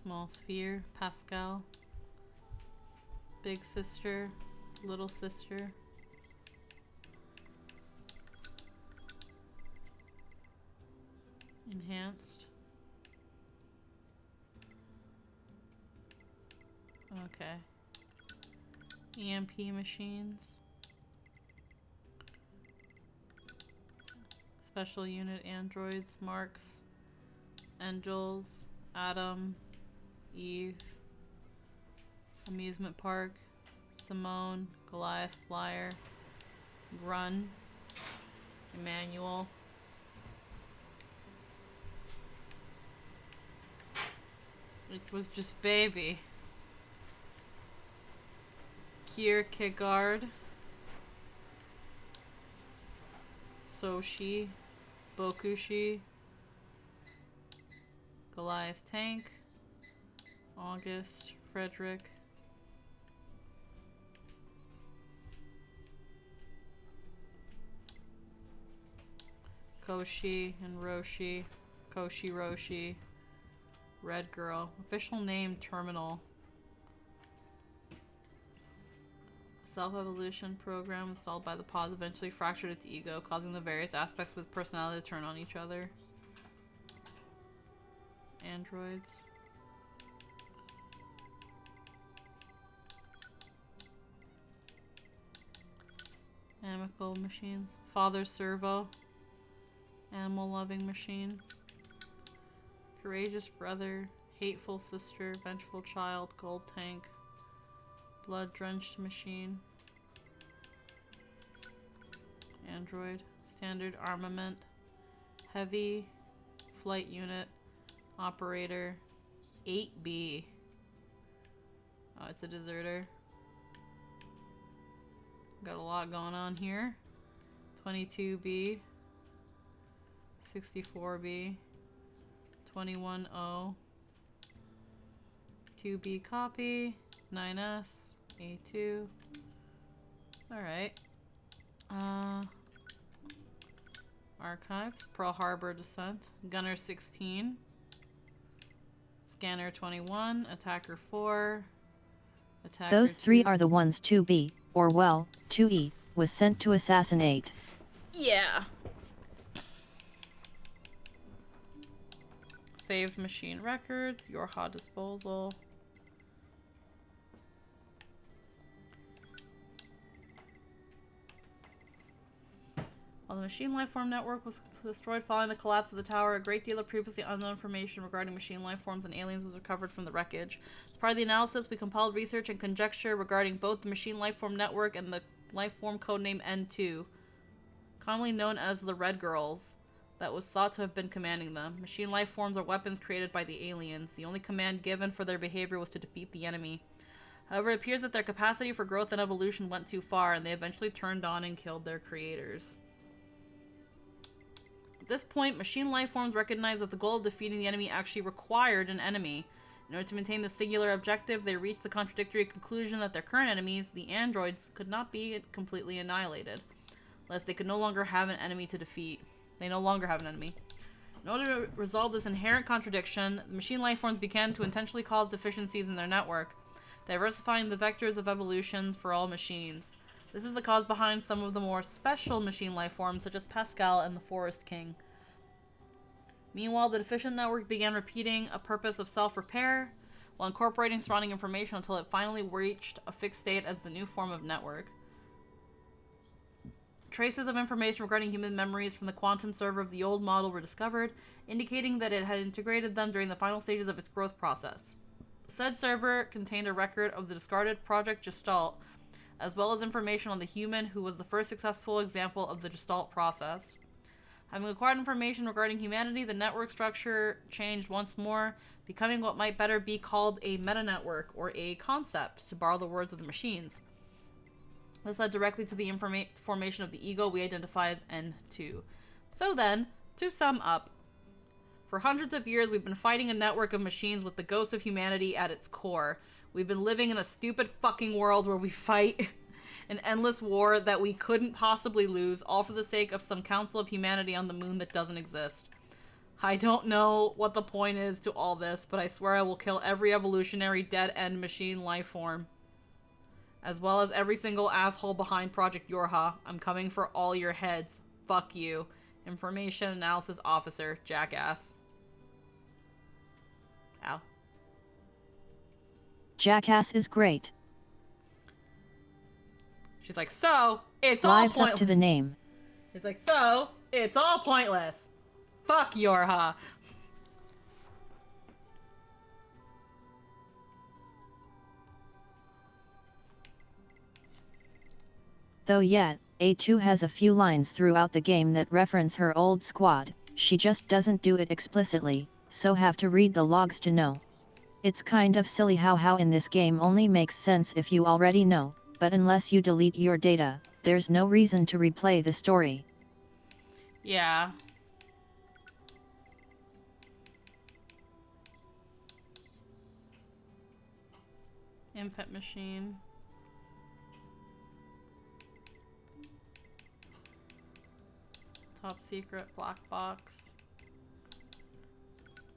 Small sphere, Pascal. Big sister, little sister. Enhanced. Okay. EMP machines. Special unit androids, Marks, Angels, Adam, Eve, Amusement Park, Simone, Goliath Flyer, Grun, Emmanuel. It was just baby. Kier Kigard, Soshi, Bokushi, Goliath Tank, August, Frederick, Koshi and Roshi, Koshi Roshi, Red Girl. Official name Terminal. Self-evolution program installed by the pods eventually fractured its ego, causing the various aspects of its personality to turn on each other. Androids. Amicable machines. Father Servo. Animal loving machine. Courageous brother. Hateful sister. Vengeful child. Gold tank. Blood drenched machine. Android. Standard armament. Heavy. Flight unit. Operator. 8B. Oh, it's a deserter. Got a lot going on here. 22B. 64B. 21O. 2B copy. 9S. A2. Alright. Archives. Pearl Harbor Descent. Gunner 16. Scanner 21. Attacker 4. Attacker Those 3 2. are the ones 2B, or well, 2E, was sent to assassinate. Yeah. Saved machine records. Yorha disposal. While the machine lifeform network was destroyed following the collapse of the tower, a great deal of previously unknown information regarding machine lifeforms and aliens was recovered from the wreckage. As part of the analysis, we compiled research and conjecture regarding both the machine lifeform network and the lifeform codename N2, commonly known as the Red Girls. that was thought to have been commanding them. Machine life forms are weapons created by the aliens. The only command given for their behavior was to defeat the enemy. However, it appears that their capacity for growth and evolution went too far, and they eventually turned on and killed their creators. At this point, machine life forms recognized that the goal of defeating the enemy actually required an enemy. In order to maintain this singular objective, they reached the contradictory conclusion that their current enemies, the androids, could not be completely annihilated, lest they could no longer have an enemy to defeat. They no longer have an enemy. In order to resolve this inherent contradiction, the machine life forms began to intentionally cause deficiencies in their network, diversifying the vectors of evolutions for all machines. This is the cause behind some of the more special machine life forms, such as Pascal and the Forest King. Meanwhile, the deficient network began repeating a purpose of self-repair, while incorporating surrounding information until it finally reached a fixed state as the new form of network. Traces of information regarding human memories from the quantum server of the old model were discovered, indicating that it had integrated them during the final stages of its growth process. Said server contained a record of the discarded Project Gestalt, as well as information on the human who was the first successful example of the Gestalt process. Having acquired information regarding humanity, the network structure changed once more, becoming what might better be called a meta-network, or a concept, to borrow the words of the machines. This led directly to the formation of the ego we identify as N2. So then, to sum up, for hundreds of years we've been fighting a network of machines with the ghost of humanity at its core. We've been living in a stupid fucking world where we fight an endless war that we couldn't possibly lose, all for the sake of some council of humanity on the moon that doesn't exist. I don't know what the point is to all this, but I swear I will kill every evolutionary dead-end machine life form, as well as every single asshole behind Project Yorha. I'm coming for all your heads. Fuck you. Information Analysis Officer, Jackass. Ow. Jackass is great. She's like, so, it's Lives all pointless. up to the name. It's like, so, it's all pointless. Fuck Yorha. Though yet, A2 has a few lines throughout the game that reference her old squad, she just doesn't do it explicitly, so have to read the logs to know. It's kind of silly how in this game only makes sense if you already know, but unless you delete your data, there's no reason to replay the story. Yeah. Input machine. Top secret black box.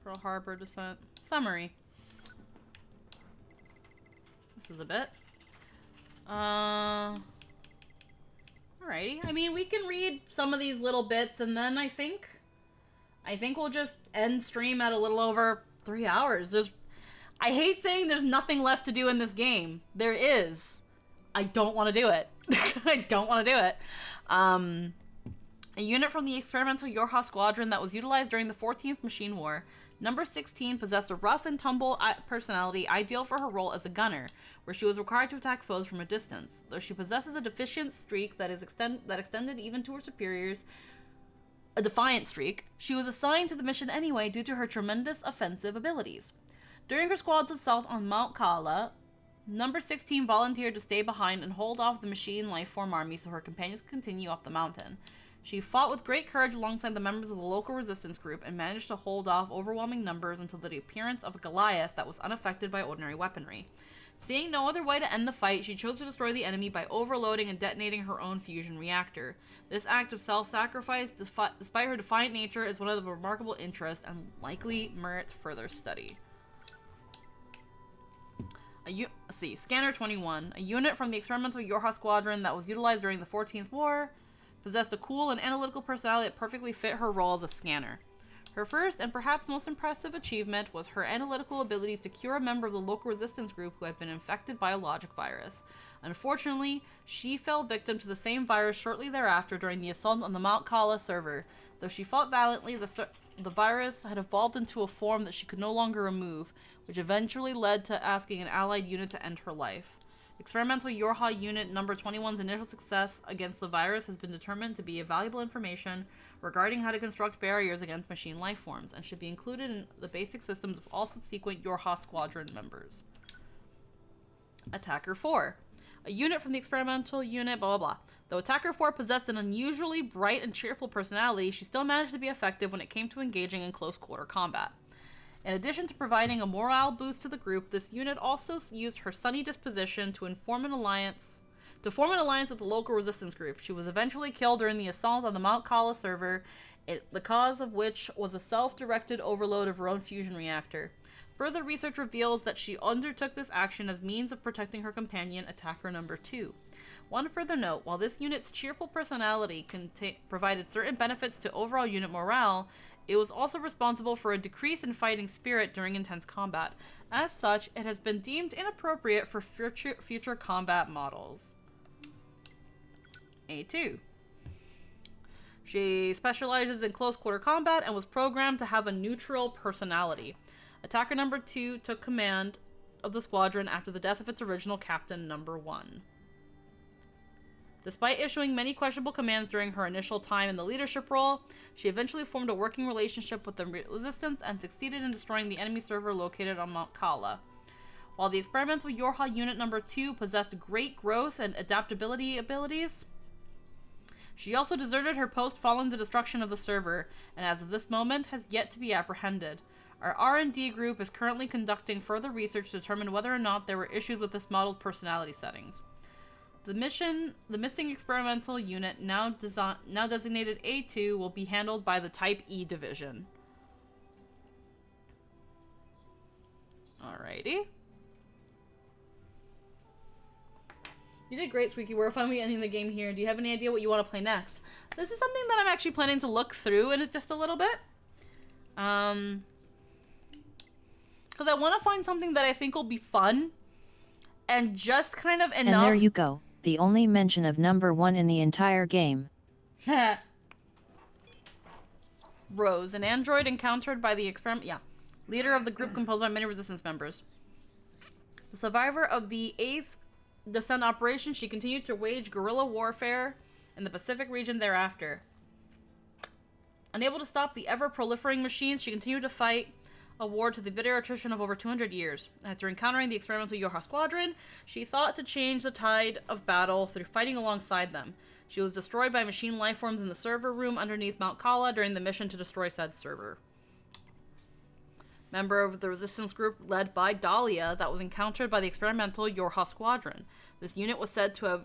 Pearl Harbor descent. Summary. This is a bit. Alrighty. I mean, we can read some of these little bits, and then I think we'll just end stream at a little over 3 hours. I hate saying there's nothing left to do in this game. There is. I don't want to do it. I don't want to do it. A unit from the experimental Yorha squadron that was utilized during the 14th Machine War, Number 16 possessed a rough and tumble personality ideal for her role as a gunner, where she was required to attack foes from a distance. Though she possesses a deficient streak that extended even to her superiors, a defiant streak, she was assigned to the mission anyway due to her tremendous offensive abilities. During her squad's assault on Mount Kala, Number 16 volunteered to stay behind and hold off the machine lifeform army so her companions could continue up the mountain. She fought with great courage alongside the members of the local resistance group and managed to hold off overwhelming numbers until the appearance of a Goliath that was unaffected by ordinary weaponry. Seeing no other way to end the fight, she chose to destroy the enemy by overloading and detonating her own fusion reactor. This act of self-sacrifice, despite her defiant nature, is one of the remarkable interests and likely merits further study. Scanner 21. A unit from the experimental Yorha squadron that was utilized during the 14th War, possessed a cool and analytical personality that perfectly fit her role as a scanner. Her first and perhaps most impressive achievement was her analytical abilities to cure a member of the local resistance group who had been infected by a logic virus. Unfortunately, she fell victim to the same virus shortly thereafter during the assault on the Mount Kala server. Though she fought valiantly, the virus had evolved into a form that she could no longer remove, which eventually led to asking an allied unit to end her life. Experimental Yorha Unit Number 21's initial success against the virus has been determined to be valuable information regarding how to construct barriers against machine life forms and should be included in the basic systems of all subsequent Yorha Squadron members. Attacker 4. A unit from the experimental unit, blah, blah, blah. Though Attacker 4 possessed an unusually bright and cheerful personality, she still managed to be effective when it came to engaging in close-quarter combat. In addition to providing a morale boost to the group, this unit also used her sunny disposition to form an alliance with the local resistance group. She was eventually killed during the assault on the Mount Kala server, the cause of which was a self-directed overload of her own fusion reactor. Further research reveals that she undertook this action as means of protecting her companion, Attacker Number 2. One further note, while this unit's cheerful personality provided certain benefits to overall unit morale, it was also responsible for a decrease in fighting spirit during intense combat. As such, it has been deemed inappropriate for future combat models. A2. She specializes in close-quarter combat and was programmed to have a neutral personality. Attacker Number 2 took command of the squadron after the death of its original captain, Number 1. Despite issuing many questionable commands during her initial time in the leadership role, she eventually formed a working relationship with the Resistance and succeeded in destroying the enemy server located on Mount Kala. While the experimental Yorha Unit Number 2 possessed great growth and adaptability abilities, she also deserted her post following the destruction of the server, and as of this moment has yet to be apprehended. Our R&D group is currently conducting further research to determine whether or not there were issues with this model's personality settings. The missing experimental unit, now designated A2, will be handled by the Type E division. Alrighty. You did great, Squeaky. We're finally ending the game here. Do you have any idea what you want to play next? This is something that I'm actually planning to look through in just a little bit. Because I want to find something that I think will be fun. And just kind of enough. And there you go. The only mention of number 1 in the entire game. Rose, an android encountered by the leader of the group composed by many resistance members. The survivor of the 8th Descent operation, she continued to wage guerrilla warfare in the Pacific region thereafter. Unable to stop the ever-proliferating machines, she continued to fight a war to the bitter attrition of over 200 years. After encountering the experimental Yorha Squadron, she thought to change the tide of battle through fighting alongside them. She was destroyed by machine lifeforms in the server room underneath Mount Kala during the mission to destroy said server. Member of the resistance group led by Dahlia that was encountered by the experimental Yorha Squadron. This unit was said to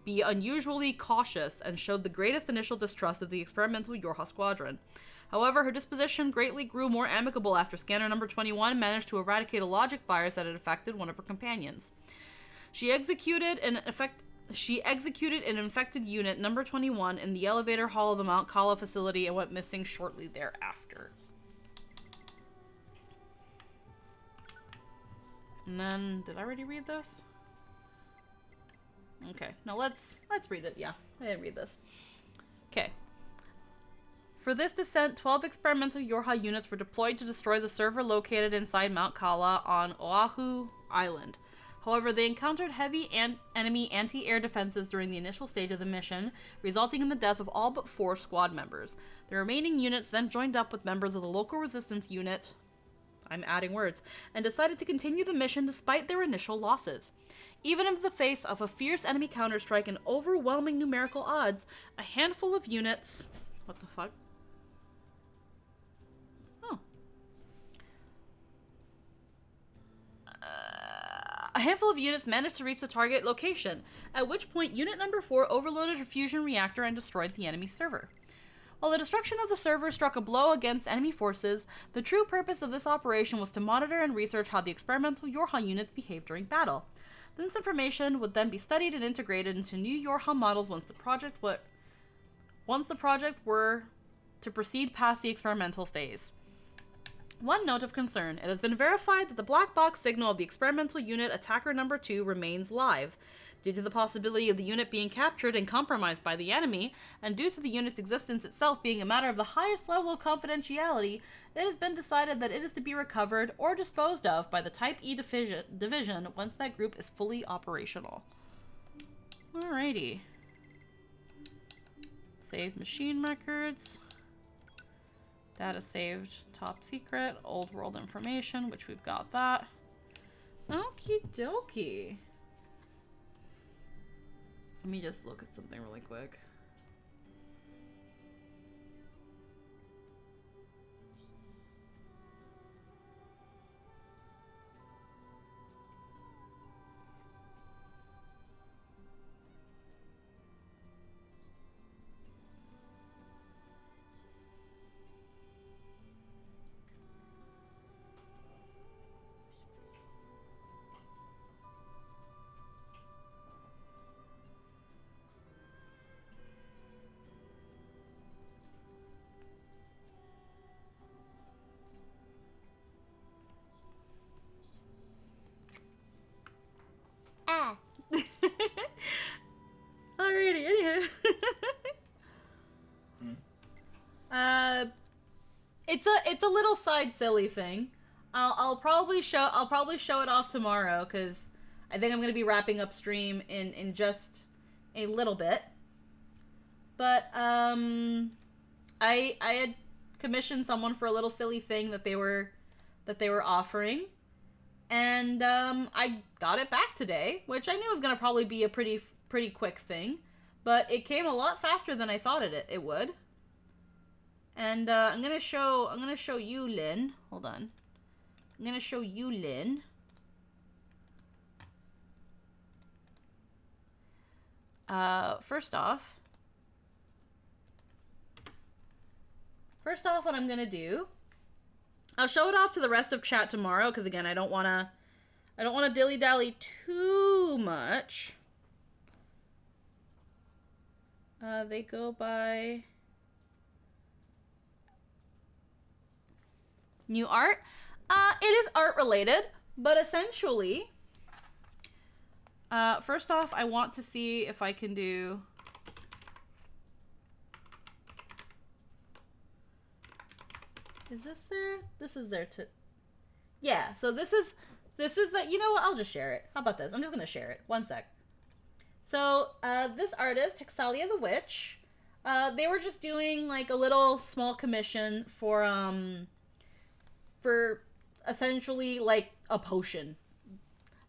be unusually cautious and showed the greatest initial distrust of the experimental Yorha Squadron. However, her disposition greatly grew more amicable after Scanner Number 21 managed to eradicate a logic virus that had affected one of her companions. She executed an infected unit, Number 21, in the elevator hall of the Mount Kala facility and went missing shortly thereafter. And then, did I already read this? Okay, now let's read it. Yeah, I didn't read this. Okay. For this descent, 12 experimental Yorha units were deployed to destroy the server located inside Mount Kala on Oahu Island. However, they encountered heavy enemy anti-air defenses during the initial stage of the mission, resulting in the death of all but 4 squad members. The remaining units then joined up with members of the local resistance unit, I'm adding words, and decided to continue the mission despite their initial losses. Even in the face of a fierce enemy counterstrike and overwhelming numerical odds, a handful of units... What the fuck? Oh. A handful of units managed to reach the target location, at which point Unit Number 4 overloaded her fusion reactor and destroyed the enemy server. While the destruction of the server struck a blow against enemy forces, the true purpose of this operation was to monitor and research how the experimental Yorha units behaved during battle. This information would then be studied and integrated into new Yorha models once the project were to proceed past the experimental phase. One note of concern, it has been verified that the black box signal of the experimental unit Attacker Number 2 remains live. Due to the possibility of the unit being captured and compromised by the enemy, and due to the unit's existence itself being a matter of the highest level of confidentiality, it has been decided that it is to be recovered or disposed of by the Type E division once that group is fully operational. Alrighty. Save machine records. Data saved top secret. Old world information, which we've got that. Okie dokie. Let me just look at something really quick. Ah. Alrighty, anywho. It's a little side silly thing. I'll probably show it off tomorrow because I think I'm gonna be wrapping up stream in just a little bit. But I had commissioned someone for a little silly thing that they were offering. And I got it back today, which I knew was gonna probably be a pretty quick thing, but it came a lot faster than I thought it would. And I'm gonna show you, Lynn. Hold on. I'm gonna show you, Lynn. First off, what I'm gonna do, I'll show it off to the rest of chat tomorrow, because again, I don't wanna dilly-dally too much. They go by new art. It is art related, but essentially, first off, I want to see if I can do. Is this there? This is there too. Yeah, so this is that, you know what, I'll just share it. How about this? I'm just gonna share it. One sec. So, this artist, Hexalia the Witch, they were just doing like a little small commission for essentially like a potion.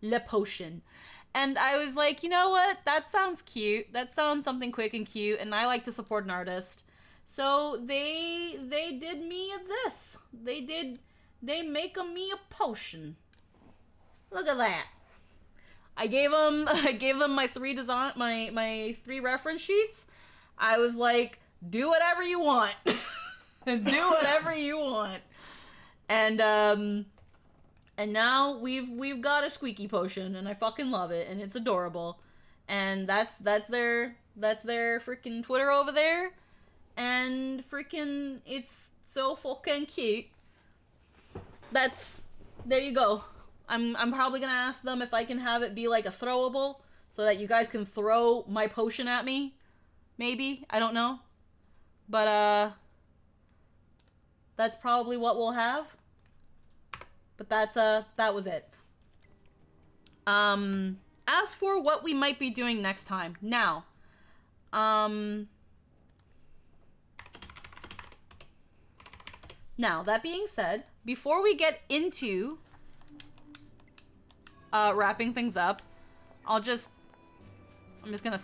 Le potion. And I was like, you know what? That sounds cute. That sounds something quick and cute, and I like to support an artist. So they did me this. They make me a potion. Look at that. I gave them my my 3 reference sheets. I was like, do whatever you want. Do whatever you want. And now we've got a squeaky potion, and I fucking love it, and it's adorable. And that's their freaking Twitter over there. And freaking, it's so fucking cute. There you go. I'm probably gonna ask them if I can have it be like a throwable, so that you guys can throw my potion at me. Maybe, I don't know. But that's probably what we'll have. But that was it. As for what we might be doing next time. Now, now, that being said, before we get into wrapping things up, I'm just gonna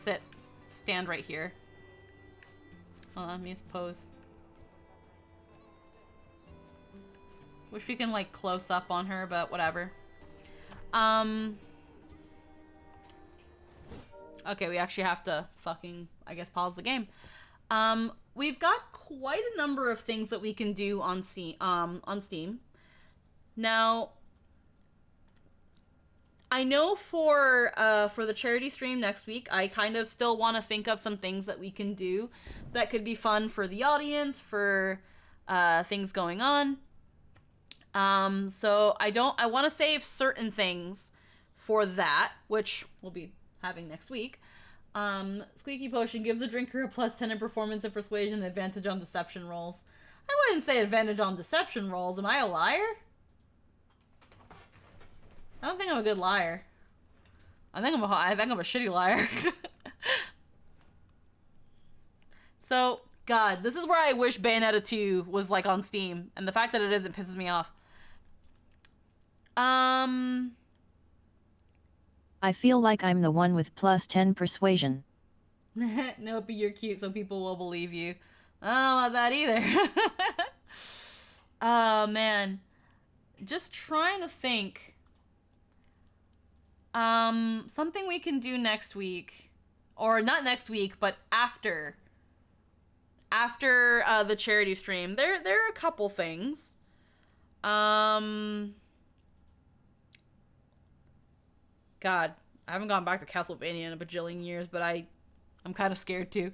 stand right here. Hold on, let me just pose. Wish we can like close up on her, but whatever. Okay, we actually have to fucking, I guess, pause the game. We've got quite a number of things that we can do on Steam. Now, I know for the charity stream next week, I kind of still want to think of some things that we can do that could be fun for the audience, for things going on. So I want to save certain things for that, which will be having next week. Squeaky Potion gives the drinker a +10 in performance and persuasion and advantage on deception rolls. I wouldn't say advantage on deception rolls. Am I a liar? I don't think I'm a good liar. I think I'm a shitty liar. So, God, this is where I wish Bayonetta 2 was like on Steam, and the fact that it isn't pisses me off. I feel like I'm the one with +10 persuasion. Nope, you're cute, so people will believe you. I don't know about that either. Oh, man. Just trying to think. Something we can do next week. Or not next week, but after. After the charity stream. There are a couple things. God. I haven't gone back to Castlevania in a bajillion years, but I'm kind of scared too.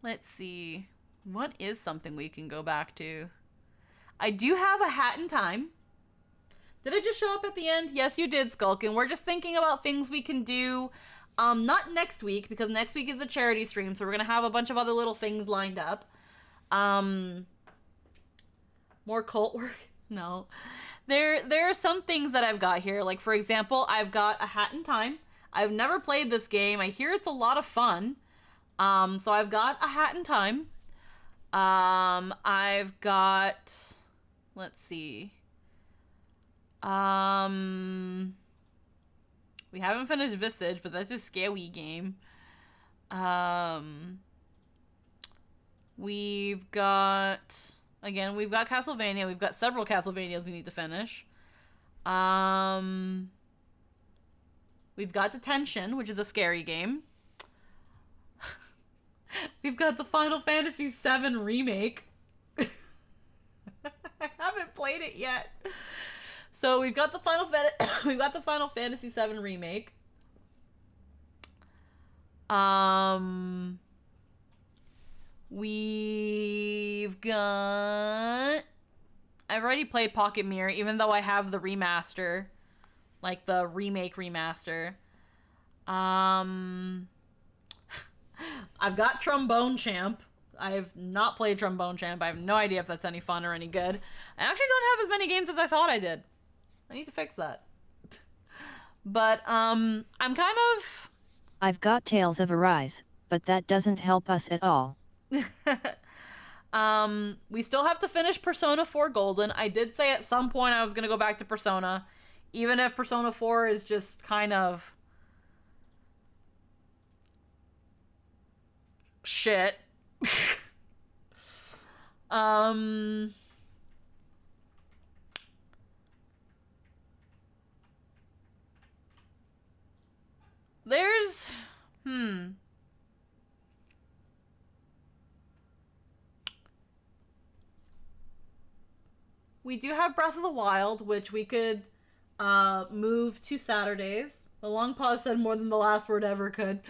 Let's see. What is something we can go back to? I do have a hat in time. Did it just show up at the end? Yes, you did, Skulkin. We're just thinking about things we can do. Not next week, because next week is the charity stream, so we're gonna have a bunch of other little things lined up. More cult work? No. There are some things that I've got here. Like, for example, I've got a hat in time. I've never played this game. I hear it's a lot of fun. So I've got a hat in time. I've got... Let's see. We haven't finished Visage, but that's a scary game. We've got... Again, we've got Castlevania. We've got several Castlevanias we need to finish. We've got Detention, which is a scary game. We've got the Final Fantasy VII Remake. I haven't played it yet. So we've got the we've got the Final Fantasy VII Remake. We've got... I've already played Pocket Mirror, even though I have the remaster. Like, the remake remaster. I've got Trombone Champ. I've not played Trombone Champ. I have no idea if that's any fun or any good. I actually don't have as many games as I thought I did. I need to fix that. But, I'm kind of... I've got Tales of Arise, but that doesn't help us at all. We still have to finish Persona 4 Golden. I did say at some point I was gonna go back to Persona, even if Persona 4 is just kind of shit. There's we do have Breath of the Wild, which we could move to Saturdays. The long pause said more than the last word ever could.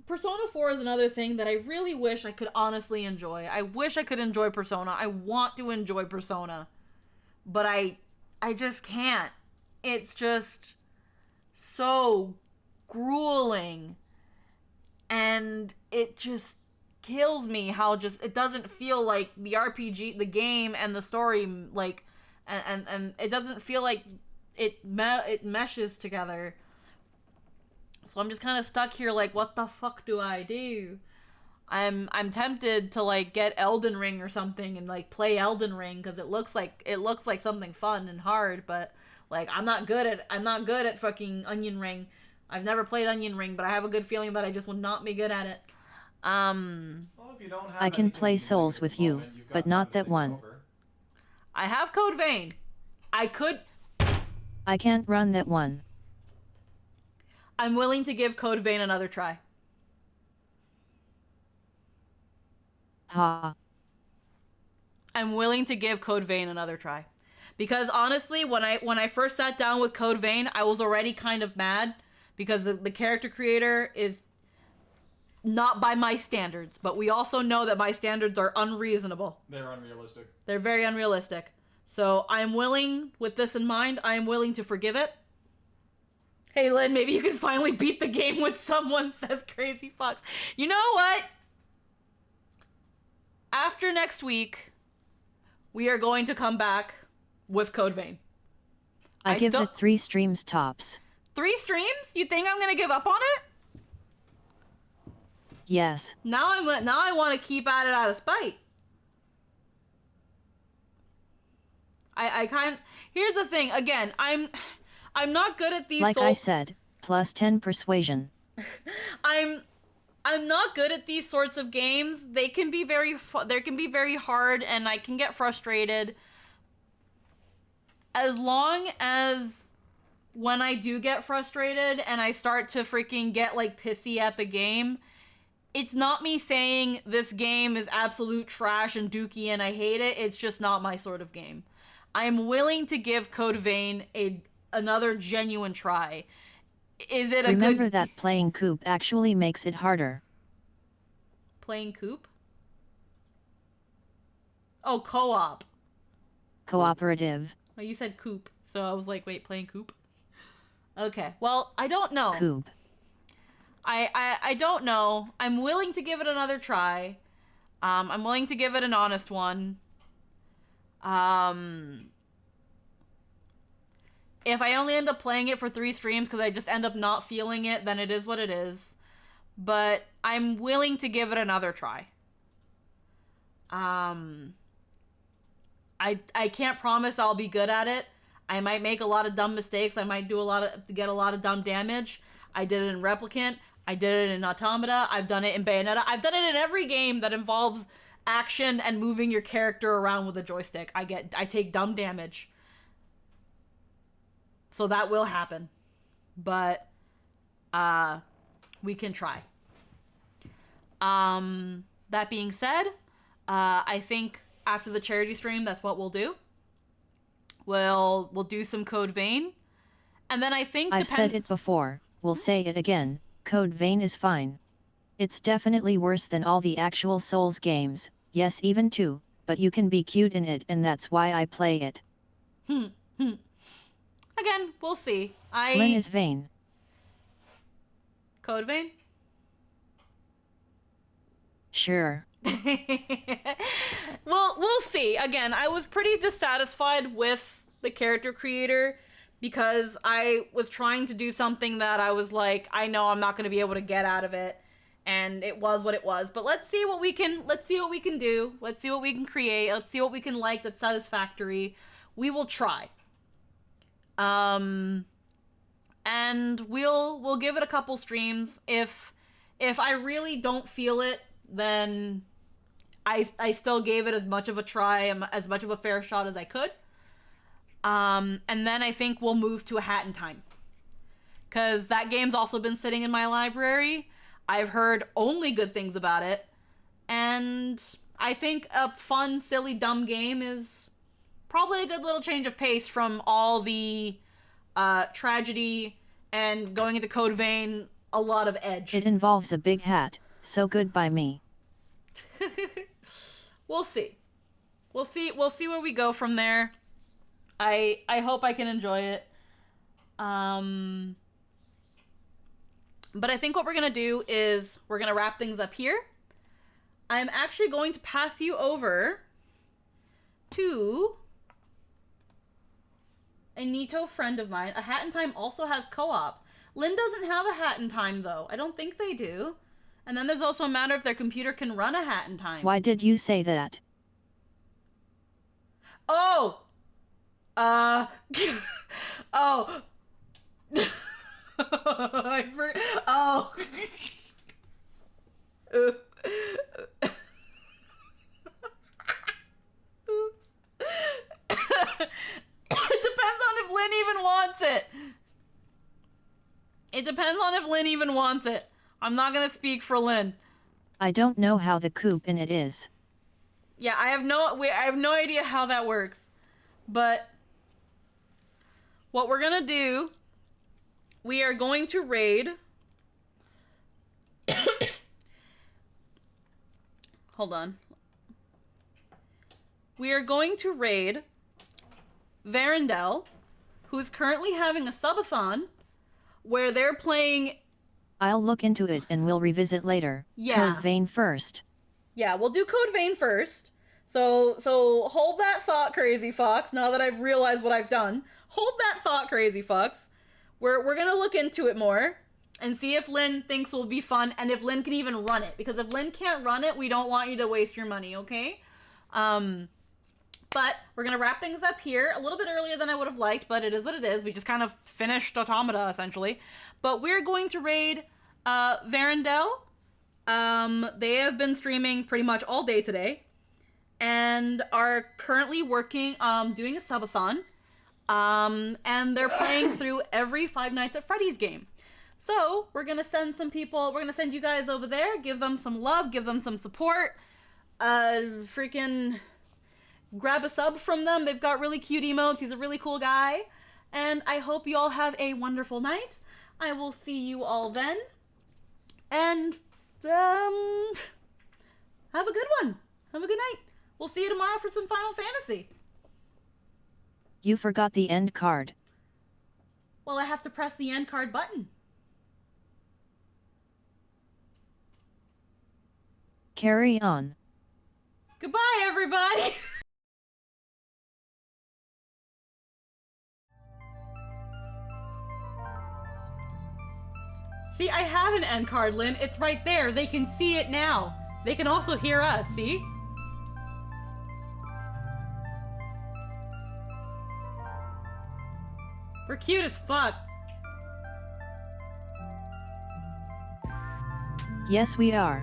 Persona 4 is another thing that I really wish I could honestly enjoy. I wish I could enjoy Persona. I want to enjoy Persona. But I just can't. It's just so grueling. And it just kills me how just it doesn't feel like the RPG, the game, and the story, like, and it doesn't feel like it meshes together. So I'm just kind of stuck here, like, what the fuck do I do? I'm tempted to, like, get Elden Ring or something and, like, play Elden Ring because it looks like something fun and hard, but, like, I'm not good at fucking Onion Ring. I've never played Onion Ring, but I have a good feeling that I just would not be good at it. Well, if you don't have I can play anything Souls at with the you, moment, you've got but time not to that think it one. over. I have Code Vein. I can't run that one. I'm willing to give Code Vein another try. Ha. I'm willing to give Code Vein another try. Because honestly, when I first sat down with Code Vein, I was already kind of mad because the character creator is not by my standards, but we also know that my standards are unreasonable. They're unrealistic. They're very unrealistic. So I'm willing, with this in mind, I am willing to forgive it. Hey Lynn, maybe you can finally beat the game with someone, says Crazy Fox. You know what? After next week, we are going to come back with Code Vein. I give it 3 streams tops. 3 streams? You think I'm gonna give up on it? Yes. Now I want to keep at it out of spite. Here's the thing. Again, I'm not good at these. Like I said, plus 10 persuasion. I'm not good at these sorts of games. They can be very hard, and I can get frustrated. As long as when I do get frustrated and I start to freaking get like pissy at the game, it's not me saying this game is absolute trash and dookie and I hate it. It's just not my sort of game. I'm willing to give Code Vein another genuine try. Is it a Remember good... that playing Coop actually makes it harder. Playing Coop? Oh, co-op. Cooperative. Oh, you said Coop, so I was like, wait, playing Coop? Okay, well, I don't know. Coop. I don't know. I'm willing to give it another try. I'm willing to give it an honest one. If I only end up playing it for 3 streams because I just end up not feeling it, then it is what it is. But I'm willing to give it another try. I can't promise I'll be good at it. I might make a lot of dumb mistakes. I might get a lot of dumb damage. I did it in Replicant. I did it in Automata. I've done it in Bayonetta. I've done it in every game that involves action and moving your character around with a joystick. I take dumb damage. So that will happen. But we can try. That being said, I think after the charity stream, that's what we'll do. We'll do some Code Vein. And then I think I've said it before, we'll say it again, Code Vein is fine. It's definitely worse than all the actual Souls games, yes even 2, but you can be cute in it and that's why I play it. Again, we'll see. Lynn is vain. Code Vein? Sure. Well, we'll see. Again, I was pretty dissatisfied with the character creator because I was trying to do something that I was like, I know I'm not going to be able to get out of it, and it was what it was. But let's see what we can do. Let's see what we can create. Let's see what we can like that's satisfactory. We will try. And we'll give it a couple streams. If I really don't feel it, then I still gave it as much of a try, as much of a fair shot as I could. And then I think we'll move to A Hat in Time. Because that game's also been sitting in my library. I've heard only good things about it. And I think a fun, silly, dumb game is probably a good little change of pace from all the tragedy and going into Code Vein, a lot of edge. It involves a big hat, so good by me. We'll see. We'll see where we go from there. I hope I can enjoy it. But I think what we're going to do is we're going to wrap things up here. I'm actually going to pass you over to a Nito friend of mine. A Hat in Time also has co-op. Lynn doesn't have A Hat in Time, though. I don't think they do. And then there's also a matter if their computer can run A Hat in Time. Why did you say that? Oh! Oh. Oh. It depends on if Lynn even wants it. It depends on if Lynn even wants it. I'm not gonna speak for Lynn. I don't know how the coop in it is. Yeah, I have no idea how that works. But what we're gonna do, we are going to raid. Hold on. We are going to raid Varendell, who's currently having a subathon where they're playing. I'll look into it and we'll revisit later. Yeah. Code Vein first. Yeah, we'll do Code Vein first. So hold that thought, Crazy Fox. Now that I've realized what I've done, hold that thought, Crazy Fox. We're gonna look into it more and see if Lynn thinks will be fun and if Lynn can even run it. Because if Lynn can't run it, we don't want you to waste your money, okay? But we're gonna wrap things up here a little bit earlier than I would have liked, but it is what it is. We just kind of finished Automata essentially. But we're going to raid Varendell. They have been streaming pretty much all day today and are currently working doing a subathon. And they're playing through every Five Nights at Freddy's game. So we're gonna send some people, we're gonna send you guys over there, give them some love, give them some support, freaking grab a sub from them. They've got really cute emotes. He's a really cool guy. And I hope you all have a wonderful night. I will see you all then. And have a good one. Have a good night. We'll see you tomorrow for some Final Fantasy. You forgot the end card. Well, I have to press the end card button. Carry on. Goodbye, everybody. See, I have an end card, Lynn. It's right there. They can see it now. They can also hear us, see? We're cute as fuck. Yes, we are.